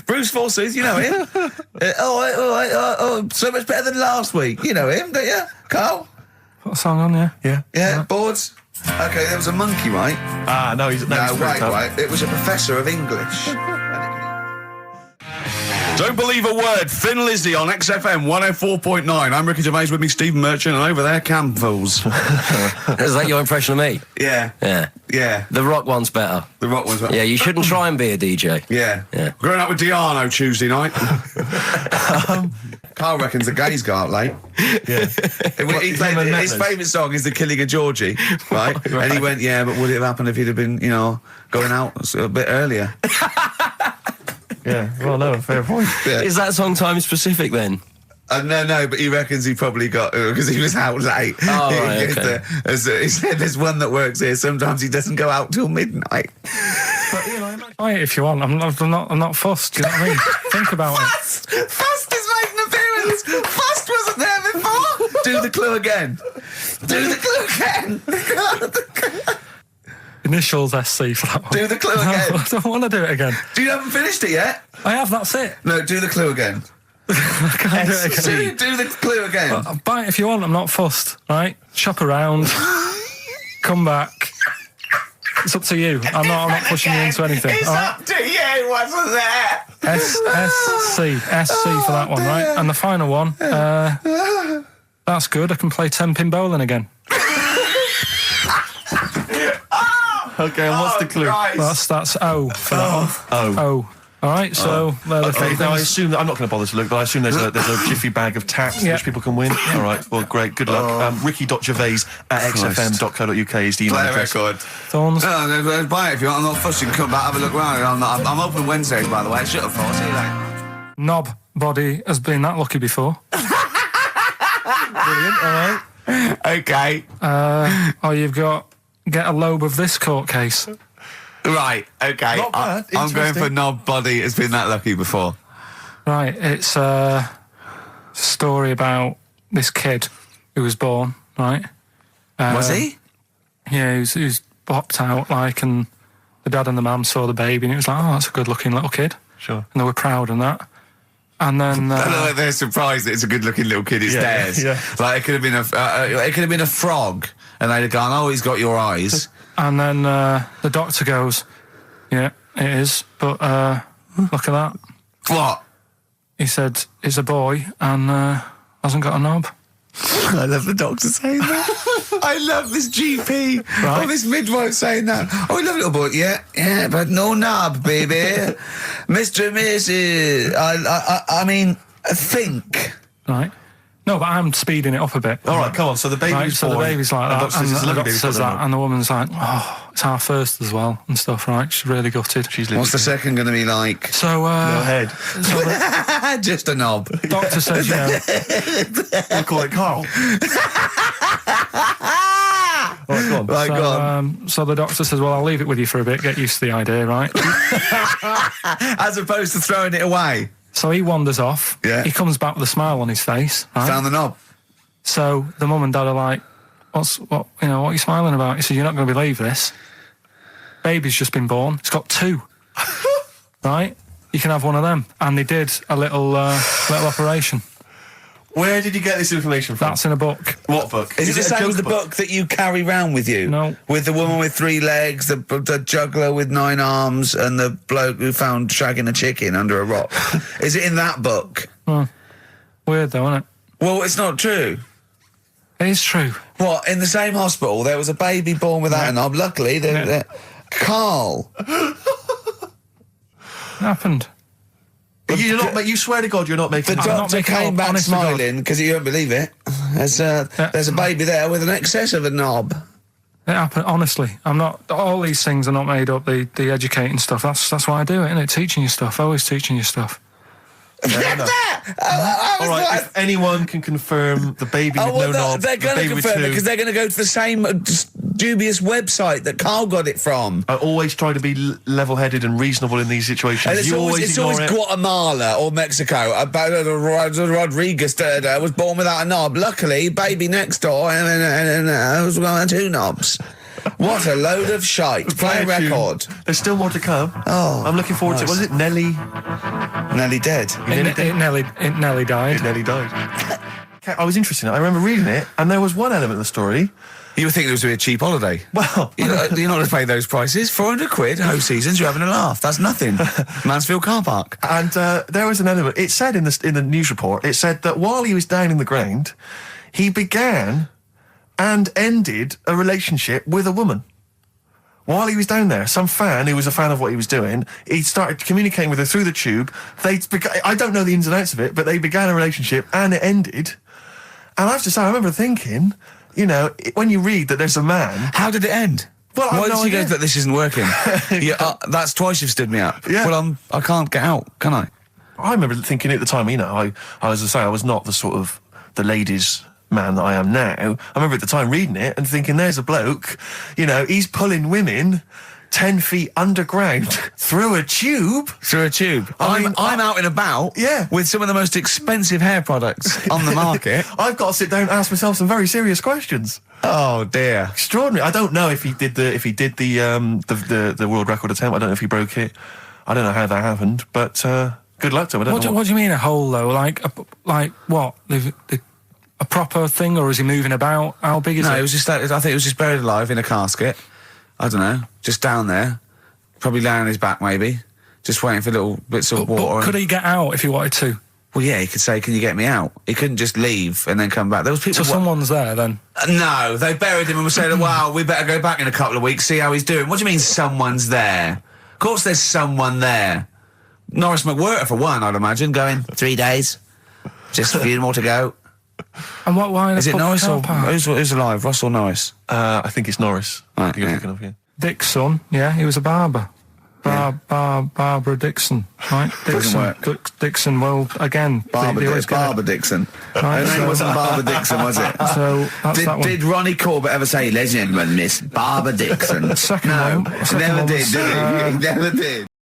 Bruce Forsyth, you know him. So much better than last week. You know him, don't you, Carl? Put a song on, yeah. Yeah. Yeah, boards. Okay, there was a monkey, right? No, he's No, he's wait, up. right. It was a professor of English. Don't believe a word. Thin Lizzy on XFM 104.9. I'm Ricky Gervais, with me Stephen Merchant, and over there, Cam Fools. Is that your impression of me? Yeah. Yeah. Yeah. The rock one's better. The rock one's Yeah, you shouldn't try and be a DJ. Yeah. Yeah. Growing up with Diano Tuesday night. Carl reckons the gays go out late. Yeah. His favourite song is The Killing of Georgie, right? And he went, yeah, but would it have happened if he'd have been, going out a bit earlier? Yeah, well, no, fair point. Yeah. Is that song time specific then? No, but he reckons he probably got, because he was out late. Oh, right, okay. He said there's one that works here, sometimes he doesn't go out till midnight. Try it if you want. I'm not fussed. Do you know what I mean? Think about it. Fast is making an appearance! Fast wasn't there before! Do the clue again. Do the clue again! Initials SC for that one. Do the clue No, again. I don't want to do it again. You haven't finished it yet? I have, that's it. No, do the clue again. I can't do it again. Do the clue again. Buy it if you want, I'm not fussed, right? Shop around, come back. It's up to you. I'm not pushing you into anything. It's all right? up to you, wasn't there? SC for that one, right? And the final one, that's good. I can play 10-pin bowling again. Okay, and what's the clue? Christ. That's O for that one. O. All right, so they're the three Now I things. assume that I'm not going to bother to look, but I assume there's a jiffy bag of tats Yeah. which people can win. All right, well, great, good luck. Ricky.gervais@xfm.co.uk is the email Play a address. record. Thorns. No, buy it if you want. I'm not fussing. Come back, have a look round. I'm open Wednesdays, by the way. Shut up, for. See you later. Knob body has been that lucky before. Brilliant, all right. Okay. You've got get a lobe of this court case. Right, okay. Not bad, I'm going for interesting. knob body. It's been that lucky before. Right, it's a story about this kid who was born, right? Was he? Yeah, he was popped out, and the dad and the mum saw the baby, and it was like, oh, that's a good-looking little kid. Sure. And they were proud and that. And then... They're surprised that it's a good-looking little kid. It's theirs. yeah. Like, it could have been a frog, and they'd have gone, oh, he's got your eyes. And then the doctor goes, yeah, it is, but look at that. What? He said, it's a boy and hasn't got a knob. I love the doctor saying that. I love this GP or this midwife saying that. Oh, I love little boy. Yeah, but no knob, baby. Mr. and Mrs. I mean, think. Right. No, but I'm speeding it up a bit. All right, come on. So the baby's So born. the baby's like that, And the doctor says that, and the woman's like, oh, it's our first as well, and stuff, right? She's really gutted. What's the second going to be like? So, No head. so the Just a knob. doctor says, you know, We'll call it Carl. All right, go on. Right, go on. so the doctor says, well, I'll leave it with you for a bit, get used to the idea, right? As opposed to throwing it away. So he wanders off. Yeah. He comes back with a smile on his face, right? Found the knob. So the mum and dad are like, what are you smiling about? He said, you're not going to believe this. Baby's just been born. It's got 2. Right? You can have one of them. And they did a little operation. Where did you get this information from? That's in a book. What book? Is it the a same as the joke book that you carry round with you? No. With the woman with 3 legs, the juggler with 9 arms, and the bloke who found shagging a chicken under a rock. Is it in that book? Weird though, isn't it? Well, it's not true. It is true. What, in the same hospital, there was a baby born without a knob. Luckily, Carl. It happened. You swear to God you're not making The this up. doctor making it came up, back honest to God. smiling because you won't believe it. There's a baby there with an excess of a knob. It happened, honestly. I'm not, all these things are not made up, the educating stuff. That's why I do it, isn't it? Teaching you stuff, always teaching you stuff. All right, if anyone can confirm the baby with no knob, they're going to baby with confirm it 2. because they're going to go to the same dubious website that Carl got it from. I always try to be level-headed and reasonable in these situations. And it's You always ignore it. Guatemala or Mexico. Rodriguez was born without a knob. Luckily, baby next door and was got 2 knobs. What a load of shite. Play a record. There's still more to come. Oh, I'm looking forward to it. Was it Nelly? Nearly dead. It nearly died. It nearly died. I was interested in it. I remember reading it, and there was one element of the story. You would think it was a cheap holiday. Well, You're not going to pay those prices. 400 quid, whole seasons, you're having a laugh. That's nothing. Mansfield car park. and there was an element. It said in the news report, it said that while he was down in the ground, he began and ended a relationship with a woman. While he was down there, some fan who was a fan of what he was doing, he started communicating with her through the tube. I don't know the ins and outs of it, but they began a relationship and it ended. And I have to say, I remember thinking, you know, when you read that there's a man... How did it end? Well, I why have did no you go idea. that this isn't working? That's twice you've stood me up. Yeah. Well, I can't get out, can I? I remember thinking at the time, you know, I was to say, I was not the sort of the ladies' man that I am now. I remember at the time reading it and thinking, there's a bloke, you know, he's pulling women 10 feet underground through a tube. Through a tube. I'm out and about with some of the most expensive hair products on the market. I've got to sit down and ask myself some very serious questions. Oh, dear. Extraordinary. I don't know if he did the world record attempt. I don't know if he broke it. I don't know how that happened, but good luck to him. What do you mean a hole though? Like what? A proper thing, or is he moving about? How big is it? No, it was just that. I think it was just buried alive in a casket. I don't know, just down there, probably laying on his back, maybe, just waiting for little bits of water. But could he get out if he wanted to? Well, yeah, he could say, "Can you get me out?" He couldn't just leave and then come back. There was people. So someone's there then. No, they buried him and were saying, "Wow, we better go back in a couple of weeks, see how he's doing." What do you mean, someone's there? Of course, there's someone there. Norris McWhirter, for one, I'd imagine, going 3 days, just a few more to go. And why is it Norris or who's alive? Ross or Norris? I think it's Norris. Right, You're thinking of, yeah. Dick's son, yeah, he was a barber. Barbara Dixon, right? Dixon. Well, again, Barbara Dixon. Right, Her name wasn't Barbara Dixon, was it? So that's that one. Did Ronnie Corbett ever say legend when Miss Barbara Dixon? Second no, one. never did he? Never did.